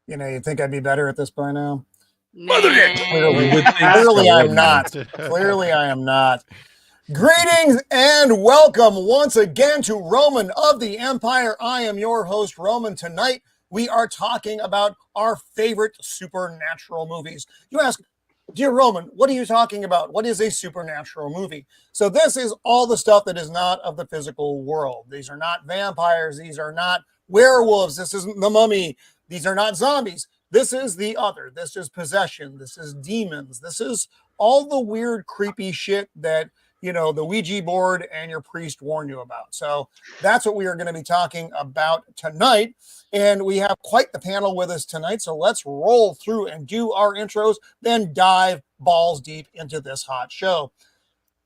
You know, you'd think I'd be better at this by now. Clearly, I'm not. Clearly, I am not. Greetings and welcome once again to Roman of the Empire. I am your host, Roman. Tonight, we are talking about our favorite supernatural movies. You ask, dear Roman, what are you talking about? What is a supernatural movie? So this is all the stuff that is not of the physical world. These are not vampires. These are not werewolves. This isn't The Mummy. These are not zombies. This is the other. This is possession. This is demons. This is all the weird, creepy shit that, you know, the Ouija board and your priest warn you about. So that's what we are going to be talking about tonight. And we have quite the panel with us tonight. So let's roll through and do our intros, then dive balls deep into this hot show.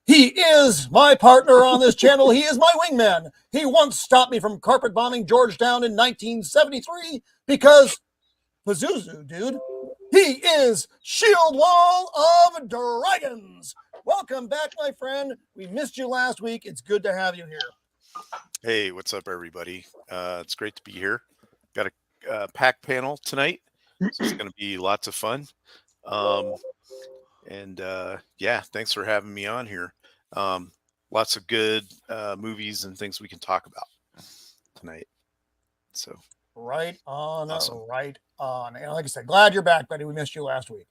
He is my partner on this channel. He is my wingman. He once stopped me from carpet bombing Georgetown in 1973 because Pazuzu, dude. He is Shieldwall of Dragons. Welcome back, my friend. We missed you last week. It's good to have you here. Hey, what's up, everybody? It's great to be here. Got a packed panel tonight. So it's going to be lots of fun. Yeah, thanks for having me on here. Lots of good movies and things we can talk about tonight. So right on, awesome. Right on. And like I said, glad you're back, buddy. We missed you last week.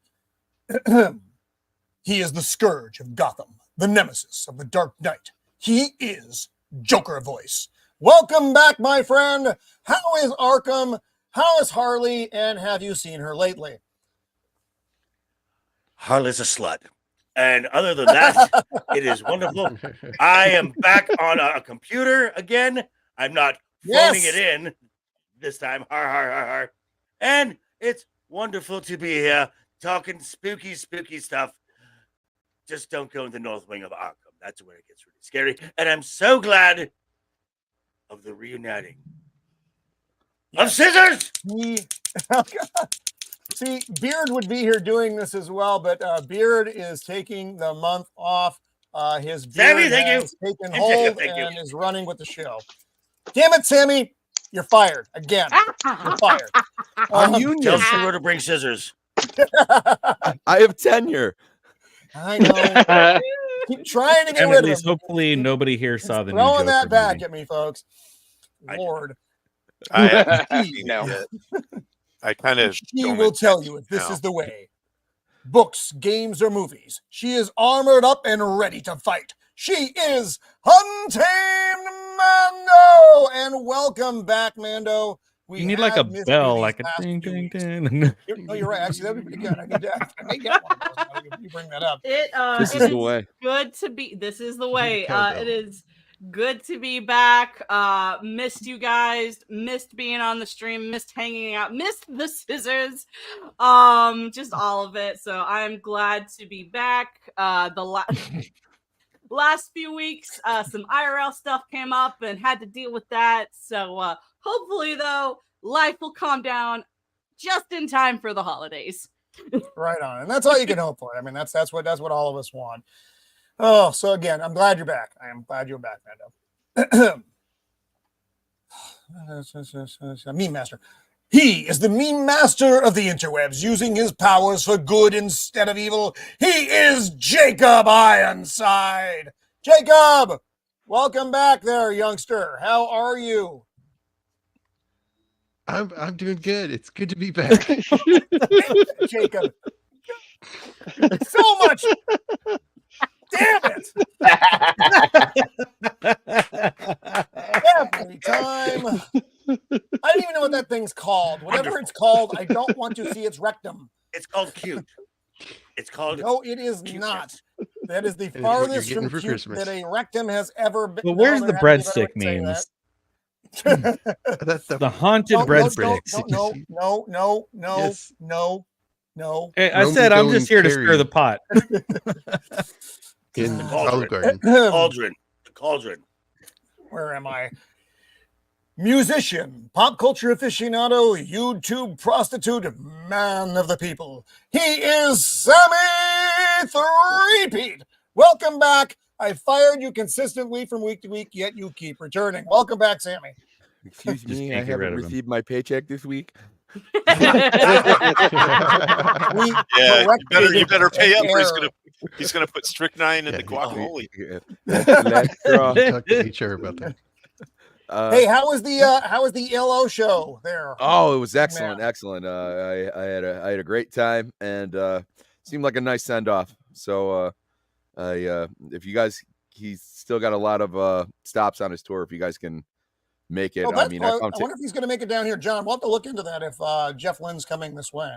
He is the scourge of Gotham, the nemesis of the Dark Knight. He is Joker Voice. Welcome back, my friend. How is Arkham? How is Harley? And have you seen her lately? Harley's a slut. And other than that, it is wonderful. I am back on a computer again. I'm not phoning it in this time. Har, har, har, har. And it's wonderful to be here talking spooky, spooky stuff. Just don't go in the north wing of Arkham. That's where it gets really scary. And I'm so glad of the reuniting of Scissors. See, Beard would be here doing this as well, but Beard is taking the month off. His beard has taken hold and is running with the show. Damn it, Sammy. You're fired again. You're fired. Tell Shiro to bring scissors. I have tenure. I know. Keep trying to get rid of him. Hopefully nobody here saw the new throwing Joker that back movie. at me, folks. Lord. I kind of. She will tell you if this is the way. Books, games, or movies. She is armored up and ready to fight. She is Untamed Mando. And welcome back, Mando. You need like a bell, like a ding, ding, ding. You're right. Actually, that'd be pretty good. I may get one of those now. You bring that up. This is the way. Good to be. This is the way. It is good to be back. Missed you guys. Missed being on the stream. Missed hanging out. Missed the scissors. Just all of it. So I'm glad to be back. Last few weeks, some IRL stuff came up and had to deal with that. So hopefully, though, life will calm down just in time for the holidays. Right on, and that's all you can hope for. I mean, that's what all of us want. Oh, so again, I'm glad you're back. I am glad you're back, Mando. Meme master. He is the meme master of the interwebs, using his powers for good instead of evil. He is Jacob Ironside. Jacob, welcome back there, youngster. How are you? I'm doing good. It's good to be back. Jacob. So much. Damn it! Every time. I don't even know what that thing's called. Whatever it's called, I don't want to see its rectum. It's called cute. It's called. No, it is not. That is the It is what farthest you're getting from for cute Christmas. that a rectum has ever been. Well, where's No, the there hasn't been breadstick anyone memes? That's The haunted No, breadsticks. no. Yes. No. Hey, I Roman said I'm going just here to stir carry. the pot. in Cauldron. Olive Garden. Cauldron. The cauldron. Where am I? Musician, pop culture aficionado, YouTube prostitute, man of the people. He is Sammy Threepeat. Welcome back. I fired you consistently from week to week, yet you keep returning. Welcome back, Sammy. Excuse Just me, I can't get rid haven't of him. received my paycheck this week. We Yeah, you better corrected pay up, an or error. he's gonna put strychnine in the Yeah, guacamole. Let's draw. Talk to HR about that. Hey, how was the LO show there? Oh, it was excellent, Man. excellent. I had a great time, and seemed like a nice send off. So, if you guys, he's still got a lot of stops on his tour. If you guys can make it, Oh, I mean, I wonder if he's going to make it down here, John. We'll have to look into that if Jeff Lynn's coming this way.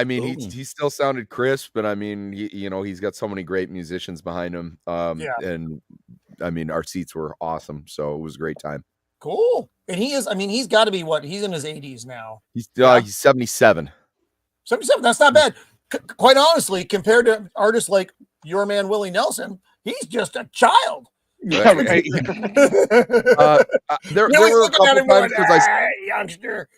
mean, he still sounded crisp, but I mean, he's got so many great musicians behind him. And I mean, our seats were awesome, so it was a great time. Cool. And he's got to be he's in his 80s now. He's 77. 77. That's not bad. Quite honestly, compared to artists like your man Willie Nelson, he's just a child. There were a couple times because youngster.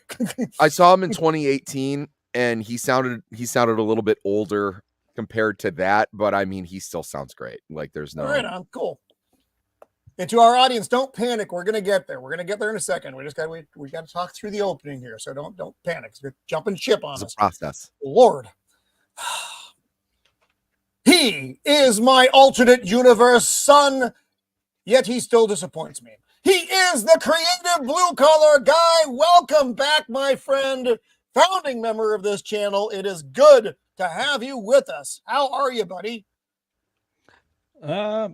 I saw him in 2018, and he sounded a little bit older compared to that, but I mean, he still sounds great. Like there's no. All right, on cool. And to our audience, don't panic. We're gonna get there. We're gonna get there in a second. We got to talk through the opening here, so don't panic. You're jumping ship on us. It's a process. Lord. He is my alternate universe son, yet he still disappoints me. He is the creative blue-collar guy. Welcome back, my friend, founding member of this channel. It is good to have you with us. How are you, buddy?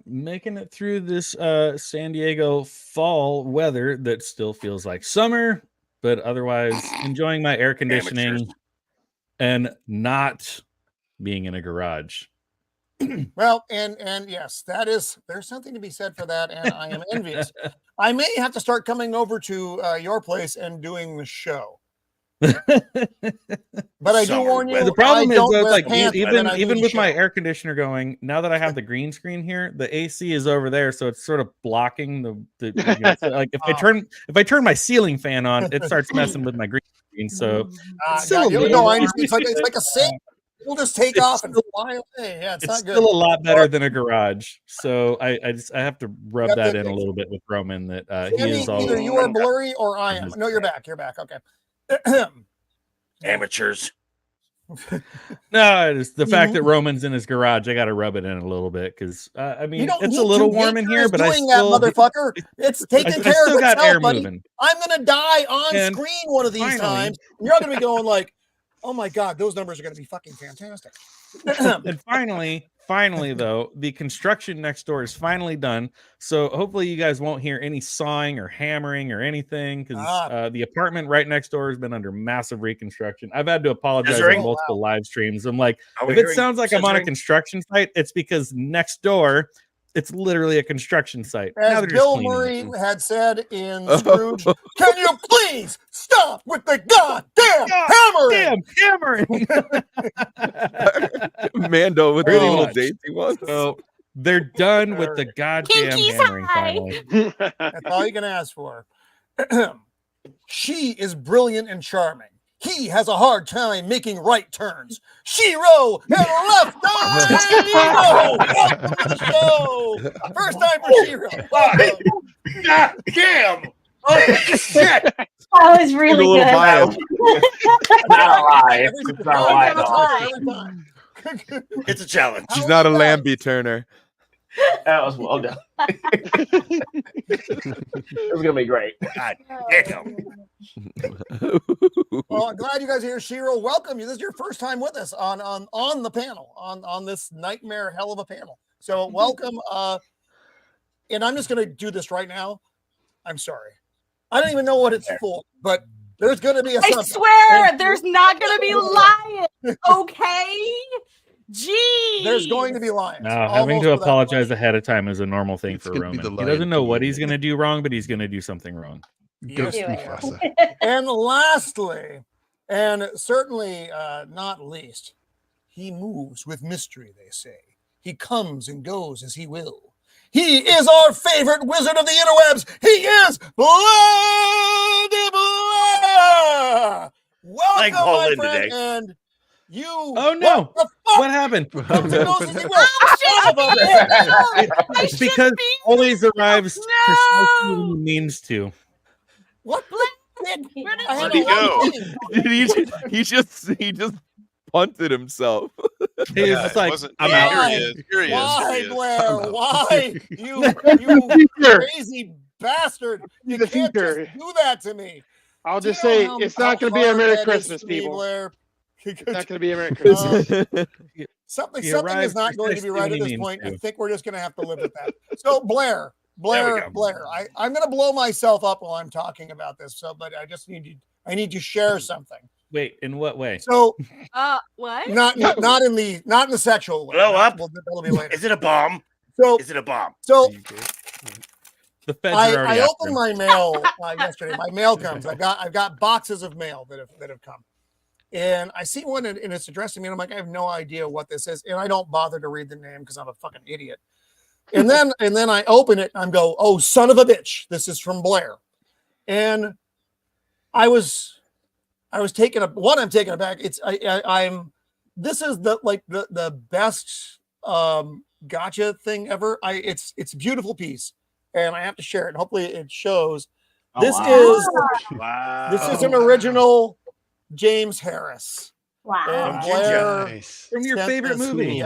Making it through this San Diego fall weather that still feels like summer, but otherwise enjoying my air conditioning and not being in a garage. Well, and yes, there's something to be said for that, and I am envious. I may have to start coming over to your place and doing the show. But I do warn you, the problem is though, like even with show. my air conditioner going, now that I have the green screen here, the AC is over there, so it's sort of blocking the so like if I turn my ceiling fan on, it starts messing with my green screen. So it's like a sink. We'll just take off and fly away. Yeah, it's not good. Still a lot better than a garage. So I have to rub that in a little bit with Roman that he is all either you are blurry or I am. No, you're back. You're back. Okay. Amateurs. No, it's the fact that Roman's in his garage. I got to rub it in a little bit because I mean it's a little warm in here, but I still motherfucker. It's taking care of got itself, air buddy. moving. I'm gonna die on screen one of these finally, times. You're gonna be going like, "Oh my god, those numbers are gonna be fucking fantastic." And finally, though, the construction next door is finally done. So hopefully you guys won't hear any sawing or hammering or anything because the apartment right next door has been under massive reconstruction. I've had to apologize on multiple live streams. I'm like, if it sounds like I'm on a construction site, it's because next door, it's literally a construction site. As Bill Murray had said in Scrooge, can you please stop with the goddamn hammering? Mando with the little dainty ones. So they're done with the goddamn hammering finally. That's all you can ask for. She is brilliant and charming. He has a hard time making right turns. Shiro and left eye. Shiro. First time for Shiro. God damn. Oh shit. That was really good. Not a lie. It's not a lie. It's a challenge. She's not a Lambie Turner. That was well done. It was gonna be great. God damn. Well, I'm glad you guys are here. Shiro, welcome you. This is your first time with us on the panel, on this nightmare hell of a panel. So welcome. And I'm just going to do this right now. I'm sorry. I don't even know what it's for, but there's going to be a I something. swear there's not going to be lions. Okay? Gee. There's going to be lions. No, having to apologize ahead of time is a normal thing for Roman. He doesn't know what he's going to do wrong, but he's going to do something wrong. Ghost Mufasa. And lastly, and certainly not least, he moves with mystery, they say. He comes and goes as he will. He is our favorite wizard of the interwebs. He is Bloody Blair. Welcome, my friend. Today. And you. Oh no! What happened? It's because always arrives precisely when he means to. What? Where'd he go? He just punted himself. He's just like, I'm out. Here he is. Why, Blair? Why? You crazy bastard. You can't just do that to me. I'll just say it's not going to be a Merry Christmas, people. Blair. It's not going to be a Merry Christmas. Something is not going to be right at this point. I think we're just going to have to live with that. So Blair, I'm going to blow myself up while I'm talking about this. So, but I need to share something. Wait, in what way? So, what? Not in the sexual way. Blow up. That'll be later. Is it a bomb? So, is it a bomb? So, the feds I opened my mail yesterday. My mail comes. I've got boxes of mail that have come, and I see one and it's addressed to me. And I'm like, I have no idea what this is, and I don't bother to read the name because I'm a fucking idiot. And then I open it and I go, oh, son of a bitch, this is from Blair, and I'm taken aback. This is the best gotcha thing ever. It's a beautiful piece, and I have to share it. And hopefully it shows. This is an original James Harris. Wow. And Blair from your favorite movie,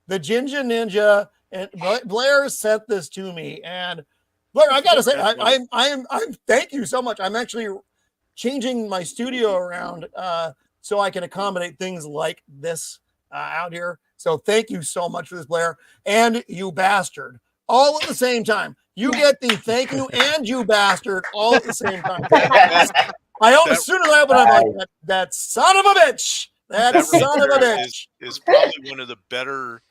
The Ginger Ninja, and Blair sent this to me. And Blair, I gotta say, I'm thank you so much. I'm actually changing my studio around so I can accommodate things like this out here. So thank you so much for this, Blair. And you bastard, all at the same time. You get the thank you and you bastard all at the same time. As soon as I open up, I'm like, that son of a bitch. That son of a bitch is probably one of the better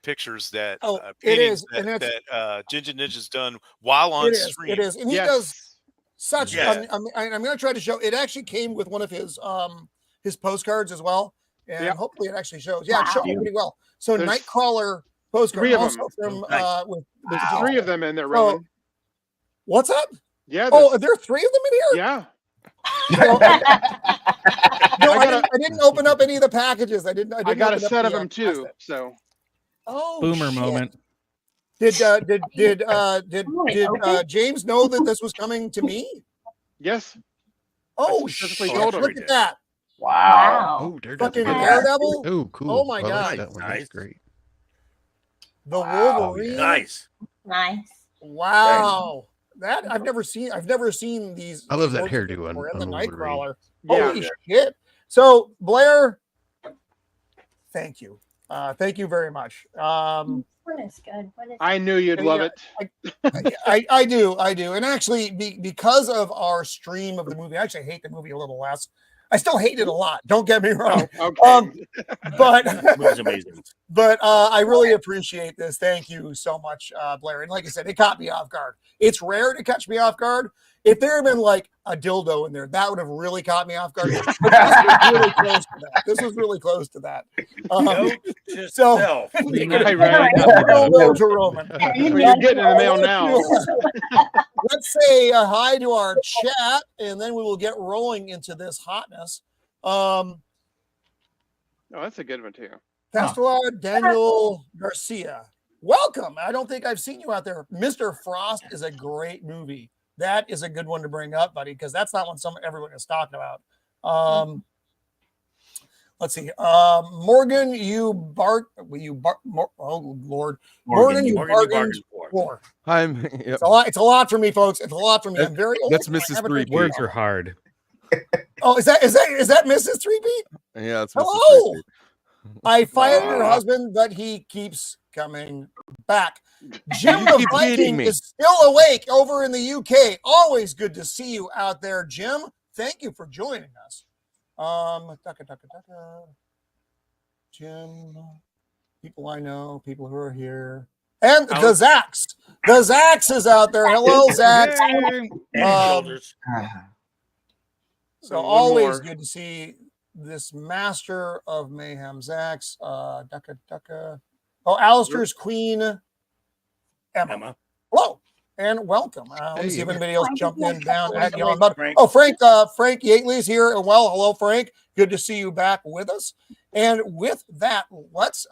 pictures that it is that Ginger Ninja's done while on stream. It is, and he does such. I'm going to try to show. It actually came with one of his postcards as well, and hopefully it actually shows. Yeah, it showed pretty well. So there's Nightcrawler postcard. Three of also them. From with three of them in there, Roman. What's up? Yeah. Are there three of them in here? Yeah. I didn't open up any of the packages. I got a set of them too. So. Oh, boomer moment. Did James know that this was coming to me? Yes. Oh shit! Look at that! Wow. Oh, fucking Daredevil! Oh, cool. Oh my god! That one. That's great. The Wolverine. Nice. Wow. That I've never seen these. I love that hairdo on the Nightcrawler. Yeah. Holy shit! So Blair, thank you. Thank you very much. What is good? I knew you'd love it. I do. And actually, because of our stream of the movie, I actually hate the movie a little less. I still hate it a lot. Don't get me wrong. But it was amazing. But I really appreciate this. Thank you so much, Blair. And like I said, it caught me off guard. It's rare to catch me off guard. If there had been like a dildo in there, that would have really caught me off guard. This was really close to that. So to Roman. You're getting in the mail now. Let's say hi to our chat, and then we will get rolling into this hotness. Oh, that's a good one too. Castellar Daniel Garcia. Welcome. I don't think I've seen you out there. Mr. Frost is a great movie. That is a good one to bring up, buddy, because that's not one everyone is talking about. Let's see. Morgan, oh Lord. Morgan, you bargained for. Yep. It's a lot for me, folks. It's a lot for me. I'm very old. That's Mrs. 3. Words are hard. Oh, is that Mrs. 3-Beat? Yeah, that's Hello. Mrs. 3-Beat. I fired your husband, but he keeps coming back. Jim You the keep beating Viking me. is still awake over in the UK. Always good to see you out there, Jim. Thank you for joining us. Jim, people I know, people who are here. And the Zax. The Zax is out there. Hello, Zax. Shoulders. So always good to see this master of mayhem, Zax. Ducka. Oh, Alistair's Queen, Emma. Hello and welcome. Let me see if anybody else jumped in down at Yawn. Oh, Frank Yateley's here. Well, hello, Frank. Good to see you back with us. And with that, let's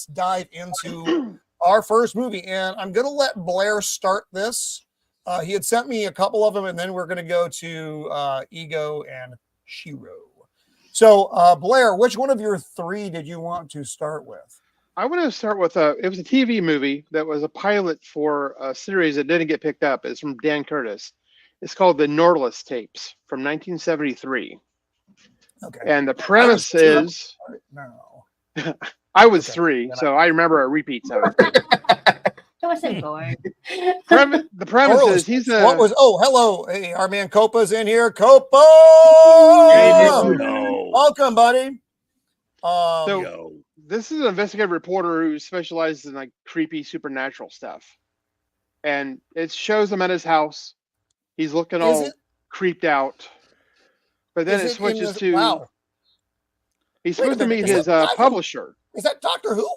dive into our first movie. And I'm going to let Blair start this. He had sent me a couple of them, and then we're going to go to Ego and Shiro. So, Blair, which one of your three did you want to start with? I want to start with it was a TV movie that was a pilot for a series that didn't get picked up. It's from Dan Curtis. It's called The Norless Tapes from 1973. Okay. And the premise is... No. I was 3, so I remember repeats of it. That wasn't boring. The premise is he's a... What was... Oh, hello. Hey, our man Copa's in here. Copa! Welcome, buddy. This is an investigative reporter who specializes in like creepy supernatural stuff. And it shows him at his house. He's looking all creeped out. But then it switches to... Wow. He's supposed to meet his publisher. Is that Doctor Who?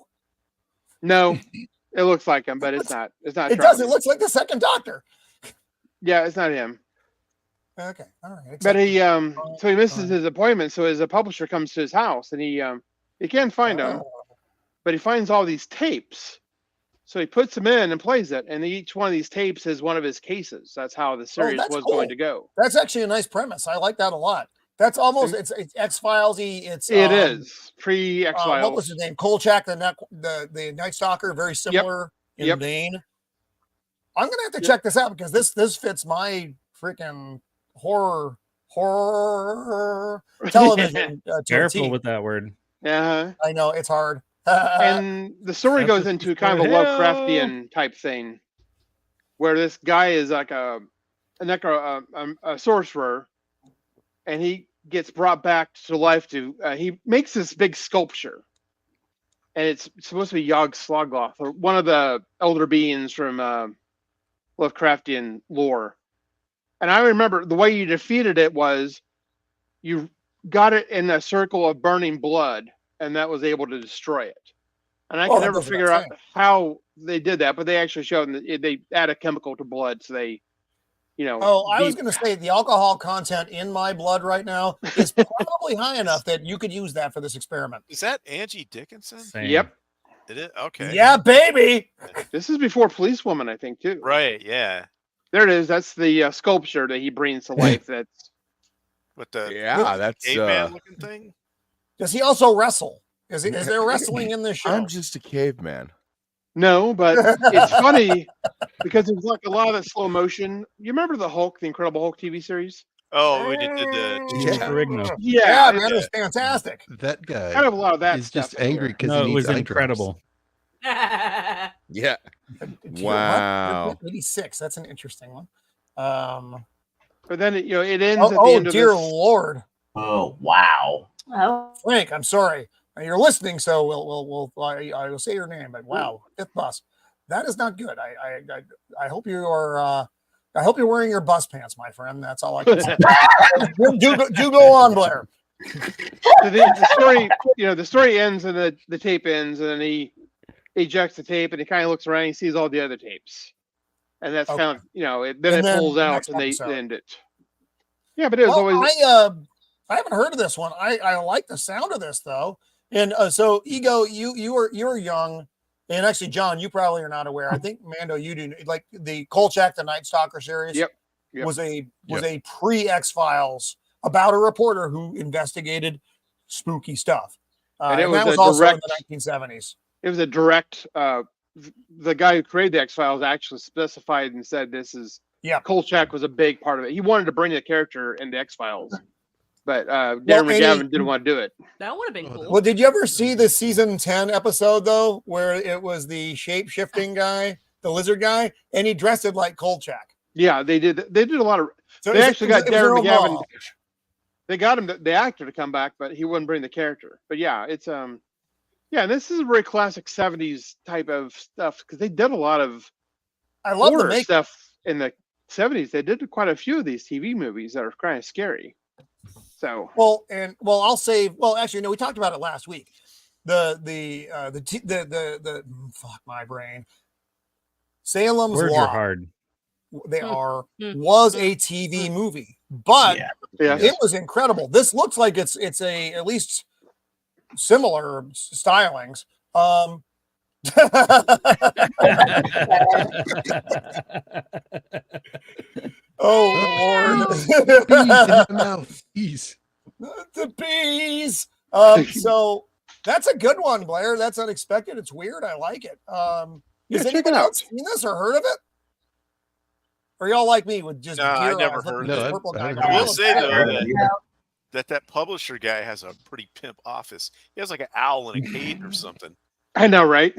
No. It looks like him, but it's not. It's not. It does. It looks like the second Doctor. Yeah, it's not him. Okay, all right. But he so he misses his appointment. So his publisher comes to his house, and he can't find him, but he finds all these tapes. So he puts them in and plays it, and each one of these tapes is one of his cases. That's how the series was going to go. That's actually a nice premise. I like that a lot. That's almost it's X-Files-y. It is pre-X-Files. What was his name? Kolchak, the Night Stalker, very similar in vein. I'm gonna have to check this out because this fits my freaking horror television. Careful with that word. Yeah, I know it's hard. And the story goes into kind of a Lovecraftian type thing, where this guy is like a sorcerer, and he gets brought back to life to he makes this big sculpture, and it's supposed to be Yog Sloggoth, or one of the elder beings from Lovecraftian lore. And I remember the way you defeated it was you got it in a circle of burning blood, and that was able to destroy it. And I can never figure out how they did that, but they actually showed that they add a chemical to blood, so they I was going to say the alcohol content in my blood right now is probably high enough that you could use that for this experiment. Is that Angie Dickinson? Same. Yep. It is? Okay. Yeah, baby. This is before Police Woman, I think, too. Right, yeah. There it is. That's the sculpture that he brings to life. That's with the that's caveman looking thing. Does he also wrestle? Is there wrestling in this show? I'm just a caveman. No, but it's funny because there's like a lot of slow motion. You remember the Hulk, the Incredible Hulk TV series? Oh, we did the yeah, man, it was fantastic. That guy kind of a lot of that is just angry because he it needs was eye incredible. Yeah. Wow. 86. That's an interesting one. But then it ends at the end of dear this. Lord. Oh wow. Oh, Frank, I'm sorry. You're listening, so I will say your name. But wow, fifth bus. That is not good. I hope you are. I hope you're wearing your bus pants, my friend. That's all I can say. do go on, Blair. So the story, the story ends and the tape ends, and then he ejects the tape and he kind of looks around. And he sees all the other tapes, and that's kind of then it pulls out and they end it. Yeah, but it was always. I haven't heard of this one. I like the sound of this though. And so Ego, you're young, and actually John, you probably are not aware. I think Mando, you do, like the Kolchak the Night Stalker series. Yep. Was a pre X-Files about a reporter who investigated spooky stuff. And that was also in the 1970s. It was a direct. The guy who created the X-Files actually specified and said this is. Yeah. Kolchak was a big part of it. He wanted to bring the character into X-Files. but Darren McGavin didn't want to do it. That would have been cool. Well, did you ever see the season 10 episode though, where it was the shape shifting guy, the lizard guy, and he dressed it like Kolchak? Yeah, they did. They did a lot of. So they actually got Darren McGavin. homage. They got him, the actor, to come back, but he wouldn't bring the character. But yeah, it's yeah, this is a very classic 70s type of stuff because they did a lot of I love horror the stuff in the 70s. They did quite a few of these TV movies that are kind of scary. So I'll say, actually, no, we talked about it last week. The fuck my brain. Salem's Words Lot. are hard. They are was a TV movie, but it was incredible. This looks like it's a at least similar stylings. Oh Lord! Bees in my mouth. Bees. The bees. So that's a good one, Blair. That's unexpected. It's weird. I like it. Has anyone else seen this or heard of it? Or y'all like me with just? No, I never heard of it. Purple guy. I will say though that publisher guy has a pretty pimp office. He has like an owl in a cage or something. I know, right?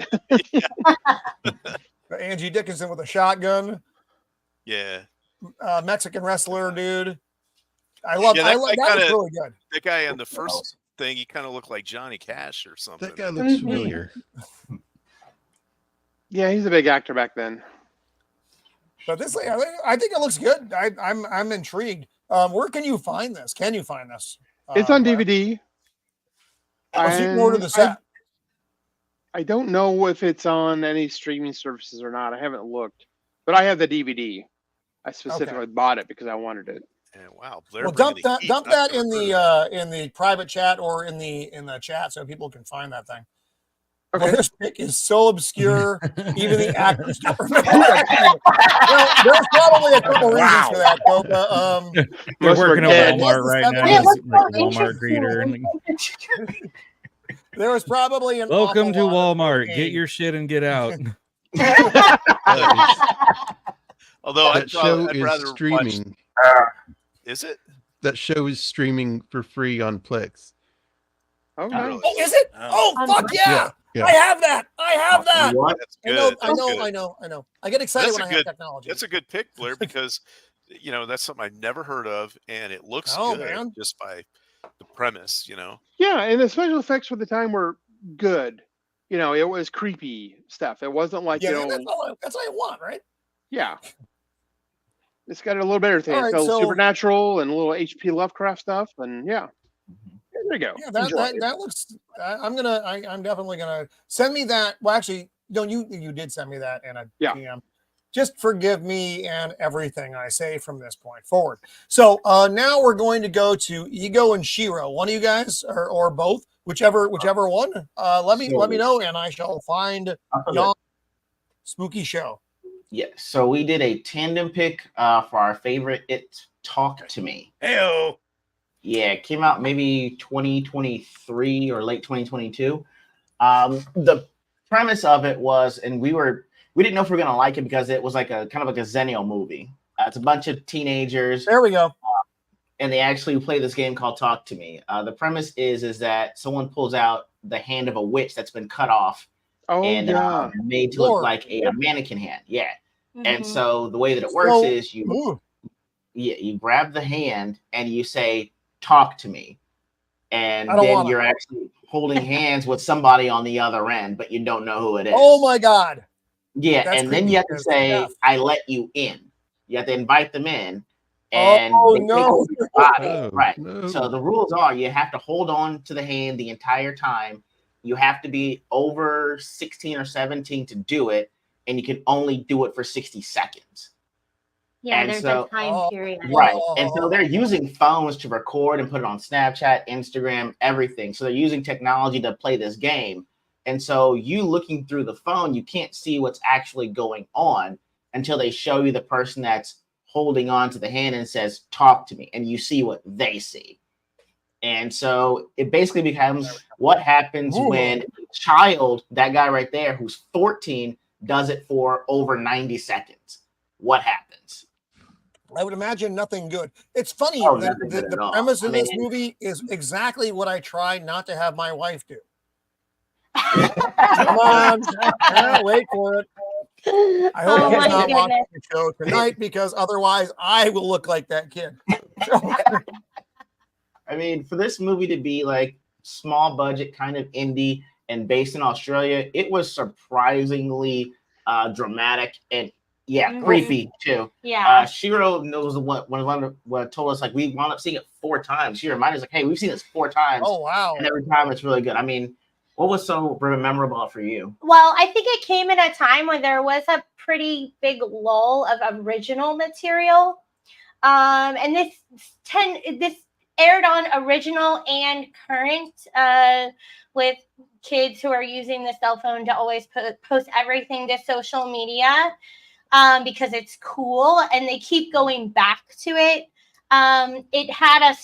Angie Dickinson with a shotgun. Yeah. Mexican wrestler, dude. I love that was really good. That guy on the first thing, he kind of looked like Johnny Cash or something. That guy looks familiar. Yeah, he's a big actor back then. But this, I think it looks good. I'm intrigued. Where can you find this? Can you find this? It's on DVD. So you can order the set. I don't know if it's on any streaming services or not. I haven't looked, but I have the DVD. I specifically bought it because I wanted it. And wow, Blair, well, dump that in the private chat or in the chat so people can find that thing. Okay. This pick is so obscure, even the actors don't remember it. Well, there's probably a couple reasons for that, Copa. They're working at Walmart right now. Yeah, Like Walmart greeter. There was probably an welcome to Walmart. Get your shit and get out. Although that show is streaming. Is it? That show is streaming for free on Plex. Oh, nice. Oh, is it? Oh, fuck yeah. Yeah. I have that. That's good. I know. I get excited when I have technology. That's a good pick, Blair, because that's something I've never heard of, and it looks good just by the premise, Yeah, and the special effects for the time were good. It was creepy stuff. It wasn't like that's all I want, right? Yeah. It's got a little bit of everything. Right, it's got supernatural and a little HP Lovecraft stuff, and there you go. Yeah, that looks. I'm definitely gonna send me that. Well, actually, no, you did send me that in a DM. Just forgive me and everything I say from this point forward. So now we're going to go to Ego and Shiro. One of you guys, or both, whichever one. Let me know, and I shall find your spooky show. Yes. So we did a tandem pick for our favorite. It Talk to Me. Heyo. Yeah, it came out maybe 2023 or late 2022. The premise of it was, and we didn't know if we were gonna like it because it was like a kind of like a Zenio movie. It's a bunch of teenagers. There we go. And they actually play this game called Talk to Me. The premise is that someone pulls out the hand of a witch that's been cut off made to look like a mannequin hand. Yeah. Mm-hmm. And so the way that it works is you grab the hand and you say, "Talk to me." And then you're actually holding hands with somebody on the other end, but you don't know who it is. Oh my God. Yeah. That's and then you have to say, "I let you in." You have to invite them in. And your body. Right. No. So the rules are you have to hold on to the hand the entire time. You have to be over 16 or 17 to do it, and you can only do it for 60 seconds. Yeah, and there's a time period. Right. And so they're using phones to record and put it on Snapchat, Instagram, everything. So they're using technology to play this game. And so you looking through the phone, you can't see what's actually going on until they show you the person that's holding on to the hand and says, "Talk to me," and you see what they see. And so it basically becomes what happens when a child, that guy right there who's 14, does it for over 90 seconds. What happens? I would imagine nothing good. It's funny Oh, that nothing good at the all. premise I of this mean- movie is exactly what I try not to have my wife do. Come on, wait for it. I hope Oh he's my not watching goodness. the show tonight because otherwise I will look like that kid. I mean, for this movie to be like small budget, kind of indie, and based in Australia, it was surprisingly dramatic and creepy too. Yeah. Shiro knows what told us like we wound up seeing it 4 times. She reminded us like, hey, we've seen this 4 times. Oh wow! And every time it's really good. I mean, what was so memorable for you? Well, I think it came at a time when there was a pretty big lull of original material. And this aired on original and current with kids who are using the cell phone to always post everything to social media because it's cool and they keep going back to it. It had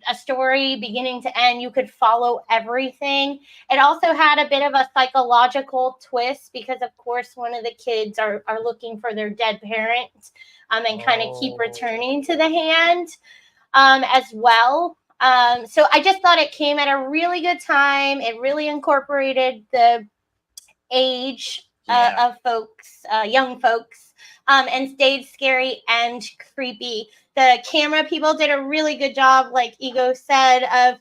a story beginning to end. You could follow everything. It also had a bit of a psychological twist because, of course, one of the kids are looking for their dead parent and kind of keep returning to the hand as well. So I just thought it came at a really good time. It really incorporated the age of folks, young folks, and stayed scary and creepy. The camera people did a really good job, like Ego said, of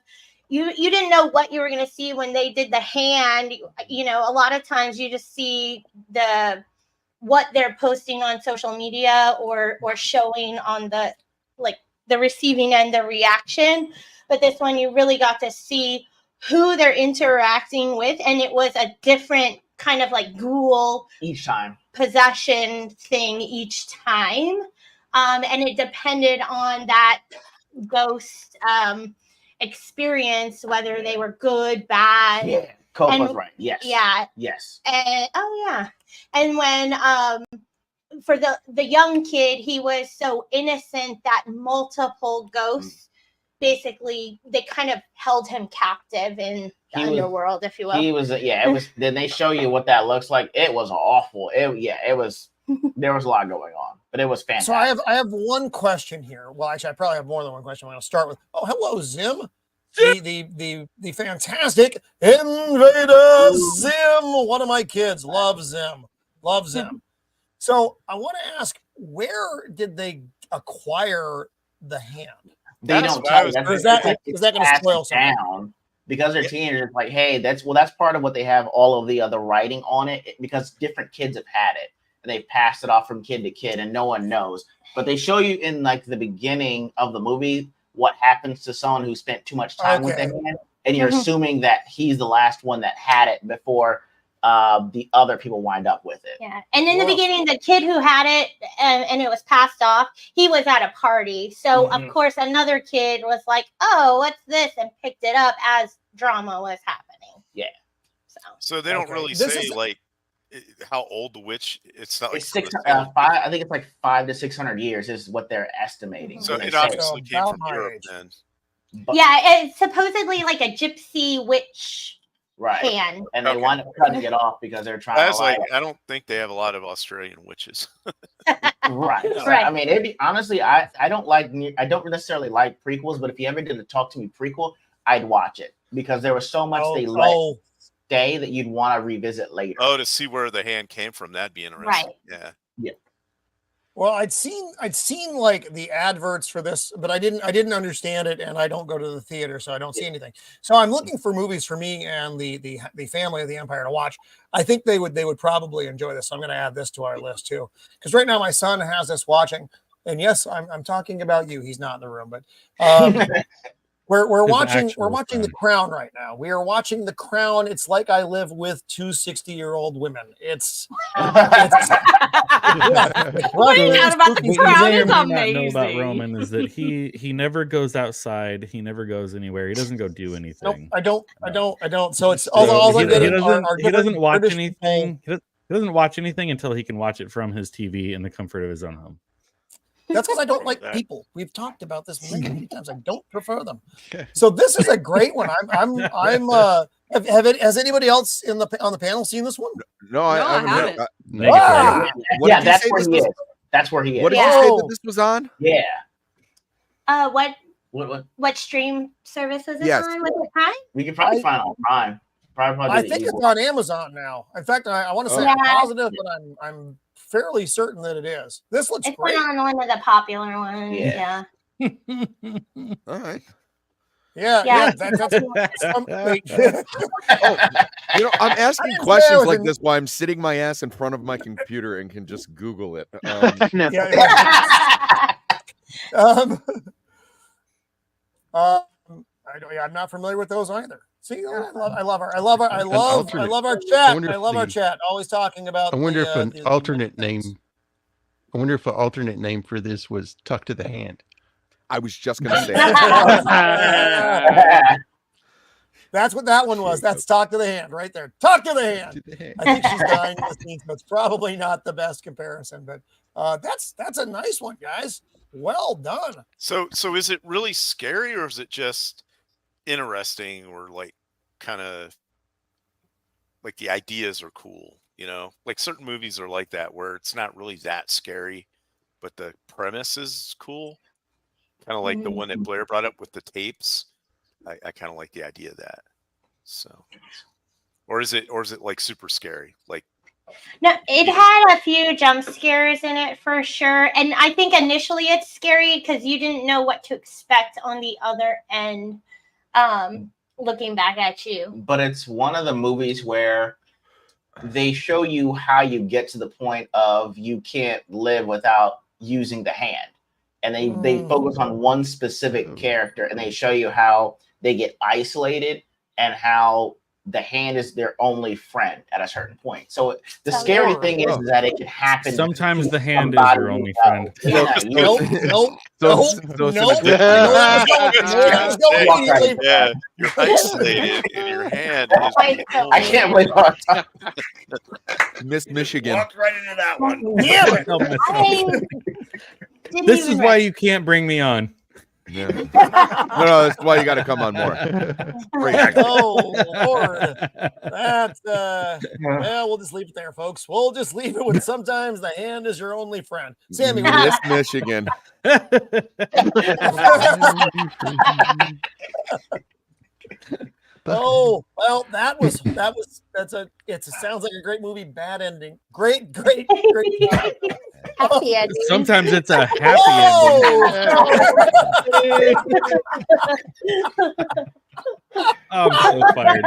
you didn't know what you were going to see when they did the hand. You know, a lot of times you just see what they're posting on social media or showing on the receiving end, the reaction. But this one, you really got to see who they're interacting with. And it was a different kind of like ghoul each time possession thing each time. And it depended on that ghost experience, whether they were good, bad. Yeah, Cope was right. Yes. Yeah. Yes. And and when for the young kid, he was so innocent that multiple ghosts basically they kind of held him captive in the underworld, if you will. He was it was. Then they show you what that looks like. It was awful. It was. There was a lot going on, but it was fantastic. So I have one question here. Well, actually, I probably have more than one question. I'm going to start with. Oh, hello, Zim. The fantastic Invader Zim. One of my kids. Love Zim. Love Zim. So I want to ask, where did they acquire the hand? They don't tell you. Is that going to spoil something? Down because they're teenagers. Like, hey, that's part of what they have all of the other writing on it because different kids have had it. They passed it off from kid to kid and no one knows, but they show you in like the beginning of the movie what happens to someone who spent too much time with their hand, and you're assuming that he's the last one that had it before the other people wind up with it. Yeah, and in the beginning, the kid who had it and it was passed off, he was at a party, so of course another kid was like, "Oh, what's this?" and picked it up as drama was happening. Yeah. So they don't really say like how old the witch. It's not like it's 600. I think it's like 500 to 600 years is what they're estimating. So it obviously came from Europe then. Yeah, it's supposedly like a gypsy witch hand, and they wind up cutting it off because they're trying. I don't think they have a lot of Australian witches. Right. I mean, it'd be honestly, I don't necessarily like prequels, but if you ever did a Talk to Me prequel, I'd watch it because there was so much they let stay that you'd want to revisit later. Oh, to see where the hand came from, that'd be interesting. Right. Yeah. Yeah. Well, I'd seen like the adverts for this, but I didn't understand it, and I don't go to the theater, so I don't see anything. So I'm looking for movies for me and the family of the Empire to watch. I think they would probably enjoy this. So I'm going to add this to our list too, because right now my son has this watching, and yes, I'm talking about you. He's not in the room, but we're watching The Crown right now. We are watching The Crown. It's like I live with 2 60-year-old women. It's What you may or may not know about Roman is that he never goes outside. He never goes anywhere. He doesn't go do anything. Nope, I don't. So it's all he doesn't watch anything. He doesn't watch anything until he can watch it from his TV in the comfort of his own home. That's because I don't like people. We've talked about this many times. I don't prefer them. So this is a great one. Has anybody else on the panel seen this one? No, I haven't. That's That's where he is. What did you say that this was on? Yeah. What stream service is it Yes. on? Was it Prime? We can probably find it on Prime. I think it's on Amazon now. In fact, I want to say I'm positive, but I'm fairly certain that it is. This looks great. It's on one of the popular ones. Yeah. All right. Yeah. That's I'm asking questions like this while I'm sitting my ass in front of my computer and can just Google it. I'm not familiar with those either. See, I love our chat. Always talking about. I wonder if an alternate name. I wonder if an alternate name for this was "Tuck to the Hand." I was just gonna say that. That's what that one was. That's Talk to the Hand right there. Talk to the Hand. I think she's dying this week, but it's probably not the best comparison. But that's a nice one, guys. Well done. So is it really scary, or is it just interesting, or like kind of like the ideas are cool? Like certain movies are like that, where it's not really that scary, but the premise is cool. Kind of like the one that Blair brought up with the tapes. I kind of like the idea of that. So, or is it like super scary? Like, no, it had a few jump scares in it for sure. And I think initially it's scary because you didn't know what to expect on the other end, looking back at you. But it's one of the movies where they show you how you get to the point of you can't live without using the hand. And they focus on one specific character, and they show you how they get isolated and how the hand is their only friend at a certain point. So the scary thing is that it can happen. Sometimes the hand is your only friend. Nope. Yeah, you're isolated in your hand. I can't wait on top. Miss Michigan. Walked right into that one. Damn it. This is why you can't bring me on. Yeah. No, that's why you got to come on more. Oh Lord, that's well, we'll just leave it there, folks. We'll just leave it with sometimes the hand is your only friend. Sammy, Miss Michigan. Oh well, it sounds like a great movie. Bad ending. Great. Happy ending. Sometimes it's a happy ending. I'm so fired.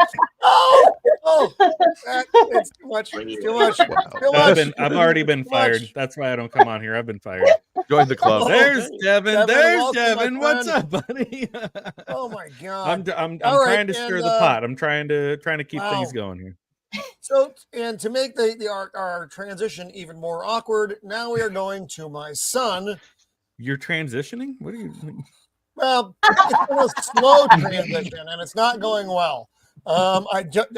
It's too much. Too much. I've already been fired. That's why I don't come on here. I've been fired. Join the club. There's Devin. There's welcome, Devin. What's up, buddy? Oh my God. I'm trying to stir the pot. I'm trying to keep things going here. So, and to make our transition even more awkward, now we are going to my son. You're transitioning? What are you? Well, it's a slow transition, and it's not going well. I don't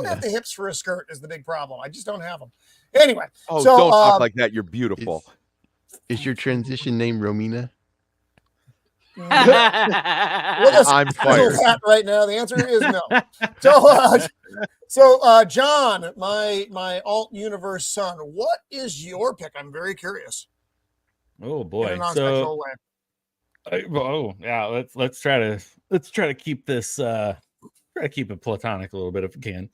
have the hips for a skirt is the big problem. I just don't have them. Anyway, don't talk like that. You're beautiful. Is your transition name Romina? I'm fired right now. The answer is no. So, John, my alt universe son, what is your pick? I'm very curious. Oh boy. In a non-sexual way. Let's try to keep this try to keep it platonic a little bit if we can.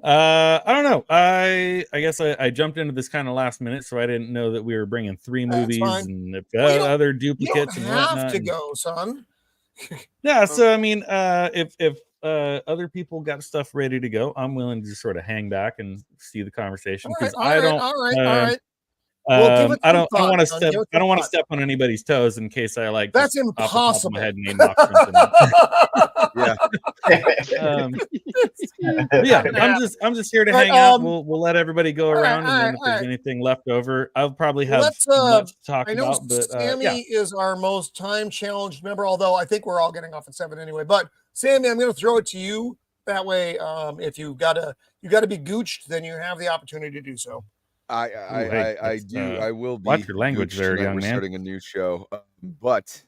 I don't know. I guess I jumped into this kind of last minute, so I didn't know that we were bringing 3 movies and other duplicates and whatnot. You have to go, son. Yeah, so I mean, if other people got stuff ready to go, I'm willing to just sort of hang back and see the conversation because I don't. All right. I don't want to step on anybody's toes in case I like. That's impossible. My head name yeah, I'm just here to hang out. We'll let everybody go around, and then if there's anything left over, I'll probably have much to talk about. But Sammy is our most time challenged member, although I think we're all getting off at 7 anyway. But Sammy, I'm going to throw it to you. That way, if you gotta be gooched, then you have the opportunity to do so. I will be. Watch your language there, young man. Starting a new show, but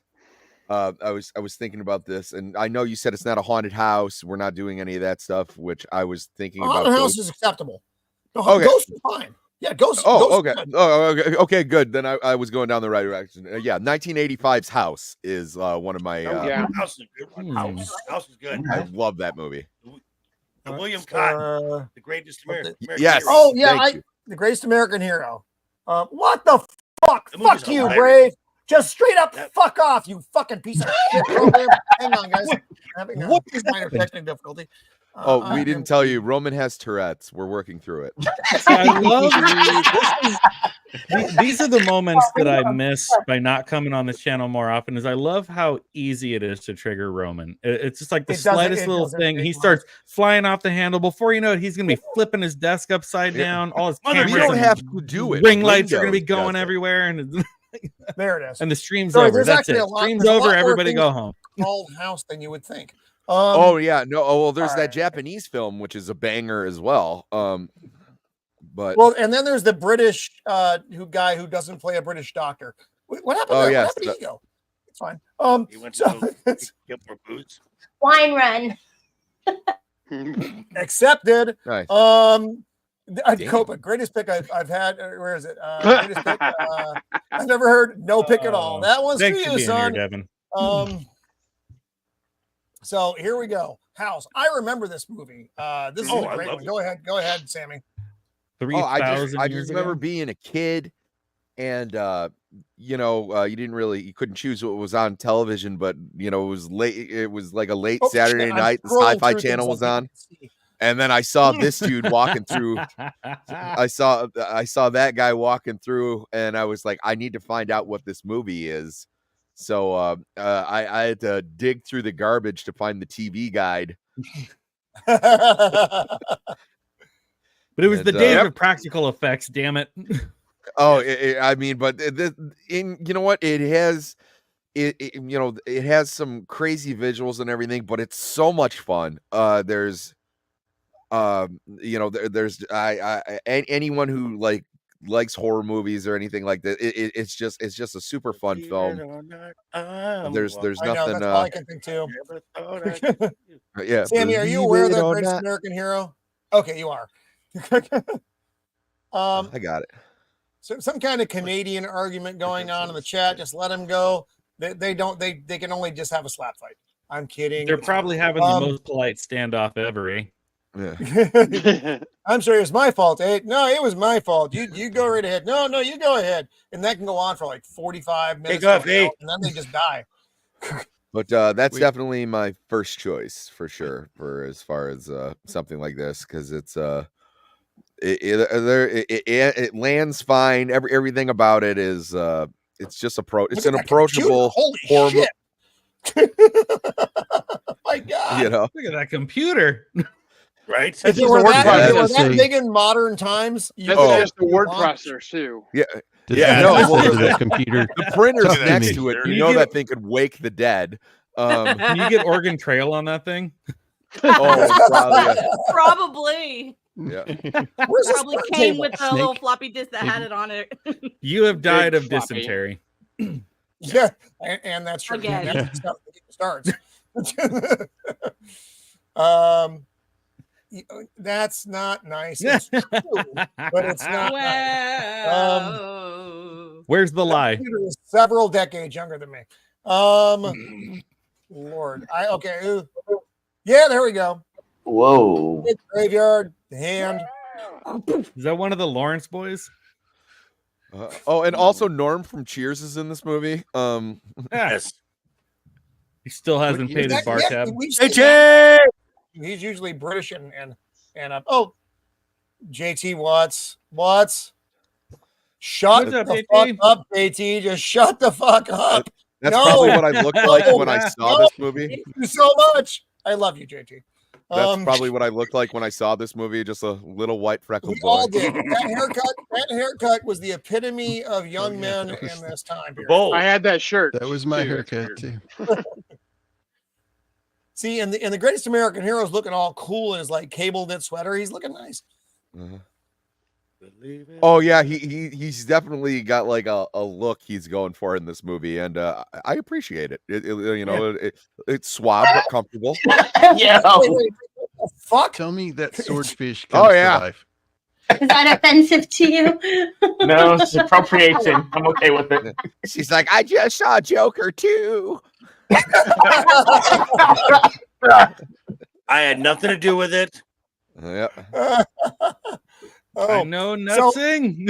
I was thinking about this, and I know you said it's not a haunted house. We're not doing any of that stuff, which I was thinking about. Haunted house is acceptable. No, ghost is fine. Yeah, Ghost. Oh, Ghost okay. Oh, okay, good. Then I was going down the right direction. Yeah, 1985's House is one of my. Yeah. House is a good one. House is good. I love that movie. The William Cotton, the greatest American Yes. hero. Oh yeah, Thank you. the greatest American hero. What the fuck? The movie's Fuck you, hilarious. Brave. Just straight up fuck off, you fucking piece of shit program. Hang on, guys. Having a minor technical difficulty. Oh, we didn't tell you. Roman has Tourette's. We're working through it. So I love these are the moments that I miss by not coming on this channel more often. Is I love how easy it is to trigger Roman. It's just like the slightest little thing. He starts flying off the handle. Before you know it, he's gonna be flipping his desk upside down. All his cameras We don't and have to do it. ring lights are gonna be Windows going does it. everywhere, and there it is. and the stream's Sorry, over. there's That's it. actually a lot- Stream's there's a lot over. more Everybody go things home. Called House than you would think. Oh yeah, no. Oh well, there's all that right. Japanese film which is a banger as well. But Well, and then there's the British guy who doesn't play a British doctor. What happened? Oh, there? yes, What happened to Ego? It's fine. He went So to get more boots. Wine run. accepted. nice. Copa, greatest pick I've had. Where is it? Greatest pick. I've never heard no pick at all. That one's Thanks for for you, being son. here, Devin. So here we go. House. I remember this movie. This is a I great love one. it. Go ahead, Sammy. 3,000 I years just remember ago? being a kid, and you couldn't choose what was on television, but it was late. It was like a late Oh, Saturday shit, I'm night. The scrolling Sci-Fi through Channel things was I on, didn't see. and then I saw this dude walking through. I saw that guy walking through, and I was like, I need to find out what this movie is. So I had to dig through the garbage to find the TV guide. But it was the And, days Yep. of practical effects. Damn it! Oh, I mean, but you know what? It has it has some crazy visuals and everything, but it's so much fun. There's there's anyone who likes horror movies or anything like that. It's just a super fun film. There's I know, nothing. that's all I can think too. Yeah, Sammy, are you believe aware of it the or greatest not. American hero? Okay, you are. I got it. So some kind of Canadian argument going on in the chat. Just let them go. They can only just have a slap fight. I'm kidding. They're probably having the most polite standoff ever. Eh? Yeah. I'm sorry, it was my fault. No, it was my fault. You go right ahead. No, you go ahead. And that can go on for like 45 minutes. off, eh? And then they just die. But that's definitely my first choice for sure, for as far as something like this, because it's it lands fine. Everything about it is it's just it's an approachable horror. Shit. My God. Look at that computer. Right? If it were that big in modern times, That's just the word processor too. Yeah. No, the computer. The printer's Talk to next me. to it. You know that thing could wake the dead. Can you get Oregon Trail on that thing? Oh, Probably. Yeah. Probably came with a little floppy disk that had it on it. You have died Big of floppy. dysentery. Yeah, and that's true. Again. And that's how it starts. That's not nice. It's true, but it's not. Well, Where's the lie? Peter is several decades younger than me. Lord, yeah, there we go. Whoa. It's Graveyard, the Hand. Is that one of the Lawrence boys? And also Norm from Cheers is in this movie. Yes. He still hasn't paid his bar tab. He's usually British and JT Watts. Shut What's up, the JT? fuck up, JT. Just shut the fuck up. That's No. probably what I looked like when I saw this movie. Thank you so much. I love you, JT. That's probably what I looked like when I saw this movie. Just a little white freckled We boy. all did. That haircut was the epitome of young men in this time period. I had that shirt. That was my haircut too. See, and the Greatest American Hero is looking all cool in his like cable knit sweater. He's looking nice. Oh yeah, he's definitely got like a look he's going for in this movie, and I appreciate it. It's suave but comfortable. Yeah. Wait, what the fuck? Tell me that swordfish Oh, comes yeah. to life. Is that offensive to you? No, it's appropriation. I'm okay with it. She's like, I just saw Joker too. I had nothing to do with it. Yeah. I know nothing.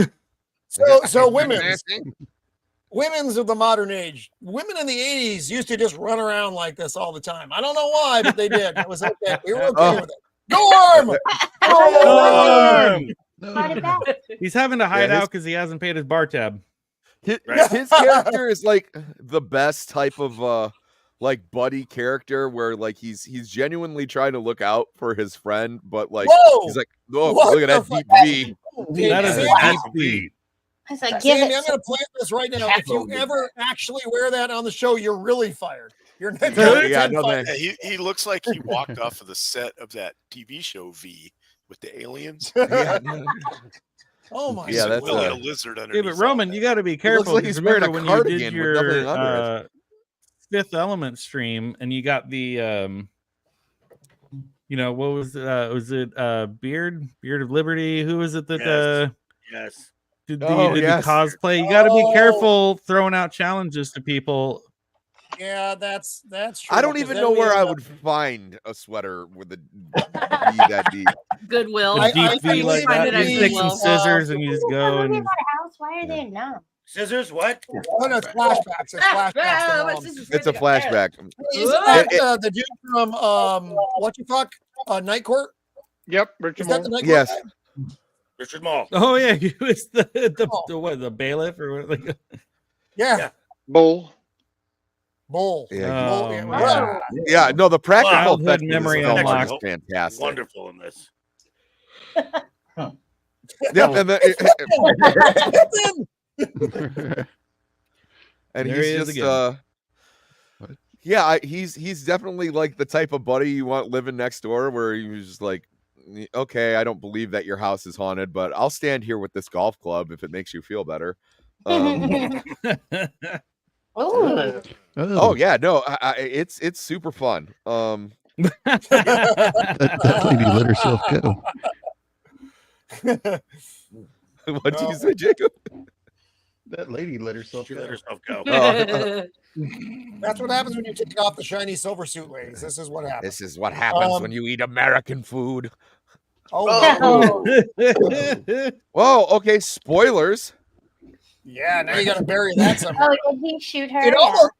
So women's of the modern age. Women in the 80s used to just run around like this all the time. I don't know why, but they did. It was okay. We were okay with it. Norm! Norm! He's having to hide out because he hasn't paid his bar tab. His character is like the best type of like buddy character where like he's genuinely trying to look out for his friend, but like he's like, oh, look at that deep V. That is a deep V. I was like, Sandy, I'm going to plant this right now. If you ever actually wear that on the show, you're really fired. You're not fired. He looks like he walked off of the set of that TV show V with the aliens. Oh my! Yeah, that's really a lizard under. Yeah, but Roman, you got to be careful. Like he's wearing a when cardigan you did with nothing your under Fifth Element stream, and you got the what was it Beard of Liberty? Who was it that yes. did the cosplay? You got to be careful throwing out challenges to people. Yeah, that's true. I don't even know where I would find a sweater with a V that deep. Goodwill. Deep V like that. You take some scissors and you just go and. Why are they numb? Scissors? What? Oh no, it's flashbacks. It's flashbacks. It's a flashback. Is that the dude from what you fuck? Night Court? Yep, Richard Is that the Night Court? Yes. Guy? Richard Mall. Oh yeah, he was the bailiff or what? Like, yeah. Bull. Yeah. Yeah. No, the practical effect memory is fantastic. Wonderful in this. Yeah, and he's just he's definitely like the type of buddy you want living next door, where he was just like, okay, I don't believe that your house is haunted, but I'll stand here with this golf club if it makes you feel better. Oh yeah, no, it's super fun. That lady let herself go. What did you say, Jacob? That lady let herself She go. let herself go. That's what happens when you take off the shiny silver suit, ladies. This is what happens. This is what happens when you eat American food. Oh. Whoa. Okay. Spoilers. Yeah. Now you got to bury that somewhere. Oh, did he shoot her? It almost,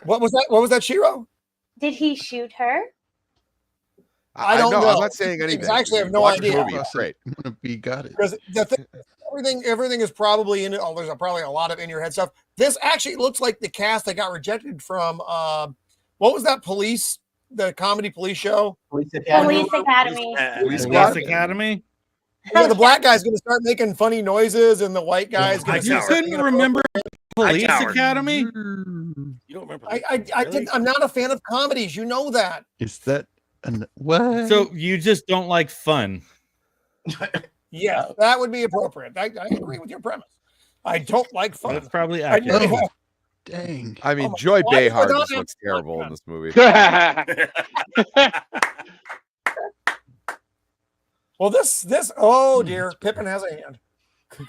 what was that? What was that, Shiro? Did he shoot her? I don't know. I'm not saying anything. I actually have no idea. Great. He got it. Because the thing, everything is probably in it. Oh, there's probably a lot of in your head stuff. This actually looks like the cast that got rejected from what was that the comedy police show? Police Academy. Police Academy. Yeah, the black guy's going to start making funny noises, and the white guy's going to. You couldn't remember Police Academy? You don't remember? I'm not a fan of comedies. You know that. Is that what? So you just don't like fun? Yeah, that would be appropriate. I agree with your premise. I don't like fun. That's probably accurate. Dang. I mean, Joy Behar just looks terrible in this movie. Well, this. Oh dear, Pippin has a hand. So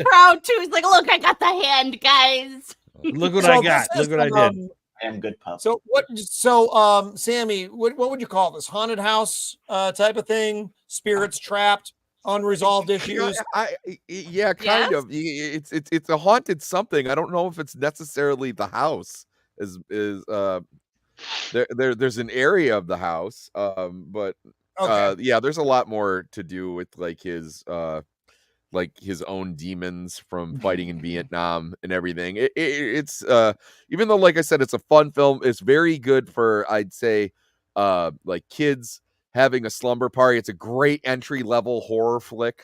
proud too. He's like, look, I got the hand, guys. Look what I got. Look what I did. I am good pup. So what? So Sammy, what would you call this? Haunted house type of thing? Spirits trapped, unresolved issues. Yeah, kind of. It's a haunted something. I don't know if it's necessarily the house. There's an area of the house, but yeah, there's a lot more to do with like his own demons from fighting in Vietnam and everything. It's even though, like I said, it's a fun film, it's very good for, I'd say, like kids having a slumber party. It's a great entry level horror flick.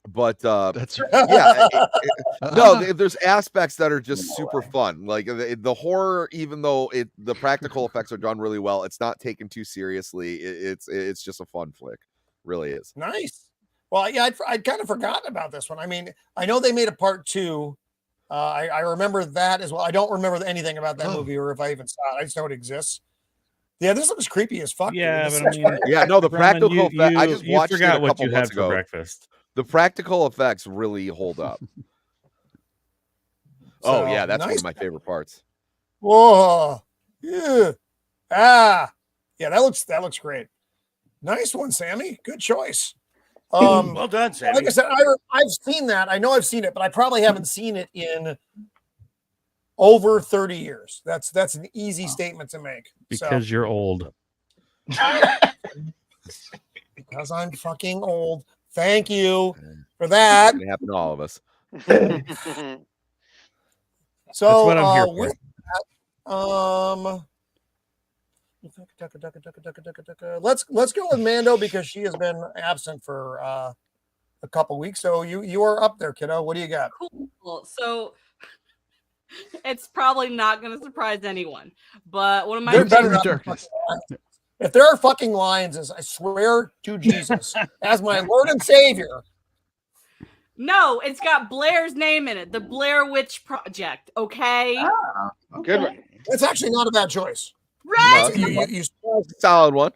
But that's yeah, there's aspects that are just super fun. Like the horror, even though the practical effects are done really well, it's not taken too seriously. It's just a fun flick, really is. Nice. Well, yeah, I'd kind of forgotten about this one. I mean, I know they made a part 2. I remember that as well. I don't remember anything about that movie or if I even saw it. I just know it exists. Yeah, this looks creepy as fuck. Yeah, dude. but I mean, Yeah, no, the Roman, practical you, effect. I just you watched it forgot a what couple you months had for ago. breakfast. The practical effects really hold up. So, oh yeah, that's one nice. of my favorite parts. Whoa. Yeah. Ah. Yeah, that looks great. Nice one, Sammy. Good choice. Well done, Sammy. Like I said, I've seen that. I know I've seen it, but I probably haven't seen it in over 30 years. That's an easy statement to make. Because you're old. Because I'm fucking old. Thank you for that. It's gonna happen to all of us. So That's what I'm here for. with that, let's go with Mando because she has been absent for a couple weeks. So you are up there, kiddo. What do you got? Cool. So it's probably not going to surprise anyone, but one of my darkness. If there are fucking lions, I swear to Jesus, as my Lord and Savior. No, it's got Blair's name in it. The Blair Witch Project. Okay. Good one. That's actually not a bad choice. Right? You solid one.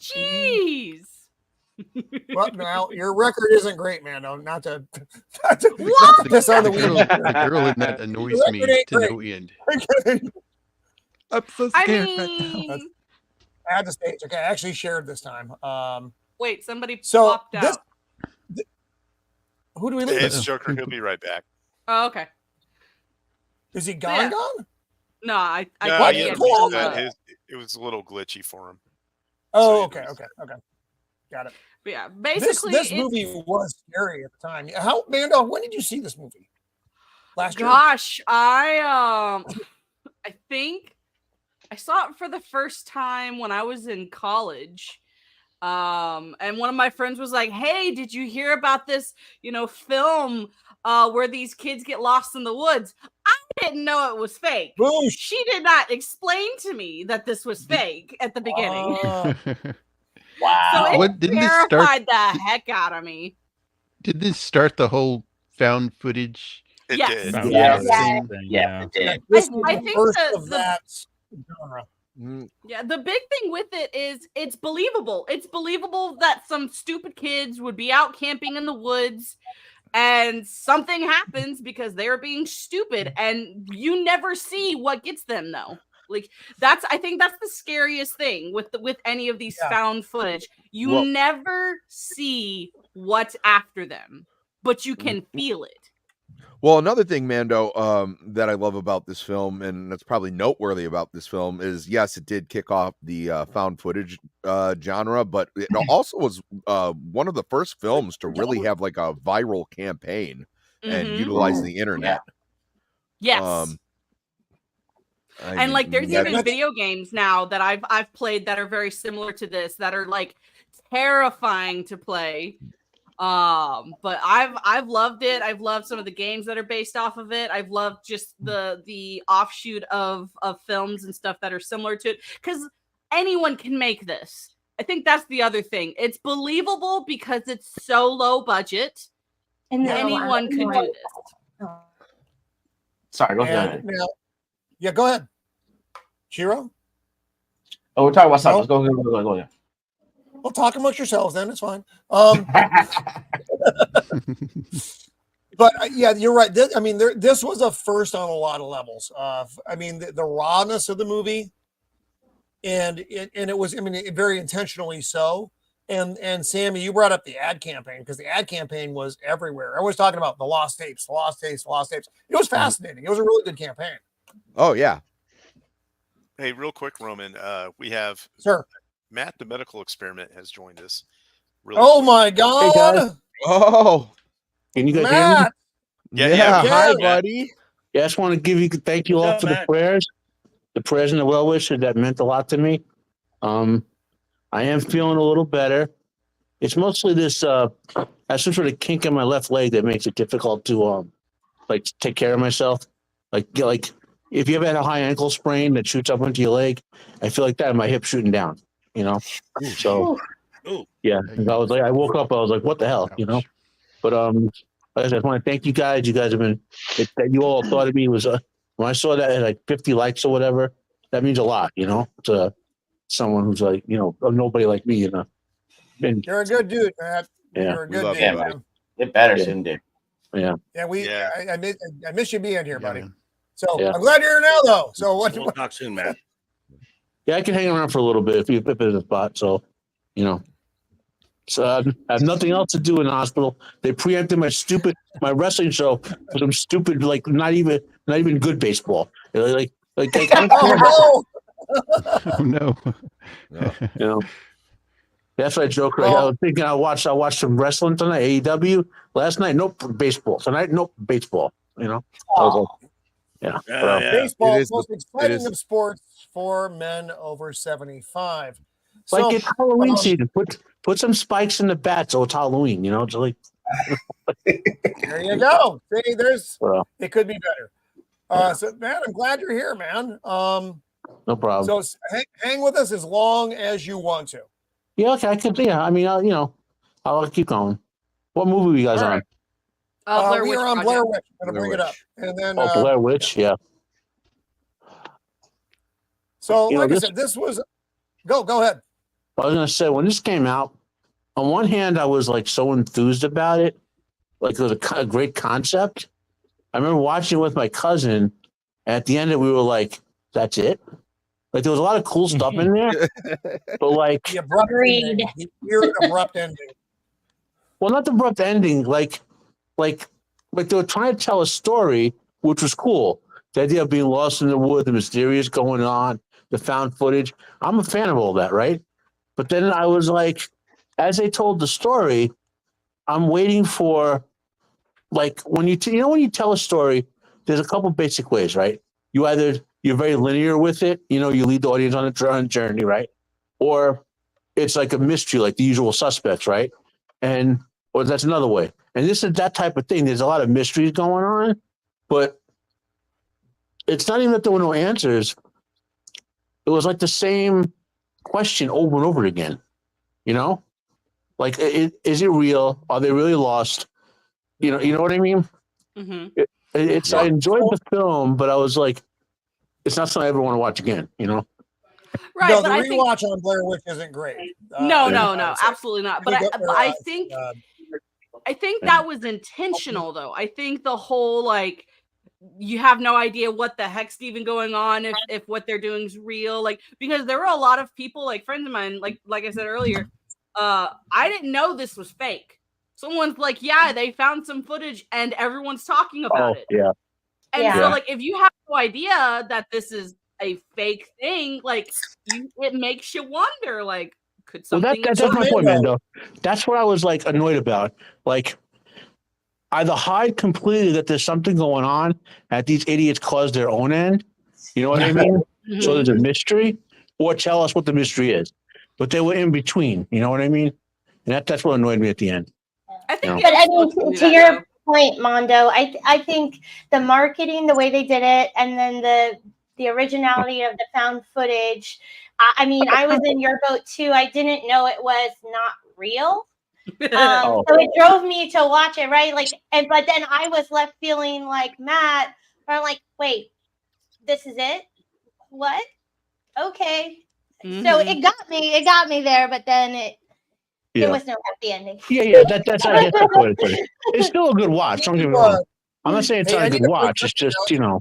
Jeez. Well, now your record isn't great, man. No, not to piss on the wheel. The girl in that annoys me to no end. I'm so scared. I had the stage. Okay, I actually shared this time. Wait, somebody so popped out. Who do we leave? It's Joker. He'll be right back. Oh, okay. Is he gone? Gone? No, I No, did yeah, pull it was a little glitchy for him. Oh, okay. Got it. But yeah, basically, this movie was scary at the time. How, Mando? When did you see this movie? Last year. Gosh, I think I saw it for the first time when I was in college. And one of my friends was like, "Hey, did you hear about this, film where these kids get lost in the woods?" I didn't know it was fake. Boosh. She did not explain to me that this was fake at the beginning. Wow. So it terrified the heck out of me. Did this start the whole found footage? It Yes. did. Yeah, it did. I think first the- of that genre. Yeah, the big thing with it is it's believable. It's believable that some stupid kids would be out camping in the woods and something happens because they're being stupid and you never see what gets them though. Like I think that's the scariest thing with any of these found footage. You never see what's after them, but you can feel it. Well, another thing, Mando, that I love about this film, and that's probably noteworthy about this film, is yes, it did kick off the found footage genre, but it also was one of the first films to really have like a viral campaign and utilize the internet. Yes. And like there's even video games now that I've played that are very similar to this that are like terrifying to play. But I've loved it. I've loved some of the games that are based off of it. I've loved just the offshoot of films and stuff that are similar to it because anyone can make this. I think that's the other thing. It's believable because it's so low budget and anyone could do this. Sorry, go ahead. Yeah, go ahead. Shiro? Oh, we're talking about something. Go ahead. Well, talk amongst yourselves then. It's fine. But yeah, you're right. This was a first on a lot of levels. The rawness of the movie, and it was, very intentionally so. And Sammy, you brought up the ad campaign because the ad campaign was everywhere. Everyone's talking about the lost tapes. It was fascinating. It was a really good campaign. Oh yeah. Hey, real quick, Roman. We have Matt, the medical experiment, has joined us. Oh my God! Hey, oh, can you guys Matt. hear me? Yeah. Hi, buddy. Yeah, I just want to thank you all for the prayers and the well wishes. That meant a lot to me. I am feeling a little better. It's mostly this I have some sort of kink in my left leg that makes it difficult to take care of myself. Like if you ever had a high ankle sprain that shoots up into your leg, I feel like that in my hip shooting down, So yeah, I woke up, I was like, what the hell, But like I said, I want to thank you guys. You guys have been that you all thought of me was when I saw that at like 50 likes or whatever, that means a lot, someone who's like, nobody like me, And, You're a good dude, Matt. Yeah. You're a We good love dude, you, buddy. man. Get better Yeah. soon, dude. Yeah. Yeah, I miss you being here, buddy. man. So Yeah. I'm glad you're here now, though. So what? We'll talk soon, Matt. Yeah, I can hang around for a little bit if there's a spot. So, So I have nothing else to do in the hospital. They preempted my wrestling show for some stupid, like not even good baseball. Like I don't care. Oh, Oh no. No. That's what I joke. Like, I was thinking I watched some wrestling tonight, AEW. Last night, nope, baseball. Tonight, nope, baseball. I was like, yeah. Yeah. baseball It is is the most the- exciting it is- of sports for men over 75. Like So, it's Halloween season. Put some spikes in the bat so it's Halloween. It's like there you go. See, well, it could be better. So, man, I'm glad you're here, man. no problem. So hang with us as long as you want to. Yeah, okay, I could. Yeah, I mean, I'll keep going. What movie are you guys All on? right. Blair we Witch are on Project. Blair Witch. I'm gonna Blair bring it up, Witch. and then Blair Witch. Yeah. So, like I this- said, this was. Go ahead. I was gonna say when this came out, on one hand, I was like so enthused about it, like it was a great concept. I remember watching it with my cousin. At the end, we were like, "That's it." Like there was a lot of cool stuff in there, but like, The abrupt Agreed. ending. The weird abrupt ending. well, not the abrupt ending. Like they were trying to tell a story, which was cool. The idea of being lost in the woods, the mysterious going on, the found footage. I'm a fan of all that, right? But then I was like, as they told the story, I'm waiting for, like, when you when you tell a story, there's a couple basic ways, right? You're very linear with it, you lead the audience on a journey, right? Or it's like a mystery, like The Usual Suspects, right? Or that's another way. And this is that type of thing. There's a lot of mysteries going on, but it's not even that there were no answers. It was like the same question over and over again, Like, is it real? Are they really lost? You know what I mean? Mm-hmm. I enjoyed the film, but I was like, it's not something I ever want to watch again, Right, No, but the I think rewatch on Blair Witch isn't great. no, so- absolutely not. But I think that was intentional, though. I think the whole like you have no idea what the heck's even going on if what they're doing is real, like because there were a lot of people, like friends of mine, like I said earlier, I didn't know this was fake. Someone's like, yeah, they found some footage and everyone's talking about it. Yeah. And so, like, if you have no idea that this is a fake thing, like, it makes you wonder, like, could something? That's my point, Mando. That's what I was like annoyed about. Like, either hide completely that there's something going on at these idiots caused their own end. You know what I mean? Mm-hmm. So there's a mystery, or tell us what the mystery is. But they were in between. You know what I mean? And that's what annoyed me at the end. I think, but I mean, to your point, Mondo, I think the marketing, the way they did it, and then the originality of the found footage. I mean, I was in your boat too. I didn't know it was not real. So it drove me to watch it, right? Like, but then I was left feeling like Matt, where I'm like, wait, this is it? What? Okay. Mm-hmm. So it got me there, but then it was no happy ending. Yeah, that's I guess that's what it is. It's still a good watch. Don't get me wrong. I'm not saying it's not a good watch. It's just, Yeah.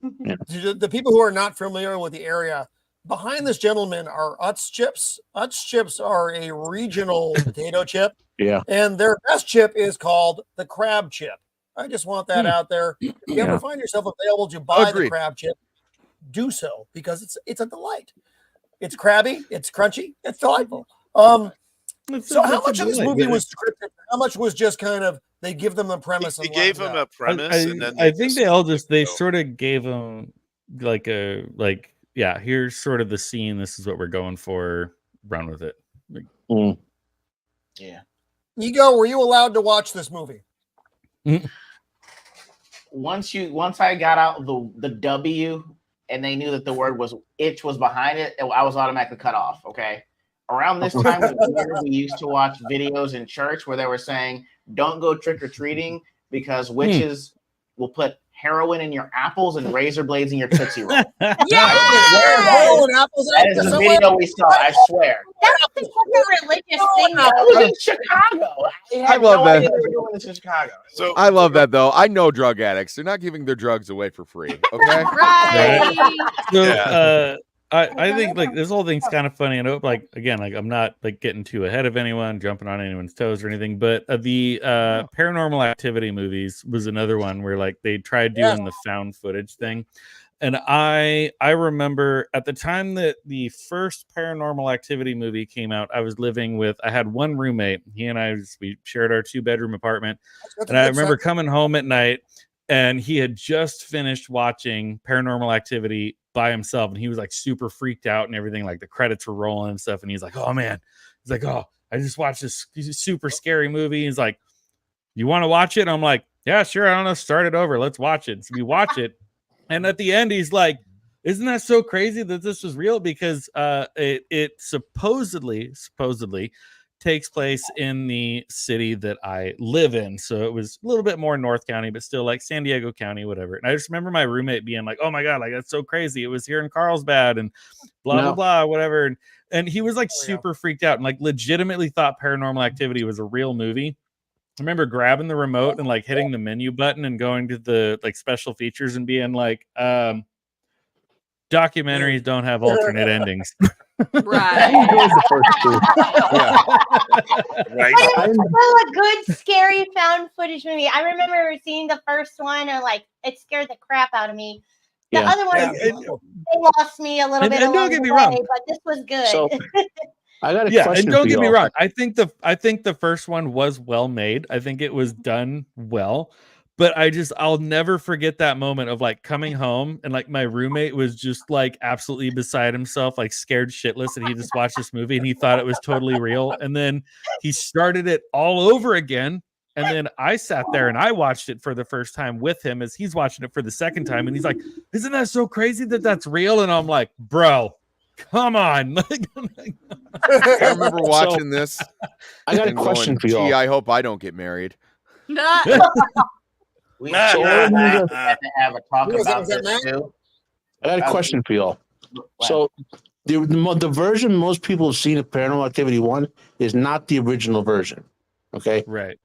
The people who are not familiar with the area, behind this gentleman are Utz chips. Utz chips are a regional potato chip. Yeah. And their best chip is called the crab chip. I just want that out there. If you ever find yourself available to buy the crab chip, do so because it's a delight. It's crabby, it's crunchy, it's delightful. So how much of this movie was scripted? How much was just kind of they give them a premise? They gave them a premise, and then I think they sort of gave them here's sort of the scene. This is what we're going for. Run with it. Yeah. Ego, were you allowed to watch this movie? Once I got out the W and they knew that the word was itch was behind it, I was automatically cut off. Okay. Around this time of year, we used to watch videos in church where they were saying, don't go trick-or-treating because witches will put heroin in your apples and razor blades in your Tootsie Roll. Yeah. That is the video we saw, I swear. That's such a religious thing. That was in Chicago. I love no that. idea they were doing this in Chicago. So I love that though. I know drug addicts. They're not giving their drugs away for free. Okay. Right. So, I think like this whole thing's kind of funny. I know, like again, like I'm not like getting too ahead of anyone, jumping on anyone's toes or anything. But the Paranormal Activity movies was another one where like they tried doing the found footage thing, and I remember at the time that the first Paranormal Activity movie came out, I was living with. I had one roommate. He and we shared our 2-bedroom apartment, and I remember coming home at night. And he had just finished watching Paranormal Activity by himself. And he was like super freaked out and everything. Like the credits were rolling and stuff. And he's like, oh man. He's like, oh, I just watched this super scary movie. He's like, you want to watch it? And I'm like, yeah, sure. I don't know. Start it over. Let's watch it. So we watch it. And at the end, he's like, isn't that so crazy that this was real? Because it supposedly takes place in the city that I live in. So it was a little bit more North County, but still like San Diego County, whatever. And I just remember my roommate being like, oh my God, like that's so crazy. It was here in Carlsbad and blah, blah, whatever. And he was like super freaked out and like legitimately thought Paranormal Activity was a real movie. I remember grabbing the remote and like hitting the menu button and going to the like special features and being like, documentaries don't have alternate endings. Right. The first two. Right. But it's still a good, scary found footage movie. I remember seeing the first one and like it scared the crap out of me. The other ones, they lost me a little bit. And don't get me wrong, but this was good. So, I got a question. And don't for get me y'all. wrong. I think the first one was well made. I think it was done well. But I'll never forget that moment of like coming home and like my roommate was just like absolutely beside himself, like scared shitless. And he just watched this movie and he thought it was totally real. And then he started it all over again. And then I sat there and I watched it for the first time with him as he's watching it for the second time. And he's like, isn't that so crazy that that's real? And I'm like, bro, come on. I remember watching this. I got a question for you. Gee, I hope I don't get married. We have a talk about this too. I got a question for y'all. So the version most people have seen of Paranormal Activity 1 is not the original version. Okay? Right.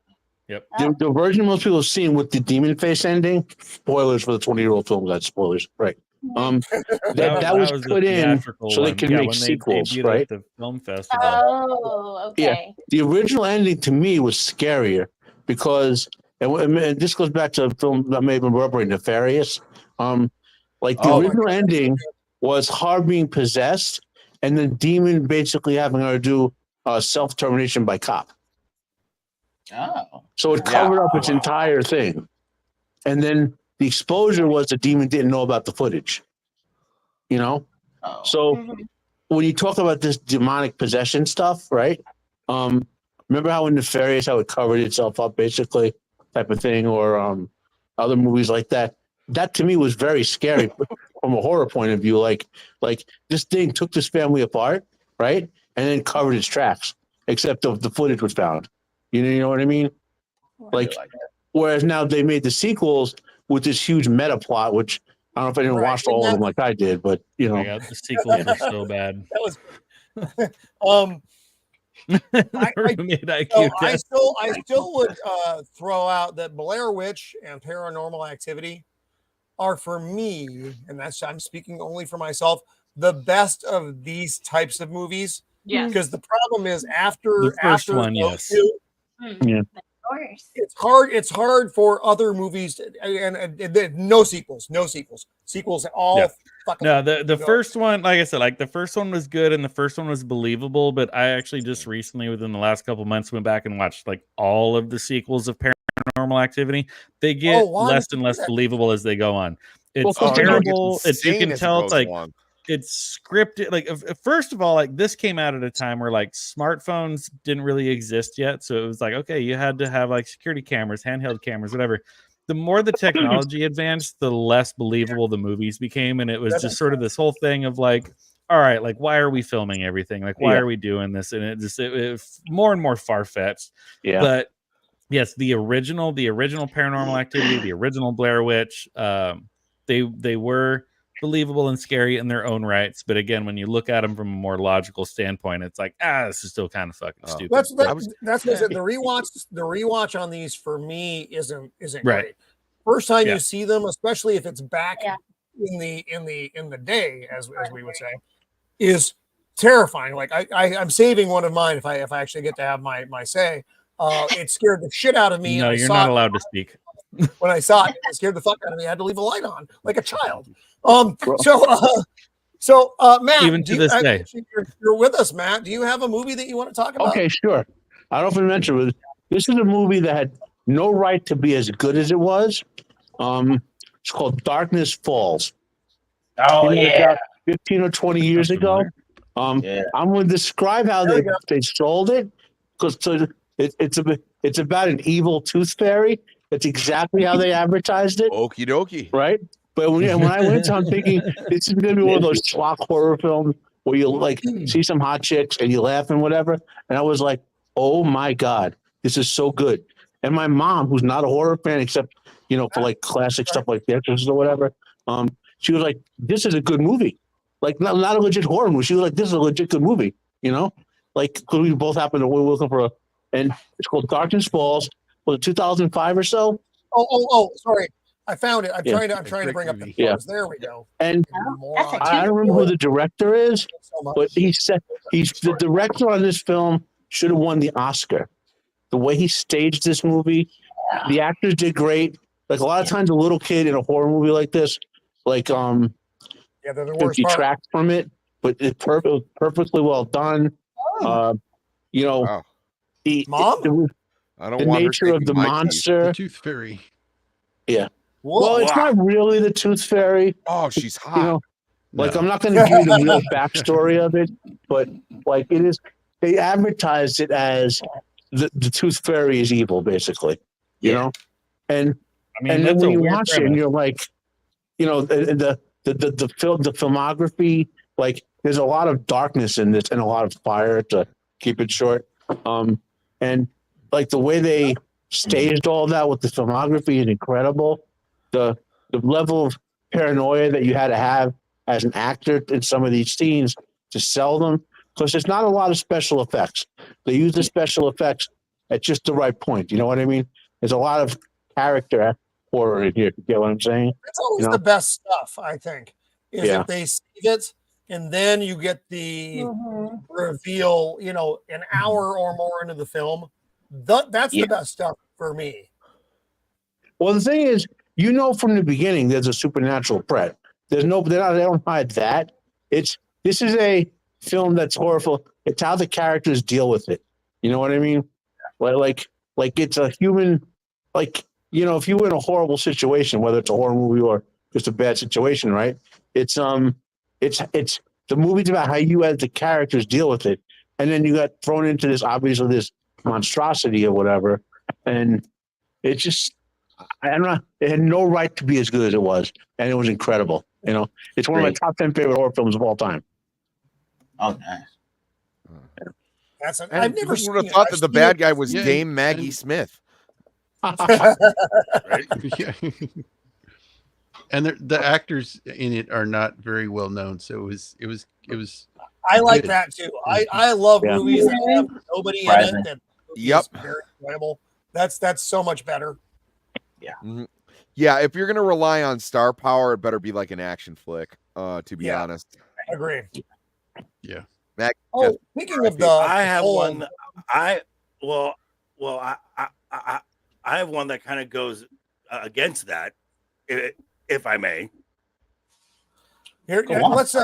Yep. The version most people have seen with the demon face ending, spoilers for the 20-year-old film, got spoilers. Right. That was put in so they could make sequels, right? The film festival. Oh, okay. Yeah. The original ending to me was scarier because and this goes back to a film that may have been brought up, Nefarious. Like the original ending was her being possessed and the demon basically having her do self-termination by cop. Oh. So it covered up its entire thing. And then the exposure was the demon didn't know about the footage. You know? Oh. So when you talk about this demonic possession stuff, right? Remember how in Nefarious, how it covered itself up basically? Type of thing, or other movies like that. That to me was very scary from a horror point of view. Like this thing took this family apart, right, and then covered its tracks. Except the footage was found. You know what I mean? Like whereas now they made the sequels with this huge meta plot, which I don't know if anyone watched all of them like I did, but you know, the sequels were so bad. That was. I still would throw out that Blair Witch and Paranormal Activity are for me, and I'm speaking only for myself, the best of these types of movies. Yeah. Because the problem is after one, those yes. two, yeah. It's hard for other movies and no sequels. Sequels all fucking. No, the first one, like I said, like the first one was good and the first one was believable, but I actually just recently, within the last couple months, went back and watched like all of the sequels of Paranormal Activity. They get less and less believable as they go on. It's terrible. You can tell it's like it's scripted. Like first of all, like this came out at a time where like smartphones didn't really exist yet, so it was like, okay, you had to have like security cameras, handheld cameras, whatever. The more the technology advanced, the less believable the movies became, and it was just sort of this whole thing of like, all right, like why are we filming everything? Like why are we doing this? And it more and more far-fetched. Yeah. But Yes, the original Paranormal Activity, the original Blair Witch, they were believable and scary in their own rights, but again, when you look at them from a more logical standpoint, it's like, this is still kind of fucking stupid. That's the rewatch on these for me isn't Right. great. First time you see them, especially if it's back in the day, as we would say, is terrifying. Like I'm saving one of mine if I actually get to have my say. It scared the shit out of me. No, you're not allowed to speak. When I saw it, it scared the fuck out of me. I had to leave the light on like a child. So Matt, even to this day, you're with us, Matt. Do you have a movie that you want to talk about? Okay, sure. I don't know if I mentioned it. This is a movie that had no right to be as good as it was. It's called Darkness Falls. Oh, yeah. 15 or 20 years ago. I'm going to describe how they sold it, because it's about an evil tooth fairy. That's exactly how they advertised it. Okie dokie. Right? But when I went to, I'm thinking this is going to be one of those schlock horror films where you like see some hot chicks and you laugh and whatever. And I was like, oh my God, this is so good. And my mom, who's not a horror fan, except, for like classic stuff like The Exorcist or whatever, she was like, this is a good movie. Like, not a legit horror movie. She was like, this is a legit good movie, Like, because we both happened to, we're looking for and it's called Darkness Falls. Was it 2005 or so? Oh, sorry. I found it. I'm trying to bring up the photos. There we go. And I don't remember who the director is, but he said he's the director on this film should have won the Oscar. The way he staged this movie, the actors did great. Like a lot of times, a little kid in a horror movie like this, like they're the worst detract from it, but it's perfectly well done. Mom? I don't the want nature her of the my monster, the Tooth Fairy. Yeah. Whoa. Well, it's not really the Tooth Fairy. Oh, she's hot. Like I'm not going to give you the real backstory of it, but like it is. They advertised it as the Tooth Fairy is evil, basically. And I mean, and then when you watch it, and you're like, the filmography, like there's a lot of darkness in this and a lot of fire, to keep it short. And like the way they staged all that with the filmography is incredible. The level of paranoia that you had to have as an actor in some of these scenes to sell them, because there's not a lot of special effects. They use the special effects at just the right point. You know what I mean? There's a lot of character horror in here. You get what I'm saying? It's always the best stuff, I think, is if they save it and then you get the reveal, an hour or more into the film. That's the best stuff for me. Well, the thing is, from the beginning, there's a supernatural threat. They don't hide that. This is a film that's horrible. It's how the characters deal with it. You know what I mean? Like it's a human, if you were in a horrible situation, whether it's a horror movie or just a bad situation, right? It's the movie's about how you as the characters deal with it. And then you got thrown into this monstrosity or whatever. And it just, I don't know, it had no right to be as good as it was. And it was incredible. It's one of my top 10 favorite horror films of all time. Oh, nice. I've never would have thought that the bad guy was Dame Maggie Smith. Right? Yeah. And the actors in it are not very well known, so it was. I like that too. I love movies that have nobody in it. That is very enjoyable. That's so much better. Yeah. Mm-hmm. Yeah, if you're gonna rely on star power, it better be like an action flick. To be honest, I agree. Yeah. Mac, speaking of I have one. I have one that kind of goes against that, if I may. Here, let's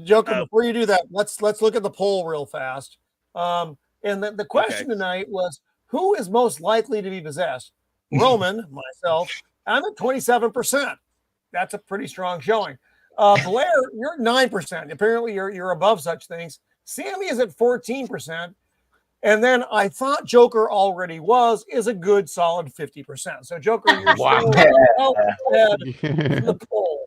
Joker. Before you do that, let's look at the poll real fast. And the question tonight was, who is most likely to be possessed? Roman, myself. I'm at 27%. That's a pretty strong showing. Blair, you're at 9%. Apparently, you're above such things. Sammy is at 14%. And then I thought Joker already is a good solid 50%. So Joker, you're still in the poll.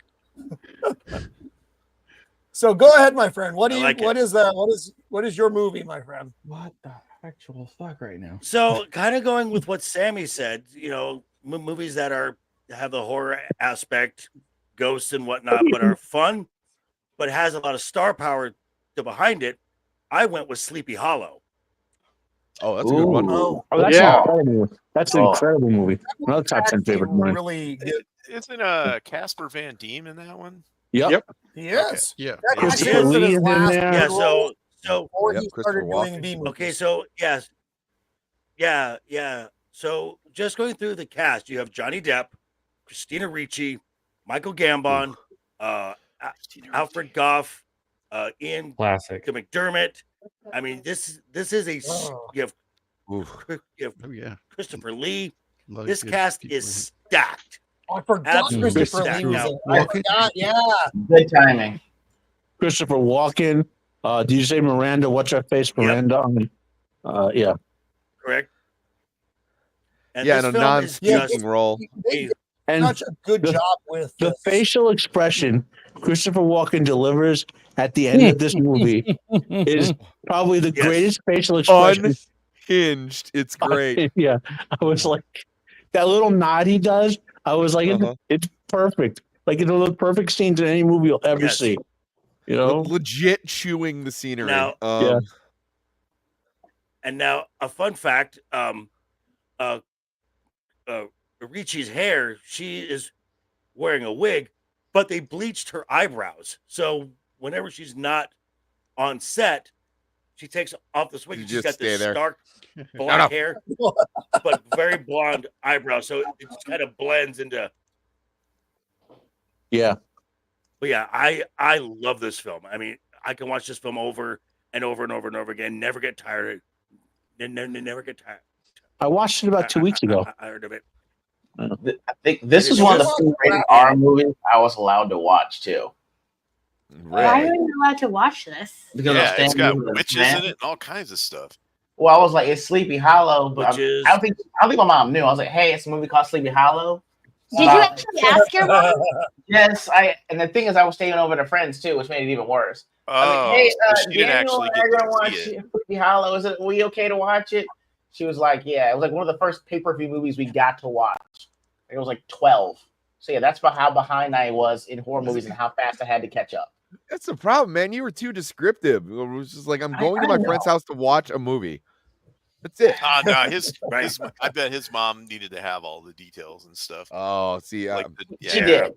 So go ahead, my friend. What is your movie, my friend? What the actual fuck right now. So, kind of going with what Sammy said, movies that have the horror aspect, ghosts and whatnot, but are fun, but has a lot of star power behind it. I went with Sleepy Hollow. Oh, that's a good one. Oh, that's incredible. That's an incredible movie. Another top 10 favorite of mine. Really, isn't Casper Van Diem in that one? Yep. Yes. Okay. Yeah. That Christopher actually Lee his is in last there. Yeah. role So before he Christopher started doing Walken. B movies. okay. So yes. Yeah. So just going through the cast, you have Johnny Depp, Christina Ricci, Michael Gambon, Alfred Goff, Ian Classic. McDermott. I mean, this is a you have Oof. Christopher Lee. Love This good cast people is in it. stacked. I forgot Absolutely Christopher stacked. Lee was Now, in. I Walken? forgot. Yeah. Good timing. Christopher Walken. Did you say Miranda? What's her face? Miranda. Yeah. correct. And Yeah, this in a film is non-speaking just role. They did And such a good the- job with the this. facial expression Christopher Walken delivers at the end of this movie is probably the greatest facial expression. Unhinged. It's great. Yeah. I was like, that little nod he does, I was like, it's perfect. Like, it's one of the perfect scenes in any movie you'll ever see. You know? Legit chewing the scenery. Now, yeah. And now a fun fact, Ricci's hair, she is wearing a wig, but they bleached her eyebrows. So whenever she's not on set, she takes off this wig. You And she's just got this stay there. stark black hair, but very blonde eyebrows. So it just kind of blends into. Yeah. But yeah, I love this film. I mean, I can watch this film over and over and over and over again. Never get tired. Never get tired. I watched it about 2 weeks ago. I heard of it. I think this is one of the few rated R movies I was allowed to watch too. Why are you allowed to watch this? Because Yeah, it's got Stanley witches man. in it and all kinds of stuff. Well, I was like, it's Sleepy Hollow, but Witches. I don't think my mom knew. I was like, hey, it's a movie called Sleepy Hollow. Did you actually ask your mom? Yes, and the thing is, I was staying over to friends too, which made it even worse. I was Oh, like, hey, so she didn't Daniel actually and I are get gonna to watch see it. Sleepy Hollow. Is it we okay to watch it? She was like, yeah. It was like one of the first pay-per-view movies we got to watch. It was like 12. So yeah, that's about how behind I was in horror movies and how fast I had to catch up. That's the problem, man. You were too descriptive. It was just like, I'm going to my friend's house to watch a movie. That's it. No, I bet his mom needed to have all the details and stuff. Oh, see, Like She did.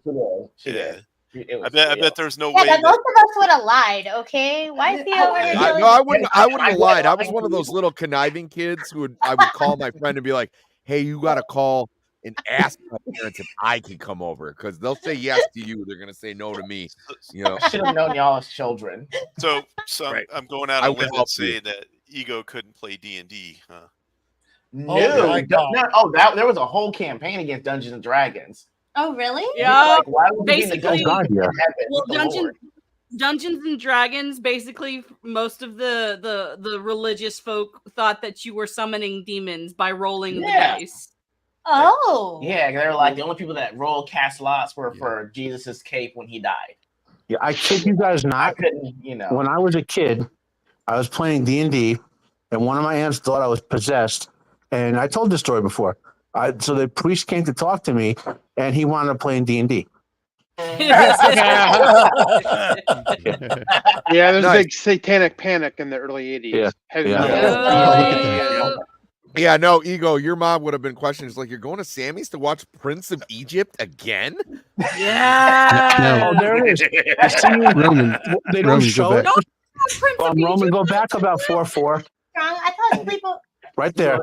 She did. I bet there's no Yeah, way but that most of us would have lied, okay? Why is he over here? No, I wouldn't have lied. I was one of those little conniving kids I would call my friend and be like, hey, you got to call and ask my parents if I can come over, because they'll say yes to you. They're going to say no to me. You know, I should have known y'all as children. So I'm going out I on a would limb help and say you. that Ego couldn't play D&D, huh? No, my God. there was a whole campaign against Dungeons and Dragons. Oh, really? Yeah. Like, why would you be in the Basically, Dungeons yeah. well, with the Lord? Dungeons and Dragons, basically, most of the religious folk thought that you were summoning demons by rolling the dice. Oh. Yeah, they're like the only people that roll cast lots were for Jesus's cape when he died. Yeah, I kid you guys I not. couldn't, When I was a kid, I was playing D&D, and one of my aunts thought I was possessed. And I told this story before. So the priest came to talk to me, and he wound up playing D&D. Yeah, there's a Nice. big satanic panic in the early 80s. Yeah. Heading Yeah. up. yeah, no, Ego, your mom would have been questioning. It's like, you're going to Sammy's to watch Prince of Egypt again? Yeah. Oh, there it is. The scene- Roman, they don't Roman, show go it. back. Roman, go back about 4:4. I thought people. Right there.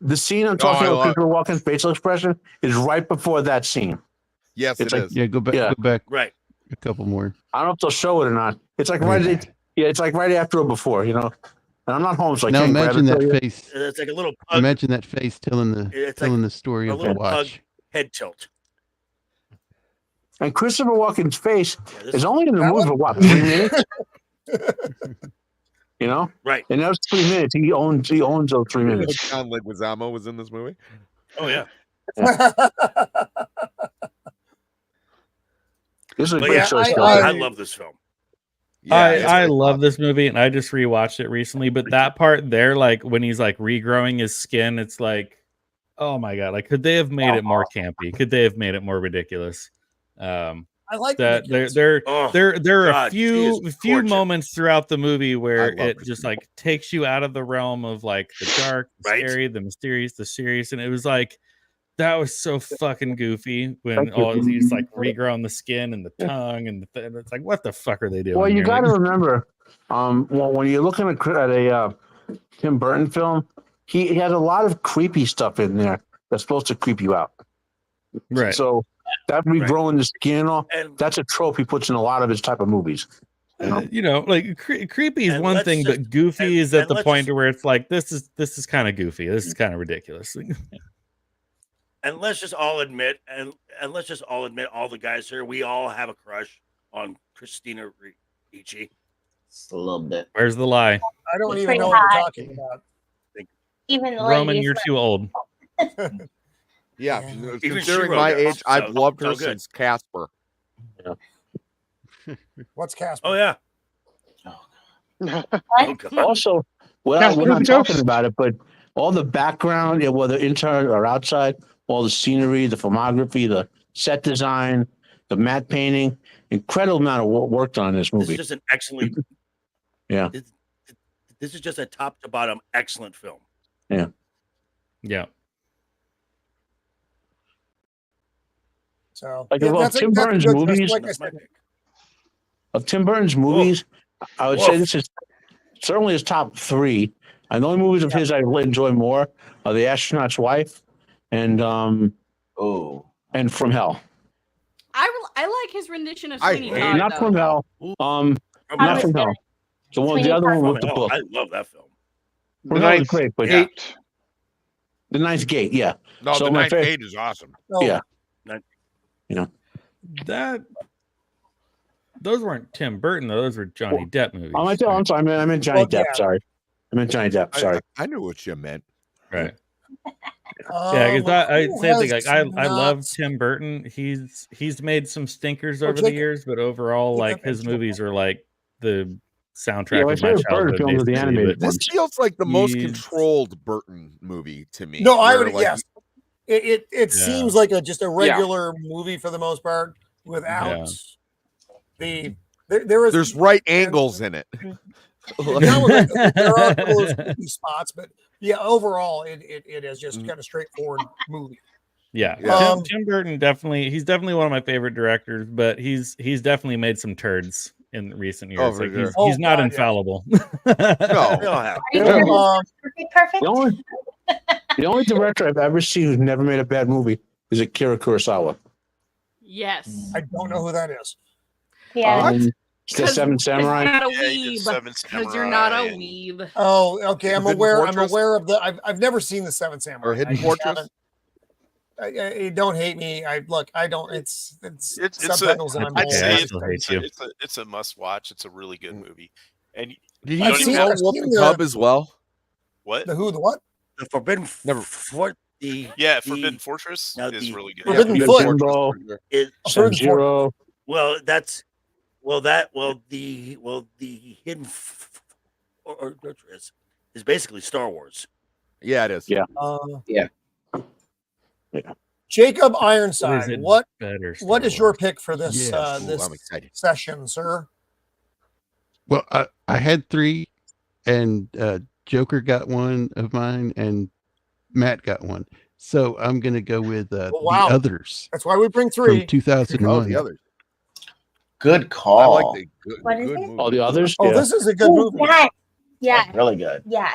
The scene I'm talking about, Christopher Walken's facial expression, is right before that scene. Yes, It's it like- is. Yeah, go back. Yeah. Go back. Right. A couple more. I don't know if they'll show it or not. It's like it's like right after or before, And I'm not home, so I Now can't grab imagine it. that till you. face. It's like a little pug, Imagine that face telling the It's like the story a of the little pug watch. head tilt. And Christopher Walken's face this- is only in the movie for what, 3 minutes? Right. And that was 3 minutes. He owns those 3 minutes. John Leguizamo was in this movie. Oh yeah. This is a But great yeah, show. I love this film. I love this movie, and I just rewatched it recently. But that part there, like when he's like regrowing his skin, it's like, oh my god! Like, could they have made it more campy? Could they have made it more ridiculous? I like that. There are a few moments throughout the movie where it just like takes you out of the realm of like the dark, the scary, the mysterious, the serious, and it was like. That was so fucking goofy when he's like regrowing the skin and the tongue and it's like, what the fuck are they doing? Well, you here? got to Like, remember, when you're looking at a Tim Burton film, he has a lot of creepy stuff in there that's supposed to creep you out. Right. So that regrowing the skin off, that's a trope he puts in a lot of his type of movies. Like creepy is one thing, but goofy is at the point where it's like this is kind of goofy. This is kind of ridiculous. And let's just all admit, all the guys here, we all have a crush on Christina Ricci. Just a little bit. Where's the lie? I don't even know what you're talking about. Even the Roman, ladies you're too old. Yeah, Even considering she my wrote it, age, I've so- loved her so good. since Casper. What's Casper? Oh yeah. Also, we're not talking about it, but all the background, whether inside or outside, all the scenery, the filmography, the set design, the matte painting, incredible amount of work done on this movie. This is just an excellent. Yeah. This is just a top to bottom excellent film. Yeah. Yeah. So Like of Tim Burton's movies, I would say this is certainly his top three. And the only movies of his I enjoy more are The Astronaut's Wife and From Hell. I like his rendition of Sweeney Todd. Not From Hell. Not From Hell. The other one with the book. I love that film. From Hell is great, but The Ninth Gate, yeah. No, So The my Ninth favorite- Gate is awesome. Yeah. Those weren't Tim Burton though. Those were Johnny Depp movies. I'm sorry. I meant Johnny Depp. Sorry. I meant Johnny Depp. Sorry. I knew what you meant. Right. Yeah, because I same thing. Like I love Tim Burton. He's made some stinkers over the years, but overall, like his movies are like the soundtrack of my childhood. Basically, but This feels like the most controlled Burton movie to me. No, I where, would. like, Yes, it seems like just a regular movie for the most part, without there is there's right angles in it. there are those goofy spots, but yeah, overall, it is just kind of straightforward movie. Yeah, Tim Burton he's definitely one of my favorite directors, but he's definitely made some turds in recent years. Oh, for like sure. he's not infallible. No. Perfect. The only director I've ever seen who's never made a bad movie is Akira Kurosawa. Yes. I don't know who that is. Yeah. The Seven Samurai. Not a weeb, because you're not a weeb. Oh, okay. I'm Hidden aware. Fortress? I'm aware of the. I've never seen the Seven Samurai. Or Hidden Fortress? Don't hate me. I don't. It's It's subtitles and I'm I'd old. say I still hate you. it's a must watch. It's a really good movie. And Did you he don't even sell have- Wolf and Cub as well? what? The who? The what? The Forbidden Forbidden Fortress is really good. Forbidden Yeah, Foot. Jimbo, Sub-Zero. The Hidden Fortress is basically Star Wars. Yeah, it is. Yeah. Jacob Is Ironside. it What better Star is your Wars? pick for this Yes. Ooh, this I'm excited. session, sir? Well, I had three, and Joker got one of mine, and Matt got one. So I'm going to go with wow. The Others That's why we bring from three. 2001. Oh, the others. Good I call. like the good, What is good it? movie. Oh, the others? Oh, Yeah. this is a good movie. Yes. Yeah. Really good. Yeah.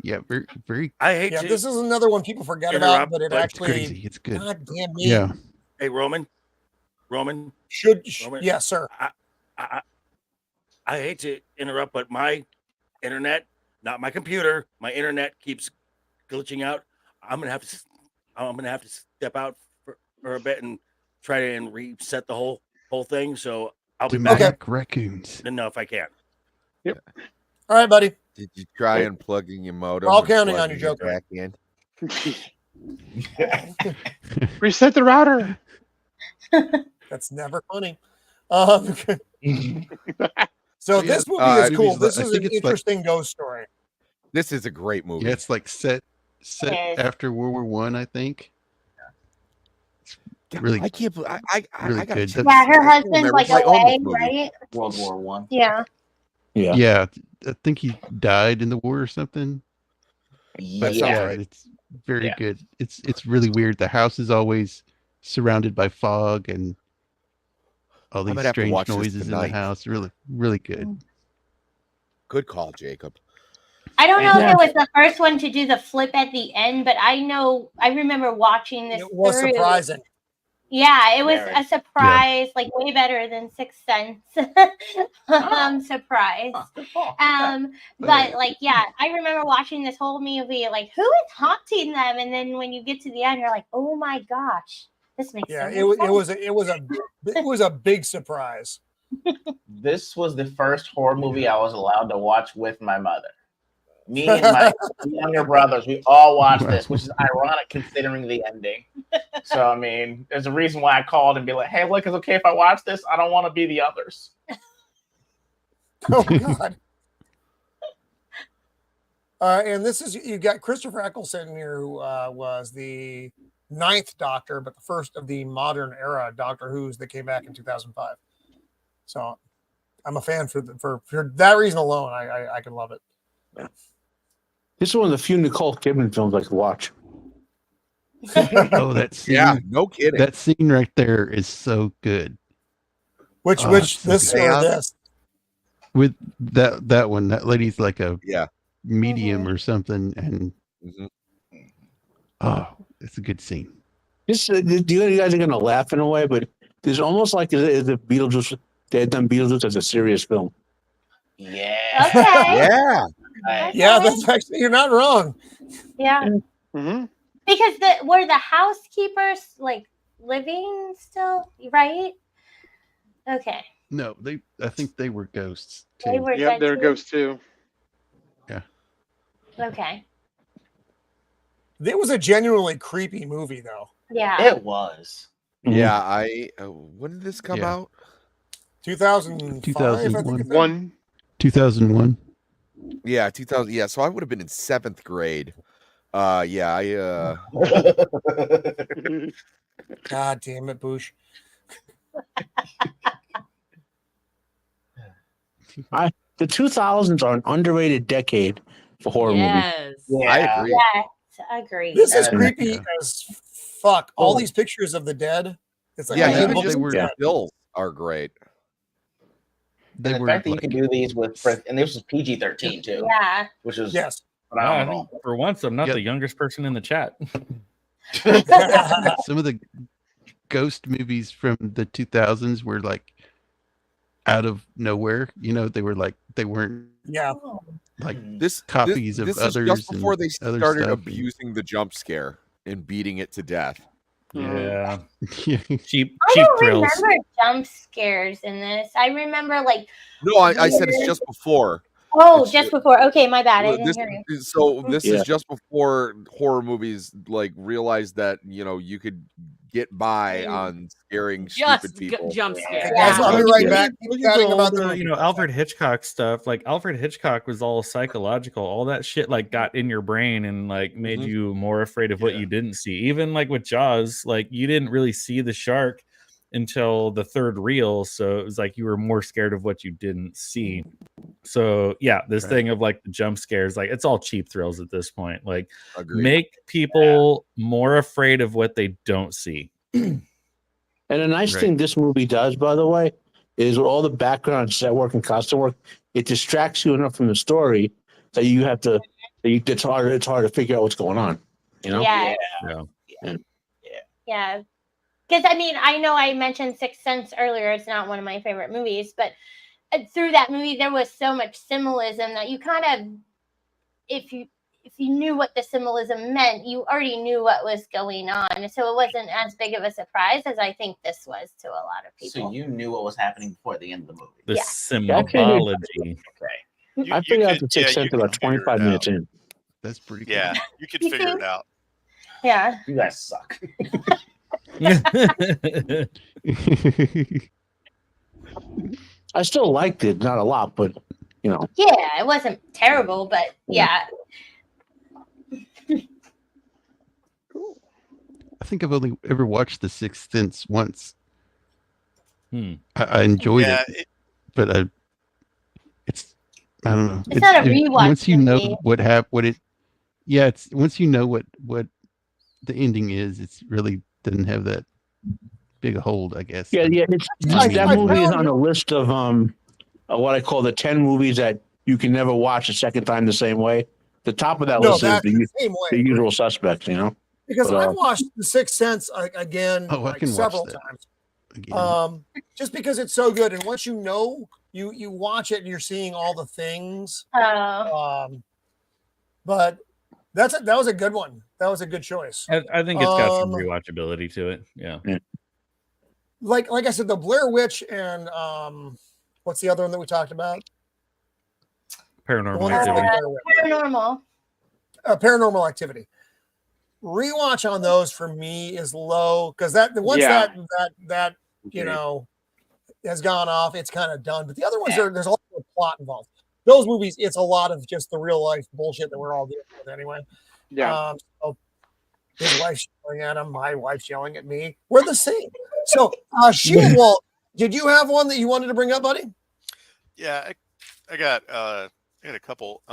Yeah, very, very. I hate Yeah, to. this is another one people forget about, interrupt, but it but it's It's actually, crazy. It's good. God damn me, Yeah. Hey, Roman, Roman, Roman. yes, sir. I hate to interrupt, but my internet, not my computer, my internet keeps glitching out. I'm gonna have to step out for a bit and try to reset the whole thing. So I'll be back. Dramatic raccoons. No, if I can. All right, buddy. Did you try unplugging your modem? We're all and counting on plugging you, it Joker. back in? Reset the router. That's never funny. So this movie is cool. movies, This I is think an it's interesting ghost story. This is a great movie. Yeah, it's like set after World War One, I think. God, Really, I can't. I really gotta good. check. Yeah, her I can't husband's remember like if I own this away, movie. right? World War One. Yeah. Yeah. Yeah, I think he died in the war or something. That sounds right. It's very good. It's really weird. The house is always surrounded by fog and all I these might have to strange watch this noises in the tonight. house. Really, really good. Good call, Jacob. I don't know Yeah. if it was the first one to do the flip at the end, but I remember watching this. It was through. surprising. Yeah, it was Very. a surprise, like way better than Sixth Sense. Surprise. But like, yeah, I remember watching this whole movie, like, who is haunting them? And then when you get to the end, you're like, oh my gosh, this makes Yeah, so much sense. it was a big surprise. This was the first horror movie I was allowed to watch with my mother. Me and my younger brothers, we all watched this, which is ironic considering the ending. So, I mean, there's a reason why I called and be like, hey, look, it's okay if I watch this. I don't want to be the others. Oh, God. And this is, you got Christopher Eccleston here, who was the 9th Doctor, but the first of the modern era Doctor Who's that came back in 2005. So I'm a fan for that reason alone. I can love it. This is one of the few Nicole Kidman films I could watch. Oh, that scene! Yeah, no kidding. That scene right there is so good. Which so this good. or this? With that one, that lady's like a Yeah. medium or something, and oh, it's a good scene. This, you guys are gonna laugh in a way, but there's almost like the Beetlejuice. They had done Beetlejuice as a serious film. Yeah. Okay. Yeah. Yeah, that's actually, you're not wrong. Yeah. Mm-hmm. Because were the housekeepers like living still, right? Okay. No, I think they were ghosts too. They were Yep, dead they're too? ghosts too. Yeah. Okay. It was a genuinely creepy movie, though. Yeah. It was. Yeah, when did this come Yeah. out? 2005, 2001. 2001. Yeah, 2000. Yeah, so I would have been in 7th grade. Yeah, God damn it, Boosh. The 2000s are an underrated decade for horror movies. Yes. I agree. Yes, agreed. This is creepy as fuck. All these pictures of the dead. It's like, Yeah, it even looks just dead. the bills are great. They And the were fact that you like- can do these with, and this was PG-13 too, Yeah. which is Yes. I phenomenal. think for once, I'm not Yep. the youngest person in the chat. Some of the ghost movies from the 2000s were like out of nowhere. You know, they weren't Yeah. like This copies of this others. is just before and they other started stuff. abusing the jump scare and beating it to death. Yeah, Yeah. cheap I don't thrills. remember jump scares in this. I remember like No, I said it's just before. It's- just before. Okay, my bad. I didn't This, hear you. so this Yeah. is just before horror movies like realized that you could get by on scaring stupid people. jump scare. Guys, I'll be right back. Keep Look at chatting the about older, the Alfred Hitchcock stuff. Like Alfred Hitchcock was all psychological. All that shit like got in your brain and like made you more afraid of what you didn't see. Even like with Jaws, like you didn't really see the shark until the third reel, so it was like you were more scared of what you didn't see. So yeah, this thing of like the jump scares, like it's all cheap thrills at this point. Like Agreed. make people more afraid of what they don't see. And a nice Right. thing this movie does, by the way, is with all the background set work and costume work, it distracts you enough from the story that you have to. It's hard to figure out what's going on. You know? Yeah. Yeah. Yeah. Because I mean, I know I mentioned Sixth Sense earlier. It's not one of my favorite movies, but through that movie, there was so much symbolism that you kind of, if you knew what the symbolism meant, you already knew what was going on. So it wasn't as big of a surprise as I think this was to a lot of people. So you knew what was happening before the end of the movie. The Yeah. symbology. Okay. I figured out the Sixth Sense you about could figure 25 it minutes out. in. That's pretty Yeah, good. you could You figure think? it out. Yeah. You guys suck. I still liked it, not a lot, but you know. Yeah, it wasn't terrible, but yeah. I think I've only ever watched The Sixth Sense once. Hmm. I enjoyed Yeah, it, but I don't know. It's not a rewatch once you know movie. what happened, it's once you know what the ending is, it's really doesn't have that big a hold, I guess. Yeah, it's that movie is on a list of what I call the 10 movies that you can never watch a second time the same way. The top of that list is same way, the Usual Suspects, you know. Because I've watched The Sixth Sense again several times. Just because it's so good, and once you know, you watch it and you're seeing all the things. But that was a good one. That was a good choice. I think it's got some rewatchability to it. Yeah. Like I said, the Blair Witch and what's the other one that we talked about? Paranormal Activity. Paranormal Activity. Rewatch on those for me is low because that you know has gone off, it's kind of done. But the other ones there's a lot of plot involved. Those movies, it's a lot of just the real life bullshit that we're all dealing with anyway. Yeah. So his wife's yelling at him, my wife's yelling at me. We're the same. So Shieldwall, did you have one that you wanted to bring up, buddy? Yeah, I got a couple.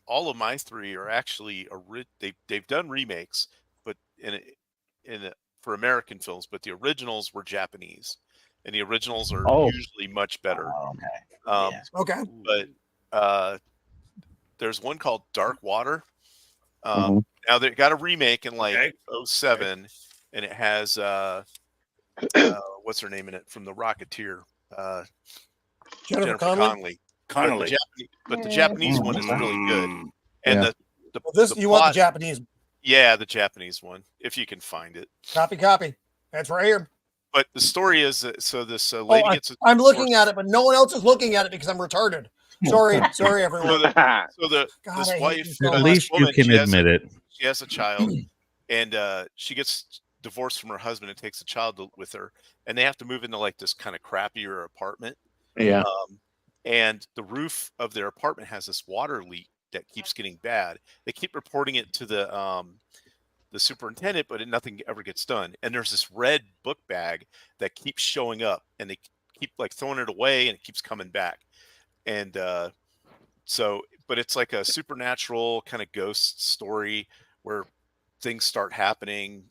All of my three are actually they've done remakes, but for American films, but the originals were Japanese, and the originals are usually much better. Okay. But there's one called Dark Water. Now they got a remake in like 07, and it has what's her name in it from The Rocketeer? Jennifer Connelly. But the Japanese one is really good. And you want the Japanese one? Yeah, the Japanese one, if you can find it. Copy. That's right here. But the story is that this lady gets. I'm looking at it, but no one else is looking at it because I'm retarded. Sorry, everyone. This wife, at least you can admit it. She has a child, and she gets divorced from her husband and takes a child with her, and they have to move into like this kind of crappier apartment. Yeah. And the roof of their apartment has this water leak that keeps getting bad. They keep reporting it to the superintendent, but nothing ever gets done. And there's this red book bag that keeps showing up, and they keep like throwing it away, and it keeps coming back. And but it's like a supernatural kind of ghost story where things start happening.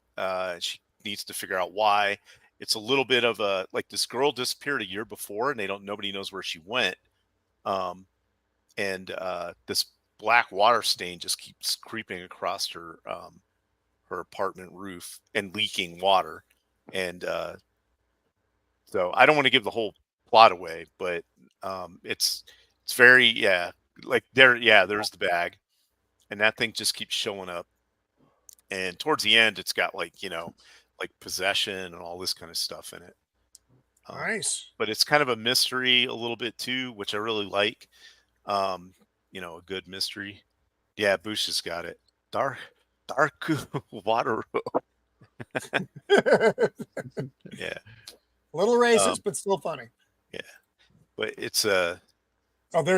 She needs to figure out why. It's a little bit of a like this girl disappeared a year before, and nobody knows where she went. And this black water stain just keeps creeping across her apartment roof and leaking water. And so I don't want to give the whole plot away, but it's very like there's the bag, and that thing just keeps showing up. And towards the end, it's got like like possession and all this kind of stuff in it. Nice. But it's kind of a mystery a little bit too, which I really like. A good mystery. Yeah, Bush has got it. Dark water. Yeah. A little racist, but still funny. Yeah. But it's there's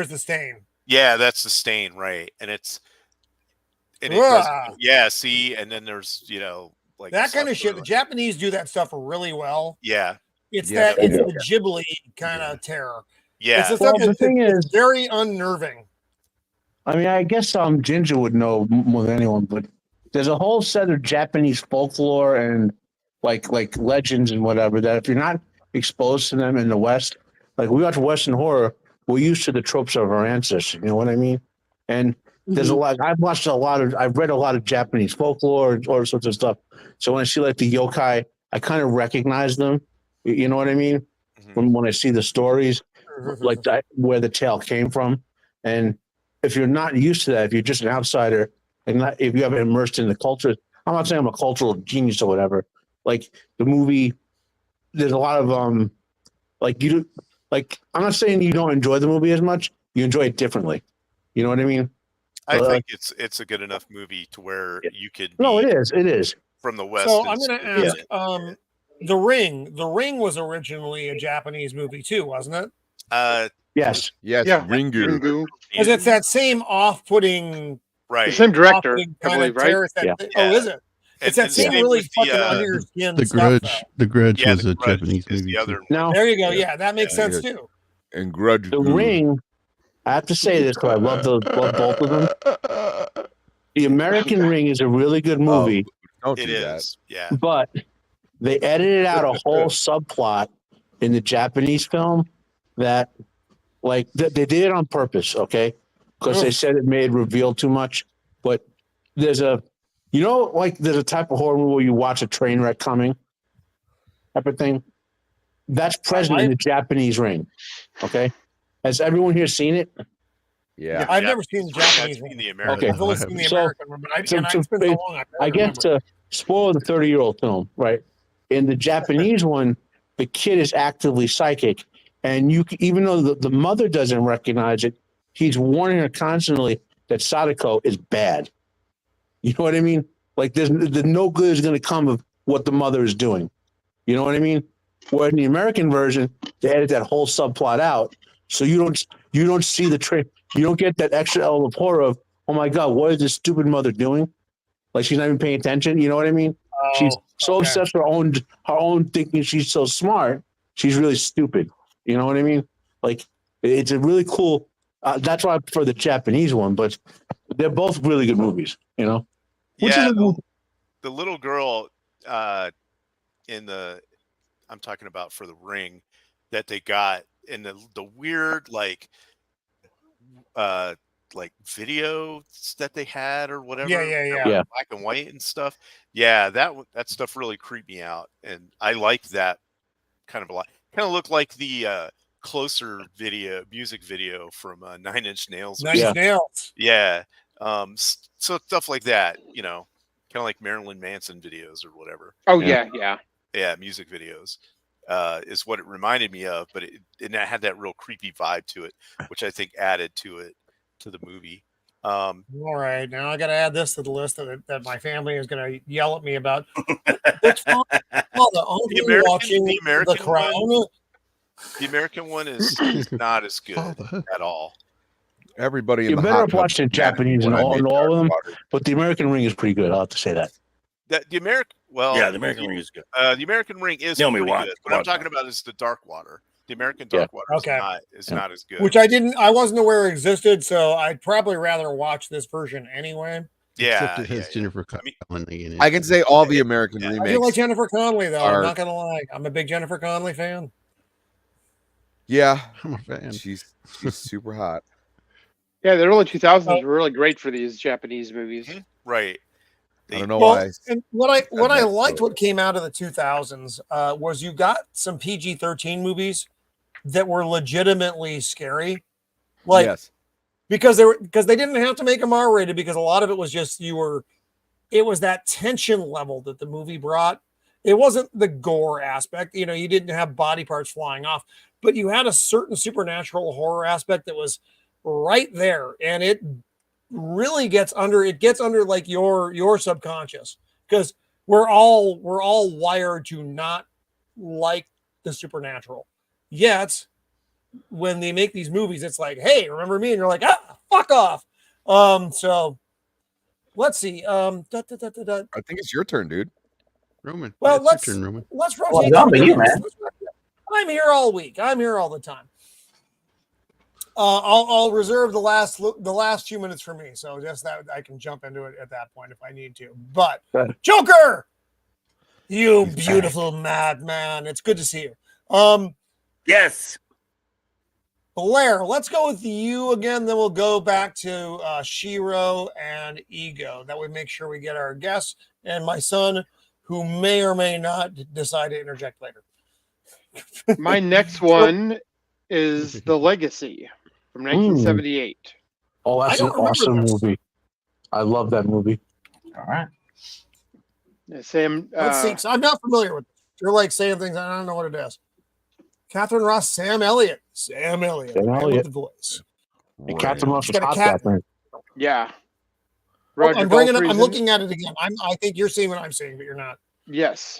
the stain. Yeah, that's the stain, right? And it see, and then there's like that kind of shit. The Japanese do that stuff really well. Yeah. It's the Ghibli kind of terror. Yeah. It's the thing is very unnerving. I mean, I guess Ginger would know more than anyone, but there's a whole set of Japanese folklore and like legends and whatever that if you're not exposed to them in the West, like we watch Western horror, we're used to the tropes of our ancestors. You know what I mean? And there's a lot. I've read a lot of Japanese folklore and all sorts of stuff. So when I see like the yokai, I kind of recognize them. You know what I mean? When I see the stories, like where the tale came from. And if you're not used to that, if you're just an outsider and if you haven't immersed in the culture, I'm not saying I'm a cultural genius or whatever. Like the movie, there's a lot of I'm not saying you don't enjoy the movie as much. You enjoy it differently. You know what I mean? I think it's a good enough movie to where you could. No, it is. It is from the West. So I'm going to ask: The Ring was originally a Japanese movie too, wasn't it? Yes. Yes, Yeah. Ringu. Because it's that same off-putting, right? The same director, off-putting I kind believe, of right? terrorist. Yeah. Oh, is it? It's that same same really with the, fucking under your skin The stuff. Grudge. Though. The Grudge Yeah, was The a Grudge Japanese is movie the other too. Now, There you go. Yeah, that makes sense too. And Grudge. The Ring, I have to say this because I love both of them. The American Ring is a really good movie. Don't It do that. is. Yeah. But they edited out a whole subplot in the Japanese film that, like, they did it on purpose, okay? Because they said it made reveal too much. But there's a, there's a type of horror movie where you watch a train wreck coming, type of thing. That's present in the Japanese Ring, okay? Has everyone here seen it? Yeah. I've never seen the Japanese one. The American. I've only seen the American one, but it's been so long. I guess to spoil the 30-year-old film, right? In the Japanese one, the kid is actively psychic, and even though the mother doesn't recognize it, he's warning her constantly that Sadako is bad. You know what I mean? Like there's no good is going to come of what the mother is doing. You know what I mean? Where in the American version, they edit that whole subplot out, so you don't see the trick. You don't get that extra element of horror of, oh my God, what is this stupid mother doing? Like she's not even paying attention. You know what I mean? She's so obsessed with her own thinking she's so smart. She's really stupid. You know what I mean? Like it's a really cool. That's why I prefer the Japanese one, but they're both really good movies. You know? The little girl I'm talking about for the Ring that they got in the weird like videos that they had or whatever. Yeah. Black and white and stuff. Yeah, that stuff really creeped me out, and I liked that kind of a lot. Kind of looked like the Closer music video from 9 Inch Nails. Nine Inch Nails. Yeah. So stuff like that, kind of like Marilyn Manson videos or whatever. Oh yeah. Yeah, music videos is what it reminded me of, but it had that real creepy vibe to it, which I think added to the movie. All right, now I got to add this to the list that my family is going to yell at me about. The American Crown. The American one is not as good at all. Everybody in You're the better hot off tub watching Japanese and all of them, but the American Ring is pretty good. I'll have to say that. The American Ring is good. The American Ring is pretty good. What I'm talking about is the Dark Water. The American Dark Water is not as good. Which I wasn't aware existed, so I'd probably rather watch this version anyway. Yeah, Except it has Jennifer Connelly in it. I can say all the American remakes. I feel like Jennifer Connelly, though. I'm not gonna lie. I'm a big Jennifer Connelly fan. Yeah, I'm a fan. She's super hot. Yeah, the early 2000s were really great for these Japanese movies. Right. I don't know why. And what I liked what came out of the 2000s was you got some PG-13 movies that were legitimately scary, because they didn't have to make them R-rated, because a lot of it was just it was that tension level that the movie brought. It wasn't the gore aspect, you didn't have body parts flying off, but you had a certain supernatural horror aspect that was right there, and it really gets under like your subconscious, because we're all wired to not like the supernatural. Yet when they make these movies, it's like, hey, remember me? And you're like, fuck off. So let's see. I think it's your turn, dude. Roman. Well, let's Roman. let's rotate. I'm here all week. I'm here all the time. I'll reserve the last few minutes for me, so just that I can jump into it at that point if I need to. But Joker, you beautiful madman, it's good to see you. Yes, Blair, let's go with you again. Then we'll go back to Shiro and Ego. That would make sure we get our guests and my son, who may or may not decide to interject later. My next one is The Legacy from 1978. Oh, that's an awesome movie. I love that movie. All right. Sam. Let's see. So I'm not familiar with it. You're like saying things I don't know what it is. Catherine Ross, Sam Elliott. Sam Elliott. With the voice. And Catherine Ross was hot back then. Yeah. I'm looking at it again. I think you're seeing what I'm seeing, but you're not. Yes.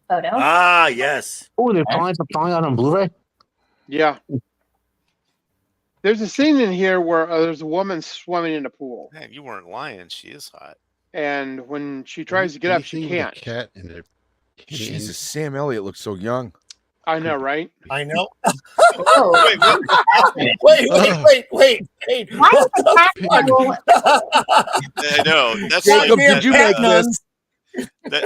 photo. Ah, yes. Oh, they're finally out on Blu-ray. Yeah. There's a scene in here where there's a woman swimming in a pool, Man, you weren't lying. She is hot. and when she tries to get up, she Anything with a can't. cat and a Jesus, Sam Elliott looks so young. I know, right? I know. Oh. Wait. Why is What the the cat fuck? I know. That's Jacob, like did you that, make this?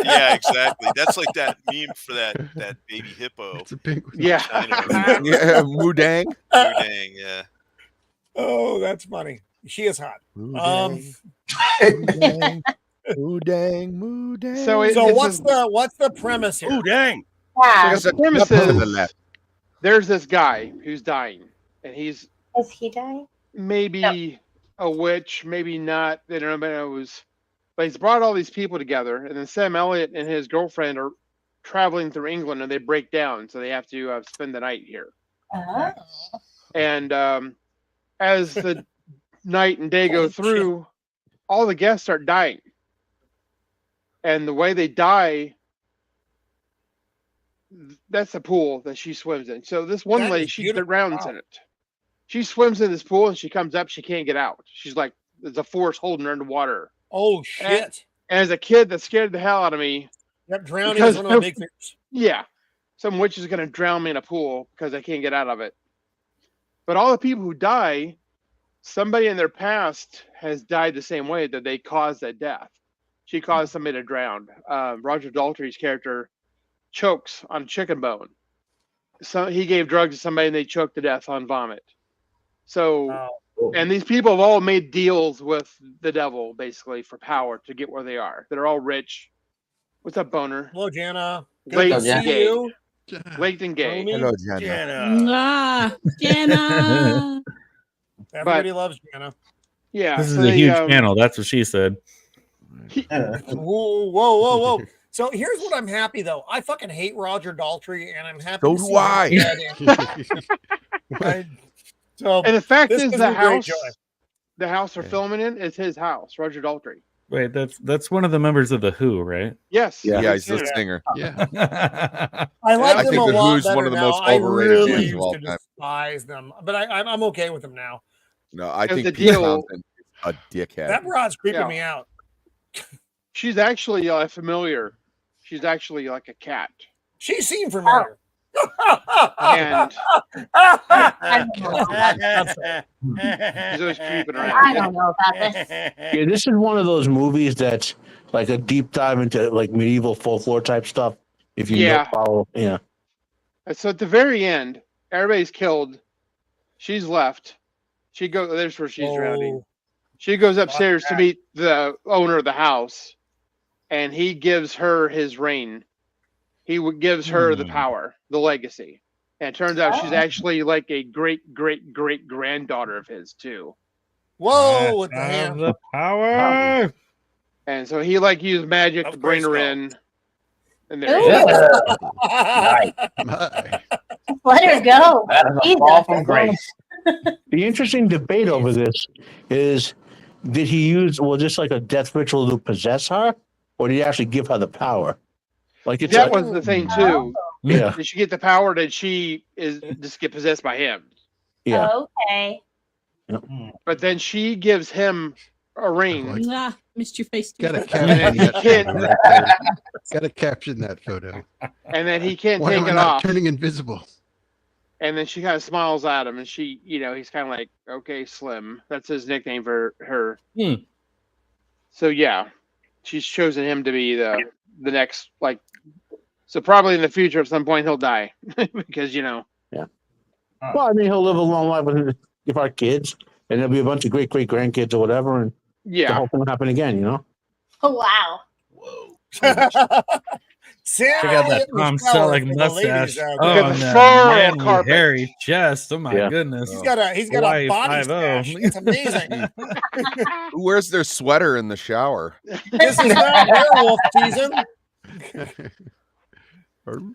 yeah, exactly. That's like that meme for that baby hippo. It's a penguin. Yeah. China. Yeah, Mudang. Dang, yeah. Oh, that's funny. She is hot. Mudang. Mudang. So it- So it's what's the premise here? Oh, dang. Yeah. the premise is there's this guy who's dying, and he's Is he dying? maybe a witch, maybe not. They don't know, but it was. But he's brought all these people together, and then Sam Elliott and his girlfriend are traveling through England, and they break down, so they have to spend the night here. Oh. And as the night and day go through, all the guests start dying, and the way they die. That's the pool that she swims in. So this one That lady, is she beautiful. drowns Wow. in it. She swims in this pool and she comes up. She can't get out. She's like, there's a force holding her underwater. Oh shit! And as a kid, that scared the hell out of me. Yep, drowning Because is one of the big fears. Yeah, some witch is going to drown me in a pool because I can't get out of it. But all the people who die, somebody in their past has died the same way, that they caused that death. She caused somebody to drown. Roger Daltrey's character chokes on chicken bone. So he gave drugs to somebody and they choked to death on vomit. So, and these people have all made deals with the devil basically for power to get where they are. They're all rich. What's up, Boner? Hello, Jana. Good Late to see gay. you. Late and gay. Homie. Hello, Jenna. Jenna. Jenna. Everybody loves Jana. Yeah. This is so a they, huge channel. That's what she said. Whoa. So here's what I'm happy though. I fucking hate Roger Daltrey, and I'm happy. So to do see him I. dead. So And the fact this is, gives the me great house, joy. the house they're filming in is his house, Roger Daltrey. Wait, that's one of the members of the Who, right? Yes. Yeah, he's the Yeah. singer. Yeah. I like I them think a the lot Who's one better of the now. most I overrated really bands of used all to time. despise them, but I'm okay with them now. No, I Because think the Pete deal- Townsend is a dickhead. That broad's creeping Yeah. me out. She's actually familiar. She's actually like a cat. She seemed familiar. And I don't know about she's always creeping I around. don't know about this. Yeah, this is one of those movies that's like a deep dive into like medieval folklore type stuff. If you Yeah. don't follow, yeah. And so at the very end, everybody's killed. She's left. She goes. There's where she's drowning. She goes upstairs to meet the owner of the house, and he gives her his reign. He gives her the power, the legacy. And it turns out she's actually like a great, great, great granddaughter of his too. Whoa, with the Have hand. the power. And so he like used magic Of to bring her course in. And there Ooh, Right. My. let her go. That is a Jesus. fall from grace. The interesting debate over this is, did he use just like a death ritual to possess her, or did he actually give her the power? Like it's that like, was the thing too. yeah, Did she get the power? Did she just get possessed by him? yeah. Okay. But then she gives him a ring. Like- Nah, missed your face. Gotta And caption then he that can't. photo right there. Gotta caption that photo. And then he can't Why take am I it not off. turning invisible? And then she kind of smiles at him, and she, he's kind of like, okay, Slim. That's his nickname for her. Hmm. So yeah, she's chosen him to be the next, like, so probably in the future at some point he'll die because Well, I mean, he'll live a long life with our kids, and there'll be a bunch of great great grandkids or whatever, and the yeah. whole thing will happen again. You know. Oh, wow. Check Check out that Tom Selleck mustache. Oh, The and that floral manly carpet. hairy chest. Oh my Yeah. goodness. He's got a Hawaii body 5-0. stash. It's amazing. Who wears their sweater in the shower? This is not werewolf season.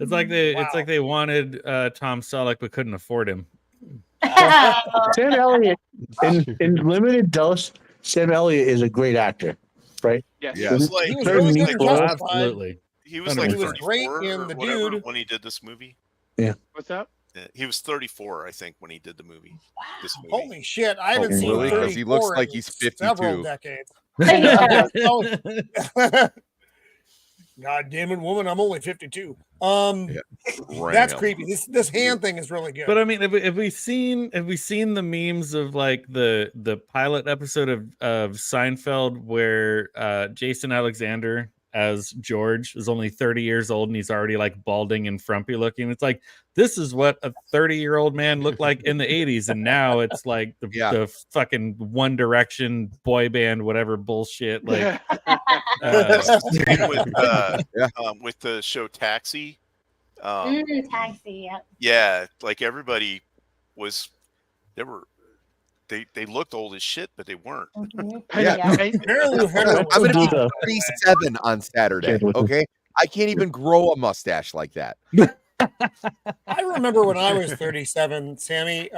It's like they Wow. wanted Tom Selleck but couldn't afford him. Sam Elliott, in limited dose, Sam Elliott is a great actor, right? Yes. Yeah. It's like, He was Very really neat good in role. Justified. Absolutely. He was like 100%. 34 great in or The whatever Dude. when he did this movie. What's that? Yeah, he was 34, I think, when he did the movie. This movie. Holy shit! I haven't Oh, seen really? 'Cause he looks 34 like in he's several 52. decades. Yeah. God damn it, woman! I'm only 52. Yeah. That's Ram. creepy. This hand thing is really good. But I mean, have we seen the memes of like the pilot episode of Seinfeld where Jason Alexander as George is only 30 years old and he's already like balding and frumpy looking? It's like, this is what a 30-year-old man looked like in the 80s, and now it's like the fucking One Direction boy band, whatever bullshit. Like Same with the show Taxi. Taxi, yeah. Yeah, like everybody was, they looked old as shit, but they weren't. Yeah. Apparently, I'm going to be 37 on Saturday. Okay, I can't even grow a mustache like that. I remember when I was 37, Sammy.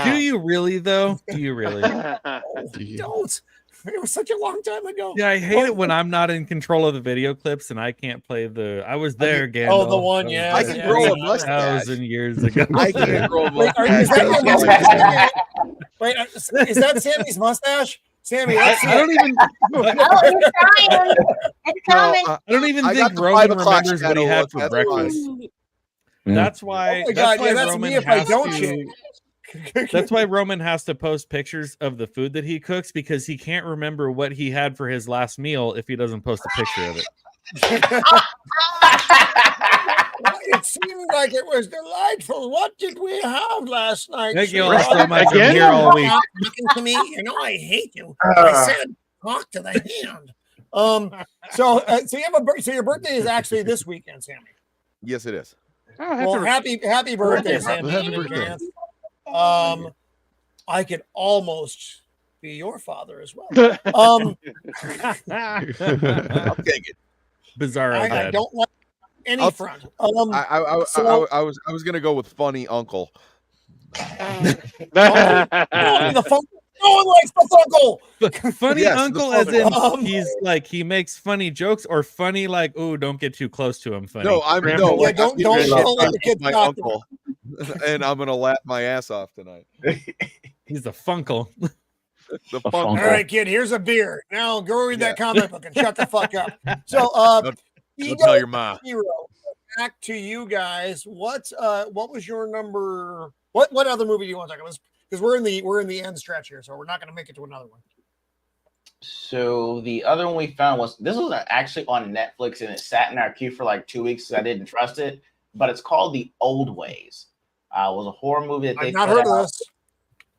do you really though? Do you really? Don't. It was such a long time ago. Yeah, I hate it when I'm not in control of the video clips and I can't play the. I was there, Gandalf. Oh, the one, yeah. I can grow a mustache. 1,000 years ago. I can't grow a Wait, mustache. is that your mustache? Wait, is that Sammy's mustache? Sammy, let's see. I don't even. Oh, you're trying. It's coming. I don't even I got think the Roman 5 o'clock remembers what he shadow had look, for that's breakfast. fine. That's why. Oh my God, yeah, that's Roman me if I has don't to- shave. That's why Roman has to post pictures of the food that he cooks, because he can't remember what he had for his last meal if he doesn't post a picture of it. It seemed like it was delightful. What did we have last night? Thank you all so much. I'm here all week. Stop talking to me. You know I hate you. I said talk to the hand. So you have so your birthday is actually this weekend, Sammy. Yes, it is. Well, happy birthday, Sammy. Happy birthday. I could almost be your father as well. I'll take it. Bizarro I dad. don't like any I'll- front. I was gonna go with funny uncle. The phone. No one likes the Funkle. Funny Yes, the uncle, as funny- in he's like he makes funny jokes, or funny like, ooh, don't get too close to him. Funny. No, I'm Yeah, no. Like, don't let the kids my talk to uncle, and I'm gonna laugh my ass off tonight. He's a funkle. The A funk. All right, kid. Here's a beer. Now go read that comic book and shut the fuck up. So, Don't Ego tell your mom. Hero. Back to you guys. What was your number? What other movie do you want to talk about? Because we're in the end stretch here, so we're not going to make it to another one. So the other one we found was actually on Netflix, and it sat in our queue for like 2 weeks because I didn't trust it. But it's called The Old Ways. It was a horror movie that they I've not put heard of out this.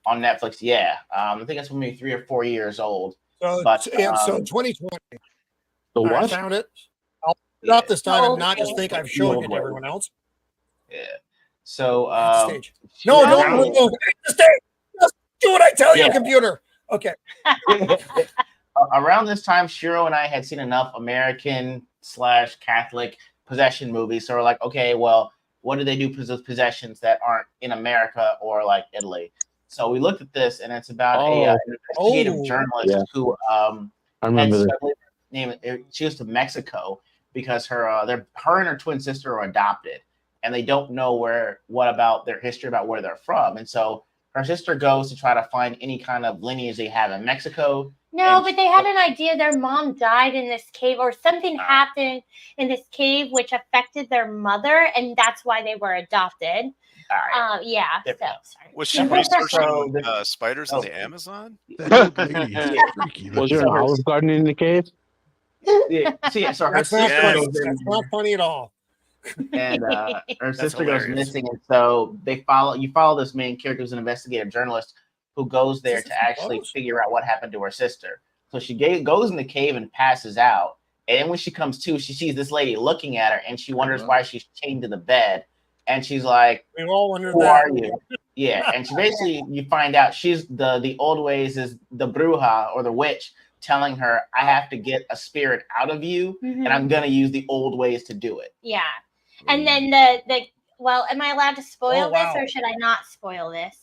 on Netflix. Yeah, I think it's maybe 3 or 4 years old. So, But, so 2020. The I what? found it. I'll put it up this time and Old not just Ways. think I've The shown Old it to Ways. everyone else. Yeah. So At the stage. No, around- don't remove it. Just do what I tell you, Yeah. computer. Okay. Around this time, Shiro and I had seen enough American/Catholic possession movies. So we're like, okay, well, what do they do for those possessions that aren't in America or like Italy? So we looked at this, and it's about an investigative journalist who I remember had that. she goes to Mexico because her and her twin sister are adopted, and they don't know what about their history, about where they're from. And so her sister goes to try to find any kind of lineage they have in Mexico. No, but they had an idea. Their mom died in this cave, or something happened in this cave which affected their mother, and that's why they were adopted. Yeah. So, sorry. Was she researching spiders in the Amazon? That old lady is freaky. Was there an Olive Garden in the cave? Yeah, so her That's not sister funny. goes in, That's not funny at all. and her sister goes hilarious. missing, and so you follow this main character who's an investigative journalist who goes there to actually figure out what happened to her sister. So she goes in the cave and passes out, and then when she comes to, she sees this lady looking at her, and she wonders why she's chained to the bed, and she's like, We all wondered "Who that. are you?" Yeah, and she basically, you find out she's the old ways is the bruja or the witch telling her, "I have to get a spirit out of you, and I'm gonna use the old ways to do it." Yeah. And then well, am I allowed to spoil this, or should I not spoil this?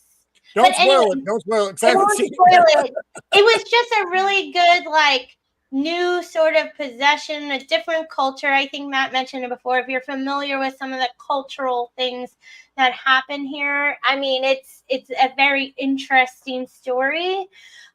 Don't But spoil anyway, it. Don't spoil it. 'cause I I haven't won't seen spoil it. It was just a really good, like, new sort of possession, a different culture. I think Matt mentioned it before. If you're familiar with some of the cultural things that happen here, I mean, it's a very interesting story.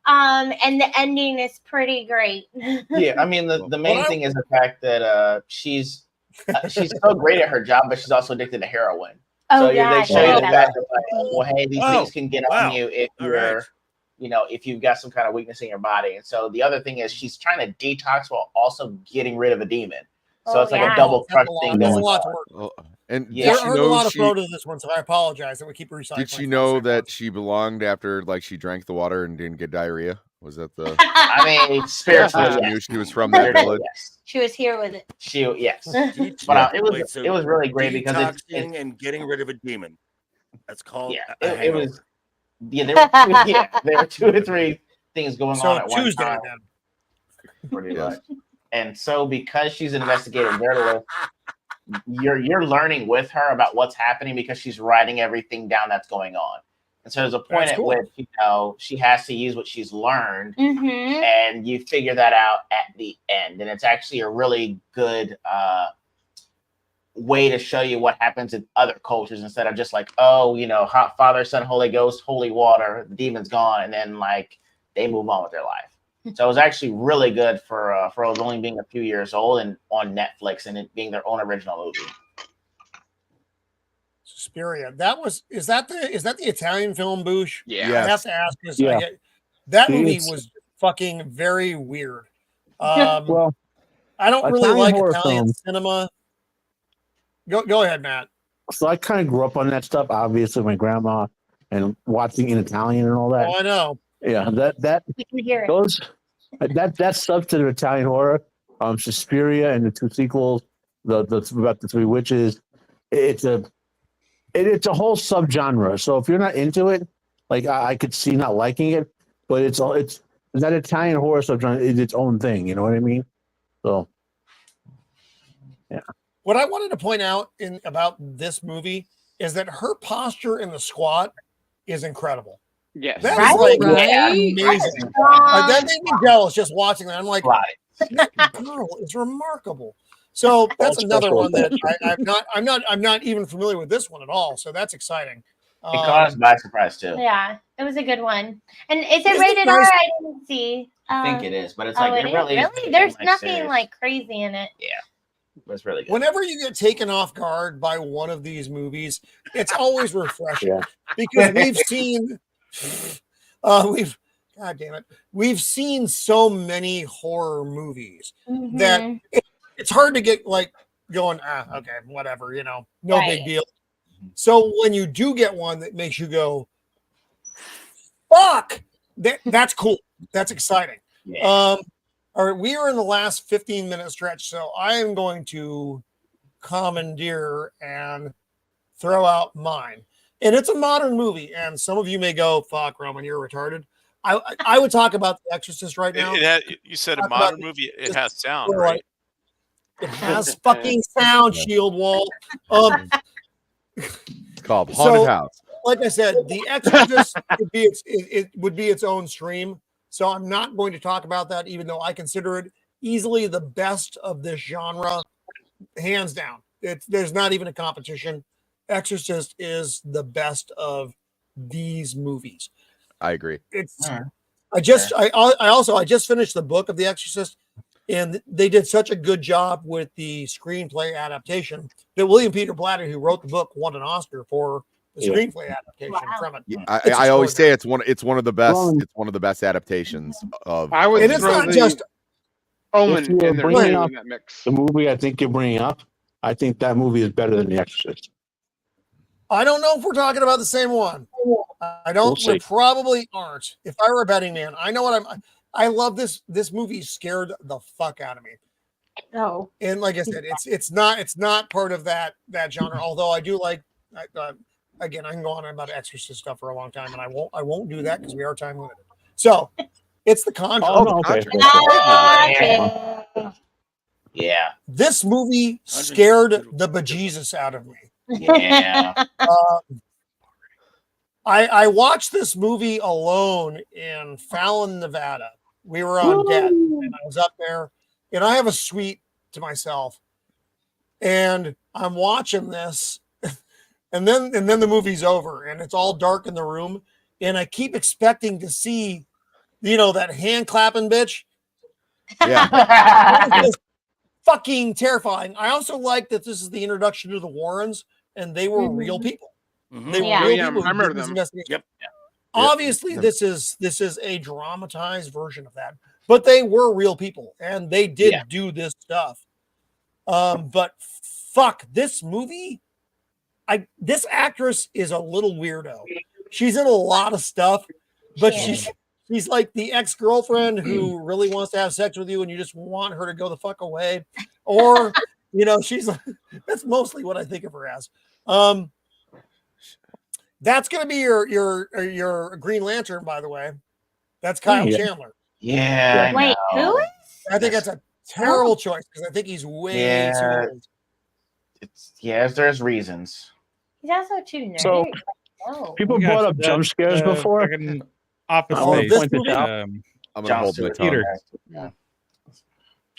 And the ending is pretty great. Yeah, I mean the main thing is the fact that she's so great at her job, but she's also addicted to heroin. Oh, So yeah, they show you the fact that, like, well, hey, these things can get on you if you're, if you've got some kind of weakness in your body. And so the other thing is she's trying to detox while also getting rid of a demon. So it's like a double crush thing There's a going lot to on. work. And There are a lot of photos of this one, so I apologize that we keep recycling. Did she know that she belonged after, like, she drank the water and didn't get diarrhea? Was that the? I mean, spiritually, she yes. knew she was from that village. Yes. She was here with it. Yes. But it was really great because detoxing and getting rid of a demon. That's called. It was. Yeah, there were 2 or 3 things going on at one time. Pretty much. And so because she's an investigative journalist, you're learning with her about what's happening because she's writing everything down that's going on. And so there's a point at which she has to use what she's learned, and you figure that out at the end. And it's actually a really good way to show you what happens in other cultures instead of just like, hot Father, Son, Holy Ghost, holy water, the demon's gone, and then like they move on with their life. So it was actually really good for it only being a few years old and on Netflix and it being their own original movie. Suspiria. Is that the Italian film, Boosh? Yeah. I have to ask this. That movie was fucking very weird. Well, I don't really like Italian films. cinema. Go ahead, Matt. So I kind of grew up on that stuff. Obviously, my grandma and watching in Italian and all that. Oh, I know. Yeah, that substantive Italian horror, Suspiria and the 2 sequels, the about the 3 witches. It's a whole subgenre. So if you're not into it, like I could see not liking it, but it's that Italian horror subgenre is its own thing. You know what I mean? So, yeah. What I wanted to point out about this movie is that her posture in the squat is incredible. Yes. That was amazing. That made me jealous just watching that. I'm like, that girl is remarkable. So that's another one that I'm not even familiar with this one at all. So that's exciting. It caught us by surprise too. Yeah, it was a good one. And is it rated R? I didn't see. I think it is, but it's like really? There's nothing like crazy in it. Yeah. That's really good. Whenever you get taken off guard by one of these movies, it's always refreshing because we've seen so many horror movies that it's hard to get like going, okay, whatever, no big deal. So when you do get one that makes you go, fuck, that's cool. That's exciting. Yeah. All right, we are in the last 15-minute stretch, so I am going to commandeer and throw out mine. And it's a modern movie, and some of you may go, fuck, Roman, you're retarded. I would talk about The Exorcist right now. You said a modern movie. It has sound, right? It has fucking sound, Shieldwall. It's called Haunted House. Like I said, The Exorcist would be its own stream. So I'm not going to talk about that, even though I consider it easily the best of this genre, hands down. There's not even a competition. Exorcist is the best of these movies. I agree. I just finished the book of The Exorcist, and they did such a good job with the screenplay adaptation that William Peter Blatty, who wrote the book, won an Oscar for the screenplay adaptation from it. I always say it's one of the best. It's one of the best adaptations of. And it's not just Omen in that mix. The movie I think you're bringing up, I think that movie is better than The Exorcist. I don't know if we're talking about the same one. We probably aren't. If I were a betting man, I know what I love this. This movie scared the fuck out of me. Oh, and like I said, it's not part of that genre. Although I do like. Again, I can go on about Exorcist stuff for a long time, and I won't do that because we are time limited. So it's The Conjuring. Yeah. This movie scared the bejesus out of me. Yeah. I watched this movie alone in Fallon, Nevada, We were on deck, and I was up there, and I have a suite to myself, and I'm watching this, and then the movie's over, and it's all dark in the room, and I keep expecting to see, that hand clapping bitch. Yeah. Fucking terrifying. I also like that this is the introduction to the Warrens, and they were real people. They were real people. I remember them. Yep. Obviously, this is a dramatized version of that, but they were real people, and they did do this stuff. But fuck, this movie. This actress is a little weirdo. She's in a lot of stuff, but she's like the ex-girlfriend who really wants to have sex with you and you just want her to go the fuck away. Or, she's like, that's mostly what I think of her as. That's going to be your Green Lantern, by the way. That's Kyle Chandler. Yeah. Wait, who is? I think that's a terrible choice because I think he's way too old. There's reasons. He's also too nerdy. So, people brought up jump scares before. Office Space. I'm gonna hold my tongue. Yeah.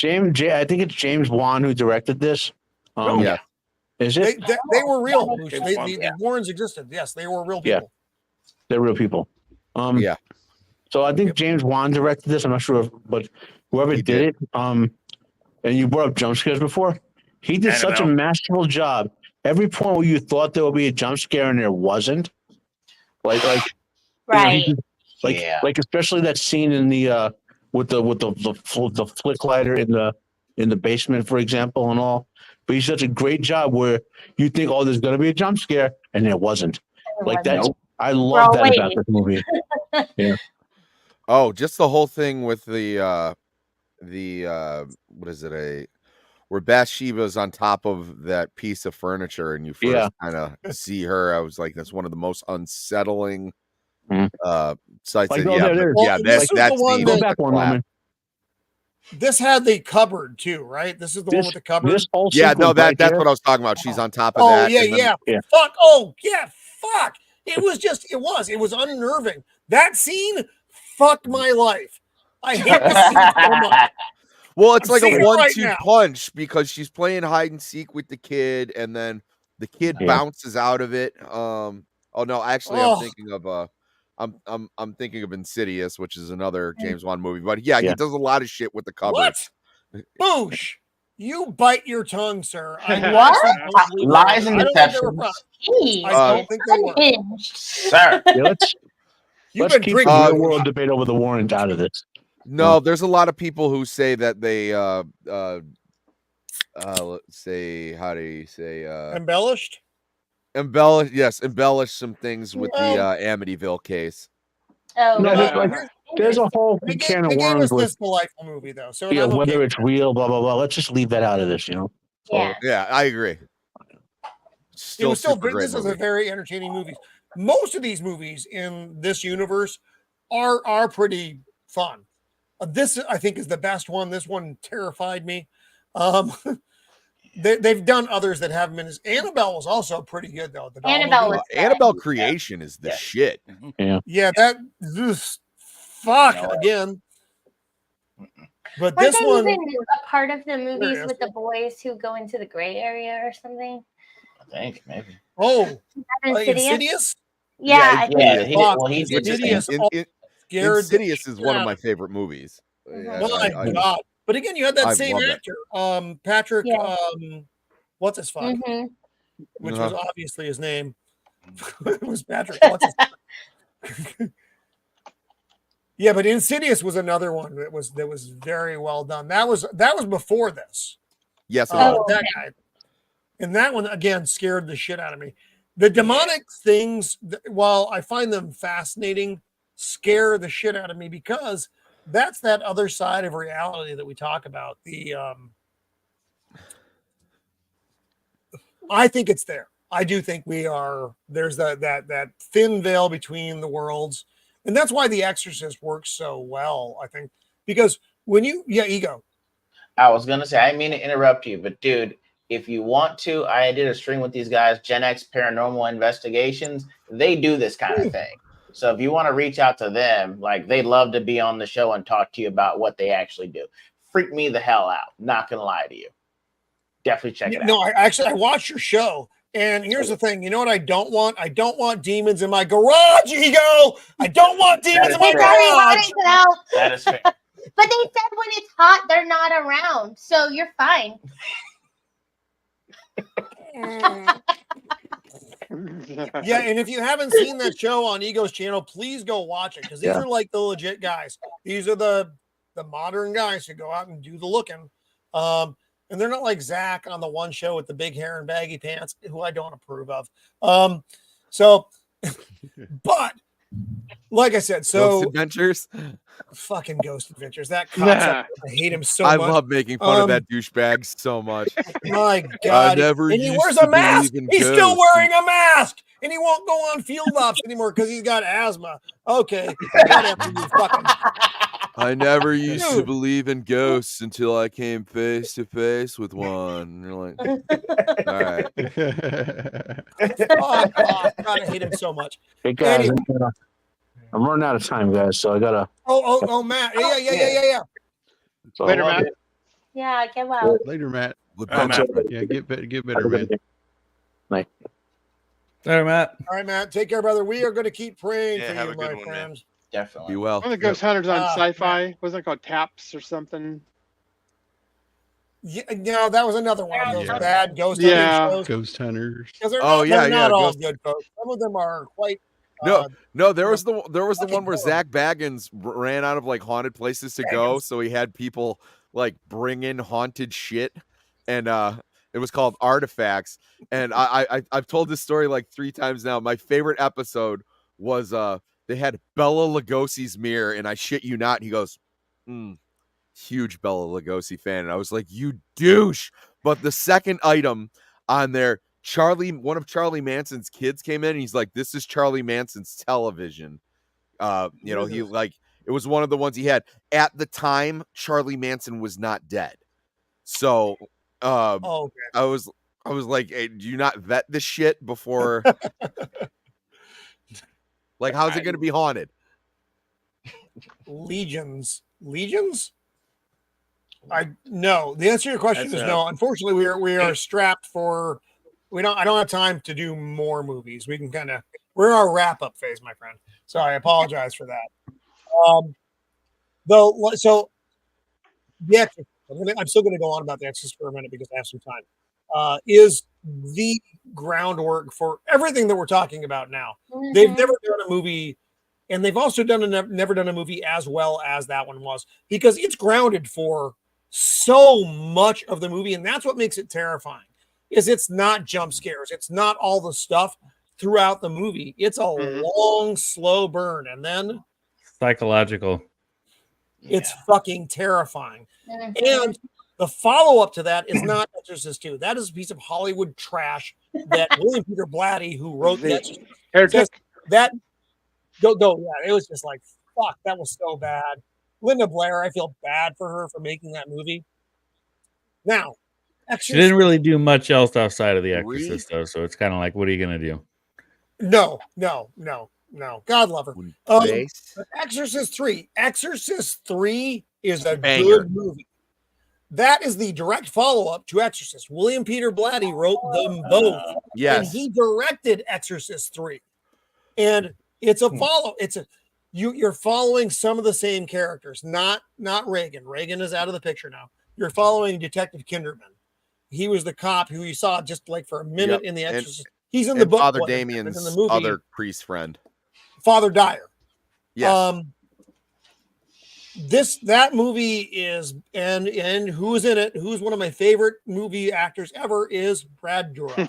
I think it's James Wan who directed this. Yeah. Is it? They were real. The Warrens existed. Yes, they were real people. Yeah. They're real people. Yeah. So I think James Wan directed this. I'm not sure, but whoever did it, and you brought up jump scares before. He did such a masterful job. Every point where you thought there would be a jump scare and there wasn't, like right, like especially that scene in the with the flick lighter in the basement, for example, and all. But he did such a great job where you think, oh, there's gonna be a jump scare, and there wasn't. I love that about this movie. Yeah. Oh, just the whole thing with the what is it, where Bathsheba's on top of that piece of furniture and you first kind of see her. I was like, that's one of the most unsettling sights. Like, that's the one go back one moment. This had the cupboard too, right? This is the one with the cupboard. that's what I was talking about. She's on top of that. Yeah. Fuck. Oh, yeah. Fuck. It was unnerving. That scene fucked my life. I hate this scene so much. Well, it's like a 1-2 punch because she's playing hide and seek with the kid, and then the kid bounces out of it. I'm thinking of I'm thinking of Insidious, which is another James Wan movie. But he does a lot of shit with the cupboard. What? Boosh! You bite your tongue, sir. What? Lies and deception. I don't think they were. Sir. Let's keep the real world debate over the Warrens out of this. No, there's a lot of people who say that they let's say, how do you say embellished some things with the Amityville case. There's a whole can of worms with this delightful movie though. So whether it's real, blah blah blah. Let's just leave that out of this, Yeah, I agree. This is a very entertaining movie. Most of these movies in this universe are pretty fun. This, I think, is the best one. This one terrified me. They've done others that haven't been. Annabelle was also pretty good, though. Annabelle Creation is the shit. Yeah, that fuck again. But Weren't this they one, even a part of the movies with the boys who go into the gray area or something? I think maybe. Oh, Insidious? Yeah, Insidious is one of my favorite movies. My God. But again, you had that same actor, Patrick, what's his fuck? Which was obviously his name. It was Patrick. What's his Yeah, but Insidious was another one that was very well done. That was before this. Yes, that guy. And that one again scared the shit out of me. The demonic things, while I find them fascinating, scare the shit out of me because that's that other side of reality that we talk about. I think it's there. I do think there's that thin veil between the worlds. And that's why The Exorcist works so well, I think. Because when Ego. I was going to say, I didn't mean to interrupt you, but dude, if you want to, I did a stream with these guys, Gen X Paranormal Investigations. They do this kind of thing. So if you want to reach out to them, like they'd love to be on the show and talk to you about what they actually do. Freak me the hell out. Not gonna lie to you. Definitely check it out. No, I watched your show, and here's the thing. You know what I don't want? I don't want demons in my garage, Ego. I don't want demons in my garage. That is fair. But they said when it's hot, they're not around, so you're fine. Yeah, and if you haven't seen that show on Ego's channel, please go watch it, because these are like the legit guys. These are the modern guys who go out and do the looking. And they're not like Zach on the one show with the big hair and baggy pants, who I don't approve of. But like I said, Ghost Adventures. Fucking Ghost Adventures. That concept, I hate him so much. I love making fun of that douchebag so much. My God. And he wears a mask. He's still wearing a mask. And he won't go on field ops anymore because he's got asthma. Okay. Whatever, you fucking... I never used to believe in ghosts until I came face to face with one. And you're like, all right. God, I hate him so much. Hey guys, anyway. I'm running out of time, guys, so I gotta. Oh, Matt. Yeah. Later, Matt. Yeah, get well. Later, Matt. Matt. Yeah, get better, man. Night. Later, Matt. All right, Matt. Take care, brother. We are going to keep praying for have you, a good my one, friend. man. Definitely. Be well. One of the Ghost Hunters on Sci-Fi wasn't it called Taps or something? Yeah, no, that was another one of those bad ghost hunter shows. Ghost Hunters. They're not all good, folks. Some of them are quite. No, there was the one where Zach Baggins ran out of like haunted places to go, so he had people like bring in haunted shit, and it was called Artifacts. And I've told this story like 3 times now. My favorite episode was they had Bela Lugosi's mirror, and I shit you not, he goes, huge Bela Lugosi fan, and I was like, you douche. But the second item on there, one of Charlie Manson's kids came in, and he's like, this is Charlie Manson's television. He like, it was one of the ones he had at the time. Charlie Manson was not dead, so I was like, hey, do you not vet this shit before? Like, how's it going to be haunted? Legions. No. The answer to your question is no. Unfortunately, we are strapped for. I don't have time to do more movies. We can we're in our wrap up phase, my friend. So I apologize for that. I'm still going to go on about the Exorcist for a minute because I have some time. Is the groundwork for everything that we're talking about now. Mm-hmm. They've never done a movie, and they've also never done a movie as well as that one was, because it's grounded for so much of the movie, and that's what makes it terrifying. Is it's not jump scares, it's not all the stuff throughout the movie. It's a long, slow burn, and then psychological. It's fucking terrifying. And the follow-up to that is not Exorcist 2. That is a piece of Hollywood trash that William Peter Blatty, who wrote The Exorcist, it was just like, fuck, that was so bad. Linda Blair, I feel bad for her for making that movie. Now, Exorcist, she didn't really do much else outside of The Exorcist, though, so it's kind of like, what are you going to do? No. God love her. Exorcist 3. Exorcist 3 is a good movie. That is the direct follow-up to Exorcist. William Peter Blatty wrote them both. Yes. And he directed Exorcist 3. And it's a follow. You're following some of the same characters, not Reagan. Reagan is out of the picture now. You're following Detective Kinderman. He was the cop who you saw just like for a minute in The Exorcist. He's in the book. Father Damien's in the movie, other priest friend. Father Dyer. Yes. That movie is and who's in it? Who's one of my favorite movie actors ever is Brad Dourif.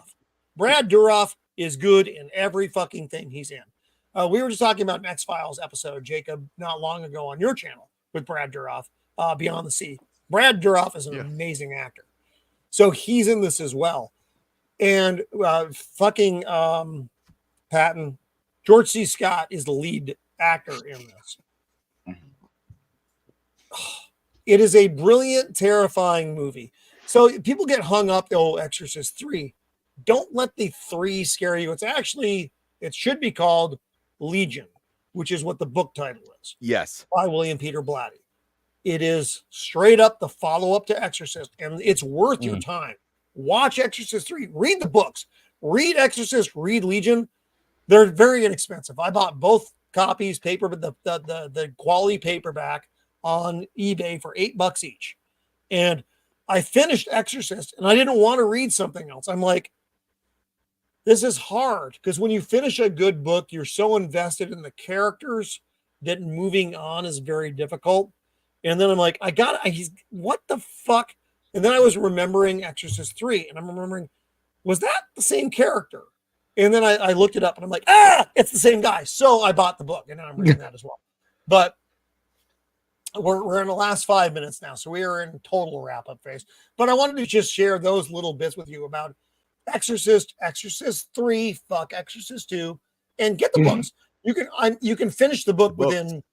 Brad Dourif is good in every fucking thing he's in. We were just talking about an X-Files episode, Jacob, not long ago on your channel with Brad Dourif, Beyond the Sea. Brad Dourif is an amazing actor, so he's in this as well. And Patton, George C. Scott is the lead actor in this. It is a brilliant, terrifying movie. So people get hung up, Exorcist 3. Don't let the 3 scare you. It should be called Legion. which is what the book title is. Yes. By William Peter Blatty. It is straight up the follow-up to Exorcist, and it's worth your time. Watch Exorcist 3. Read the books. Read Exorcist, read Legion. They're very inexpensive. I bought both copies, paper, but the quality paperback on eBay for $8 each. And I finished Exorcist, and I didn't want to read something else. I'm like, this is hard, because when you finish a good book, you're so invested in the characters that moving on is very difficult. And then I'm like, what the fuck? And then I was remembering Exorcist 3, and I'm remembering, was that the same character? And then I looked it up, and I'm like, it's the same guy. So I bought the book, and now I'm reading that as well. But we're in the last 5 minutes now, so we are in total wrap-up phase. But I wanted to just share those little bits with you about Exorcist, Exorcist 3, fuck Exorcist 2, and get the books. You can finish the book within.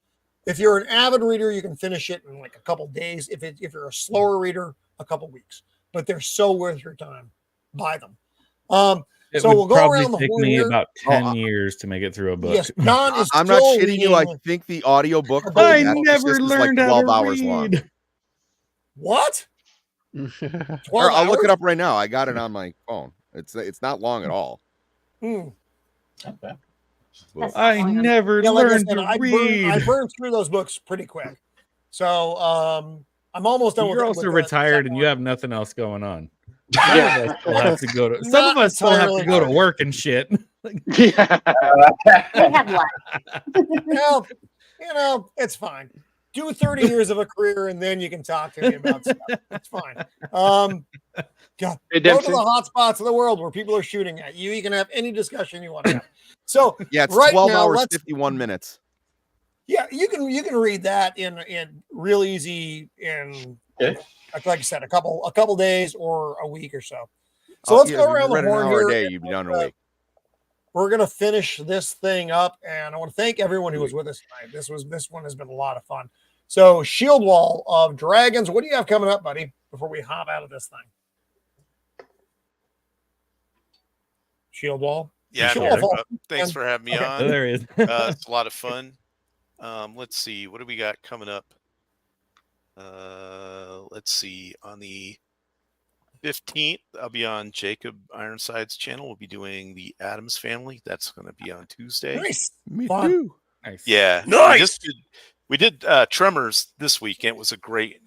If you're an avid reader, you can finish it in like a couple days. If you're a slower reader, a couple weeks. But they're so worth your time. Buy them. So we'll go around the take whole me year. about 10 years to make it through a book. Yes, Don is I'm not still shitting you. I reading- think the audio book for I The never Exorcist is learned like how 12 to hours long. read. What? Or I'll look it hours? up right now. I got it on my phone. It's not long at all. Okay. I never like learned I said, to read. I burned through those books pretty quick. So I'm almost done with You're it. also with retired and you have nothing else going on. Some of us still have to go to. Some Not of us still have to entirely. go to work and shit. Yeah. We have life. Well, it's fine. Do 30 years of a career and then you can talk to me about stuff. It's fine. God, go to Redemption. the hot spots of the world where people are shooting at you. You can have any discussion you want to have. So Yeah, it's right 12 now, hours, let's 51 minutes. Yeah, you can read that in real easy in like I said, a couple days or a week or so. So let's go around the Read an horn hour here. a day, you'd be done in a week. We're gonna finish this thing up, and I want to thank everyone who was with us tonight. This one has been a lot of fun. So Shieldwall of Dragons, what do you have coming up, buddy? Before we hop out of this thing, Shieldwall. Yeah, I'm Shieldwall. here. Thanks for having me on. Oh, there he is. It's a lot of fun. Let's see, what do we got coming up? Let's see, on the 15th, I'll be on Jacob Ironside's channel. We'll be doing the Addams Family. That's going to be on Tuesday. Nice. Me Fun. too. Nice. Yeah, Nice. We did Tremors this week. That was a great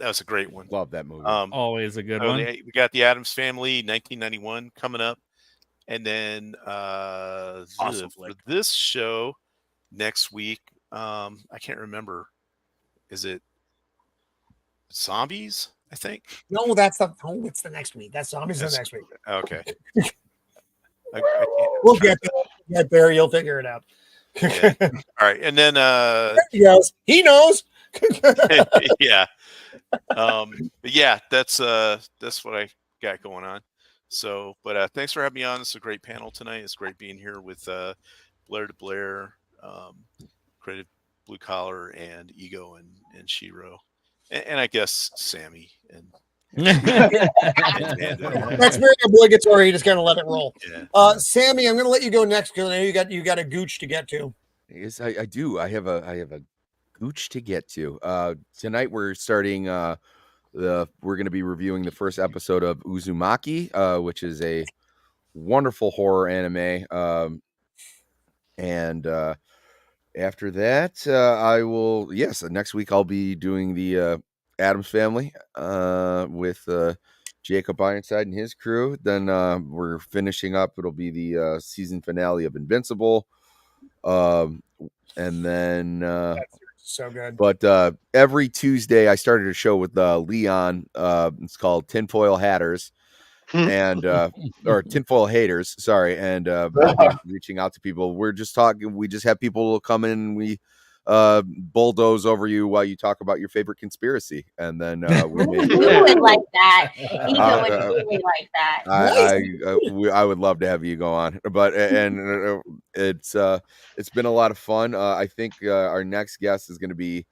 one. Love that movie. Always a good So one. we got the Addams Family 1991 coming up, and then Awesome for flick. this show next week, I can't remember. Is it Zombies? I think. No, that's the it's the next week. That's zombies the next week. Okay. I can't- We'll get there. You'll figure it out. Yeah. All right, and then He knows. He knows. yeah. But yeah, that's what I got going on. So, but thanks for having me on. This is a great panel tonight. It's great being here with Blair to Blair, Creative Blue Collar, and Ego and Shiro, and I guess Sammy and That's very obligatory. You just gotta let it roll. Yeah. Sammy, I'm gonna let you go next because I know you got a gooch to get to. Yes, I do. I have a gooch to get to. Tonight we're starting we're going to be reviewing the first episode of Uzumaki, which is a wonderful horror anime. And after that, I will next week I'll be doing the Addams Family with Jacob Ironside and his crew. Then we're finishing up. It'll be the season finale of Invincible. And then That's so good. but every Tuesday I started a show with Leon. It's called Tinfoil Hatters and or Tinfoil Haters, sorry. And I'll be reaching out to people. We're just talking, we just have people come in and we bulldoze over you while you talk about your favorite conspiracy, and then we make You would like that. You would really like that. I would love to have you go on, but and it's been a lot of fun. I think our next guest is going to be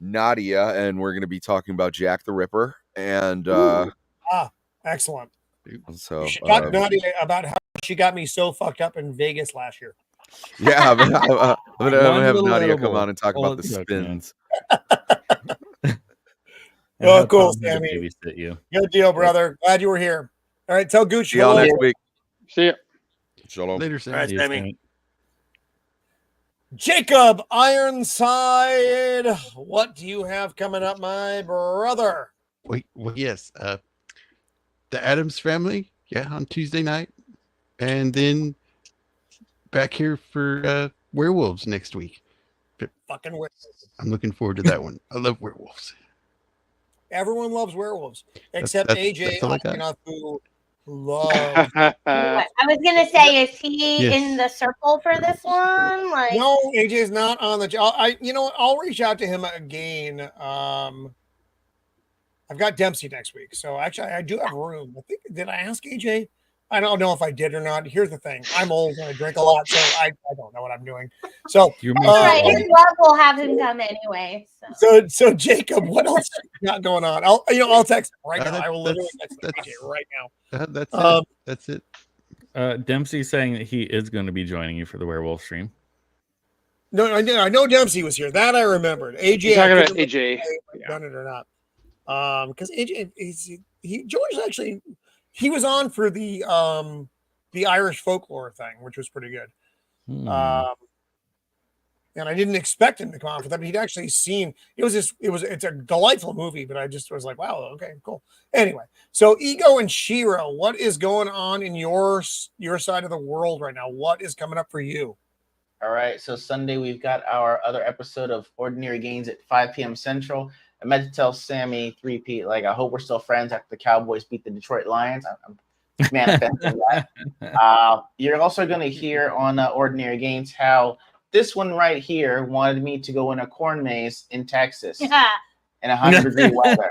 Nadia, and we're going to be talking about Jack the Ripper. And Excellent. so You should talk to Nadia about how she got me so fucked up in Vegas last year. Yeah, I'm gonna have little Nadia edible. come on and talk All about the it took, man. spins. And Oh, have cool, Tom here to Sammy. babysit you. Good deal, brother. Glad you were here. All right, tell Gooch See y'all hello. next week. See ya. Shalom. Later, All Sam. right, See you, Sammy. Sammy. Jacob Ironside, what do you have coming up, my brother? Well, yes. The Addams Family, yeah, on Tuesday night, and then back here for werewolves next week. Fucking werewolves. I'm looking forward to that one. I love werewolves. Everyone loves werewolves except AJ, that's all I got. enough who loves. I was gonna say, is he Yes. in the circle for this one? Like, No, AJ's not on the job. You know what? I'll reach out to him again. I've got Dempsey next week, so actually I do have room. I think, did I ask AJ? I don't know if I did or not. Here's the thing: I'm old and I drink a lot, so I don't know what I'm doing. So You're it's all right. His love will have him come anyway. So Jacob, what else is not going on? I'll text him right now. I will literally text AJ right now. That's it. Dempsey's saying that he is going to be joining you for the werewolf stream. No, I know Dempsey was here. That I rememred. AJ, You're talking about AJ. Done it or not? Because AJ, George actually, he was on for the Irish folklore thing, which was pretty good. And I didn't expect him to come on for that, but he'd actually seen it's a delightful movie, but I just was like, wow, okay, cool. Anyway, so Ego and Shiro, what is going on in your side of the world right now? What is coming up for you? All right, so Sunday we've got our other episode of Ordinary Gains at 5 p.m. Central. I meant to tell Sammy 3P, like, I hope we're still friends after the Cowboys beat the Detroit Lions. I'm manifesting that. You're also going to hear on Ordinary Gains how this one right here wanted me to go in a corn maze in Texas in 100-degree weather.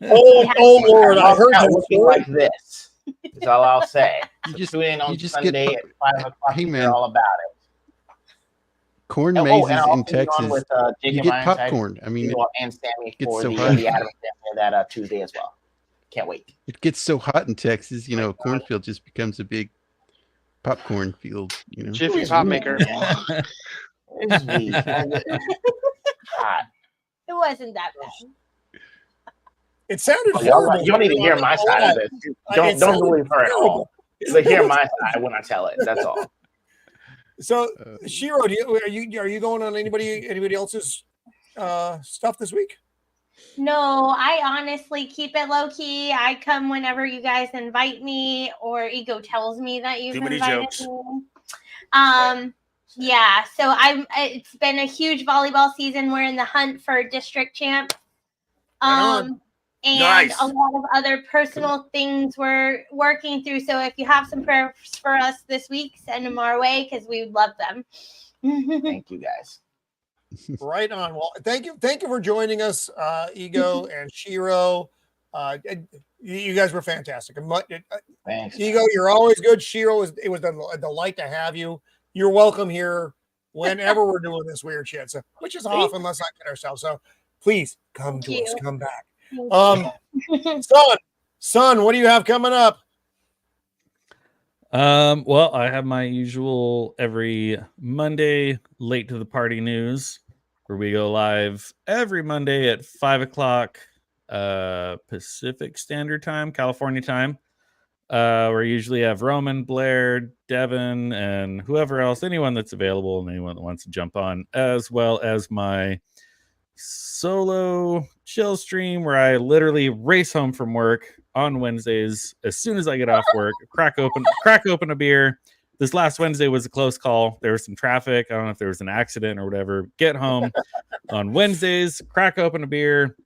Oh Lord, I heard that looking like this. That's all I'll say. So tune in on just Sunday at 5 o'clock to hear all about it. Corn and mazes I'll in be on Texas. with You Jacob get Ironside, popcorn. I mean, and Sammy gets for so the hot. Adams Family that Tuesday as well. Can't wait. It gets so hot in Texas, a cornfield just becomes a big popcorn field, Jiffy Pop Maker. It's weak. Hot. It wasn't that bad. It sounded horrible. You don't need to hear my side of it. Don't believe her at all. But hear my side when I tell it. That's all. So, Shiro, are you going on anybody else's stuff this week? No, I honestly keep it low key. I come whenever you guys invite me, or Ego tells me that you've invited me. Yeah. So it's been a huge volleyball season. We're in the hunt for district champ. And a lot of other personal things we're working through. So if you have some prayers for us this week, send them our way because we would love them. Thank you, guys. Right on. Well, thank you for joining us, Ego and Shiro. You guys were fantastic. Thanks, Ego. You're always good. Shiro, it was a delight to have you. You're welcome here whenever we're doing this weird shit. So, which is often, let's not get ourselves. So, please come to us. Come back. Son, what do you have coming up? Well, I have my usual every Monday late to the party news, where we go live every Monday at 5 o'clock Pacific Standard Time, California time. Where we usually have Roman, Blair, Devin, and whoever else, anyone that's available and anyone that wants to jump on, as well as my solo chill stream where I literally race home from work on Wednesdays as soon as I get off work, crack open a beer. This last Wednesday was a close call. There was some traffic. I don't know if there was an accident or whatever. Get home on Wednesdays, crack open a beer,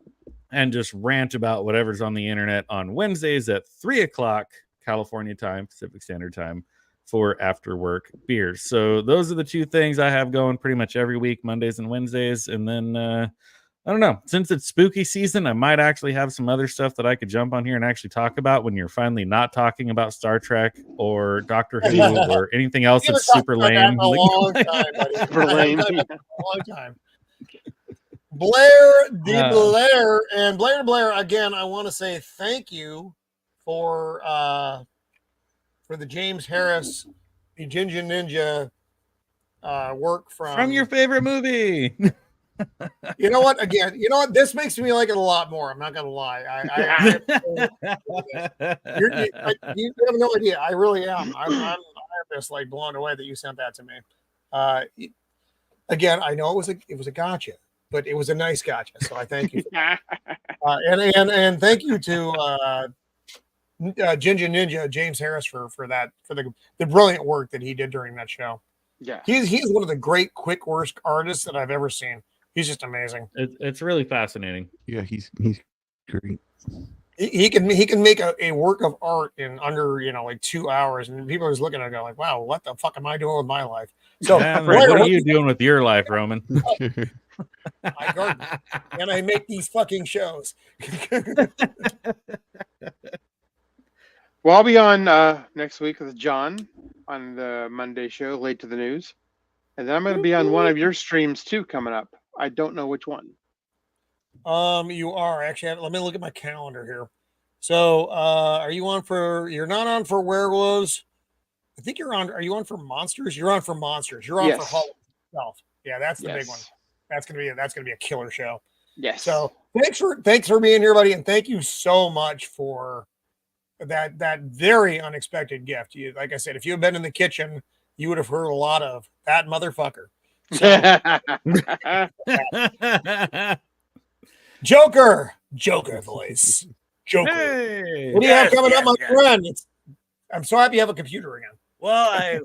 and just rant about whatever's on the internet on Wednesdays at 3 o'clock California time, Pacific Standard Time, for after work beers. So those are the two things I have going pretty much every week, Mondays and Wednesdays. And then I don't know, since it's spooky season, I might actually have some other stuff that I could jump on here and actually talk about when you're finally not talking about Star Trek or Doctor Who or anything else that's super lame. A long time, buddy. Super lame. A long time. Blair and Blair again. I want to say thank you for the James Harris, the Ginger Ninja work From your favorite movie. You know what? Again, you know what? This makes me like it a lot more. I'm not gonna lie. You have no idea. I really am. I'm just like blown away that you sent that to me. Again, I know it was a gotcha, but it was a nice gotcha. So I thank you. And thank you to Ginger Ninja James Harris for the brilliant work that he did during that show. Yeah, he's one of the great quick work artists that I've ever seen. He's just amazing. It's really fascinating. Yeah, he's great. He can make a work of art in under like 2 hours, and people are just looking at it going like, "Wow, what the fuck am I doing with my life?" So, what are you doing with your life, Roman? I garden and I make these fucking shows. Well, I'll be on next week with John on the Monday show, Late to the News, and then I'm going to be on one of your streams too coming up. I don't know which one. You are actually. Let me look at my calendar here. So, are you on for? You're not on for werewolves. I think you're on. Are you on for monsters? You're on for monsters. You're on for Halloween itself. Yeah, that's the big one. That's gonna be a killer show. Yes. So thanks for being here, buddy, and thank you so much for that very unexpected gift. You, like I said, if you had been in the kitchen, you would have heard a lot of that motherfucker. So, Joker voice. Joker. Hey. What do you have coming up, my friend? I'm so happy you have a computer again. Well, I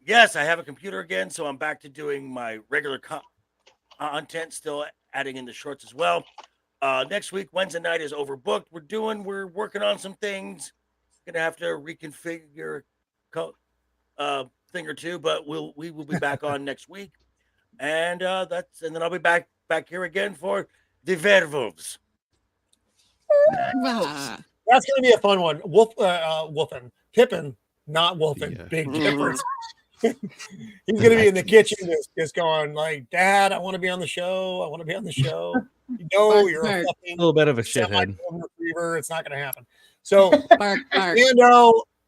have a computer again, so I'm back to doing my regular content, still adding in the shorts as well. Next week, Wednesday night is overbooked. We're working on some things. Gonna have to reconfigure thing or two, but we will be back on next week. And then I'll be back here again for the Werewolves. That's gonna be a fun one. Wolfen. Pippin, not Wolfen. Yeah. Big difference. He's gonna be in the kitchen just going like, "Dad, I want to be on the show. I want to be on the show." You know, you're a fucking little bit of a shithead. Retriever. It's not gonna happen. So,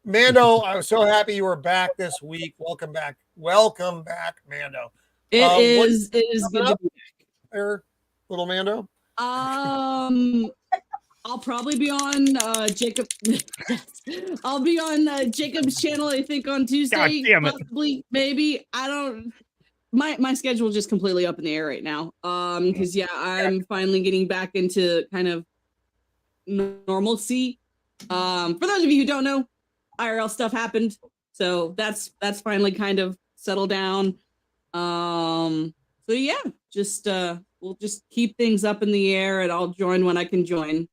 Mando, I was so happy you were back this week. Welcome back, Mando. It is good to be back there, little Mando. I'll probably be on Jacob. I'll be on Jacob's channel. I think on Tuesday. God damn it. Possibly, maybe. I don't. My schedule just completely up in the air right now. Because I'm finally getting back into kind of normalcy. For those of you who don't know, IRL stuff happened, so that's finally kind of settled down. So yeah, just we'll just keep things up in the air, and I'll join when I can join.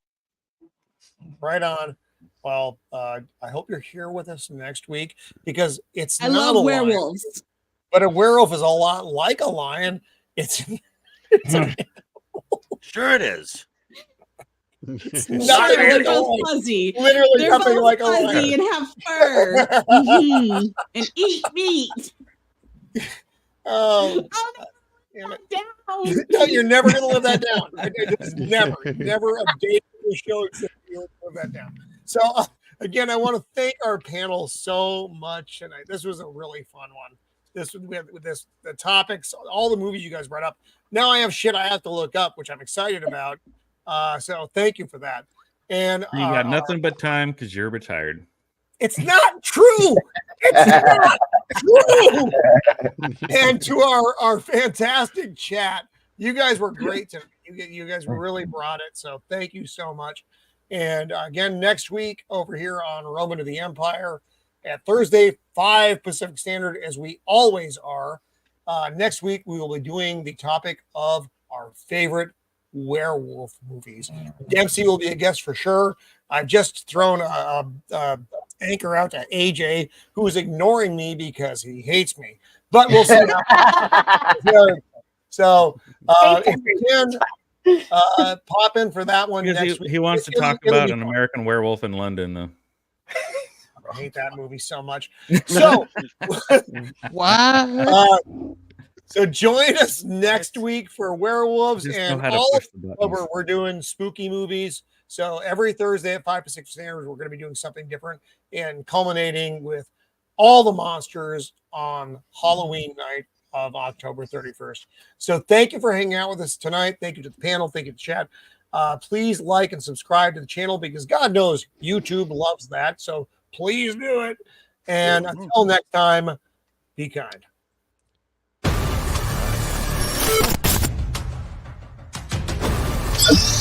Right on. Well, I hope you're here with us next week because I love werewolves. Lion, but a werewolf is a lot like a lion. It's sure it is. It's nothing they're both fuzzy. Literally they're nothing both like fuzzy a lion. and have fur and eat meat. Oh, no, you're never going to live that down. Never a day of the show except you'll live that down. So again, I want to thank our panel so much tonight. This was a really fun one. The topics, all the movies you guys brought up. Now I have shit I have to look up, which I'm excited about. So thank you for that. And you got nothing but time because you're retired. It's not true. It's not true. And to our fantastic chat, you guys were great tonight. You guys really brought it. So thank you so much. And again, next week over here on Roman of the Empire at Thursday, 5 Pacific Standard, as we always are. Next week, we will be doing the topic of our favorite werewolf movies. Dempsey will be a guest for sure. I've just thrown a anchor out to AJ, who is ignoring me because he hates me. But we'll see. So if you can pop in for that one next week. He wants to talk about an American Werewolf in London, though. I hate that movie so much. So, so join us next week for werewolves and all over. We're doing spooky movies. So every Thursday at 5 Pacific Standard, we're going to be doing something different and culminating with all the monsters on Halloween night of October 31st. So thank you for hanging out with us tonight. Thank you to the panel. Thank you to chat. Please like and subscribe to the channel because God knows YouTube loves that. So please do it. And until next time, be kind. You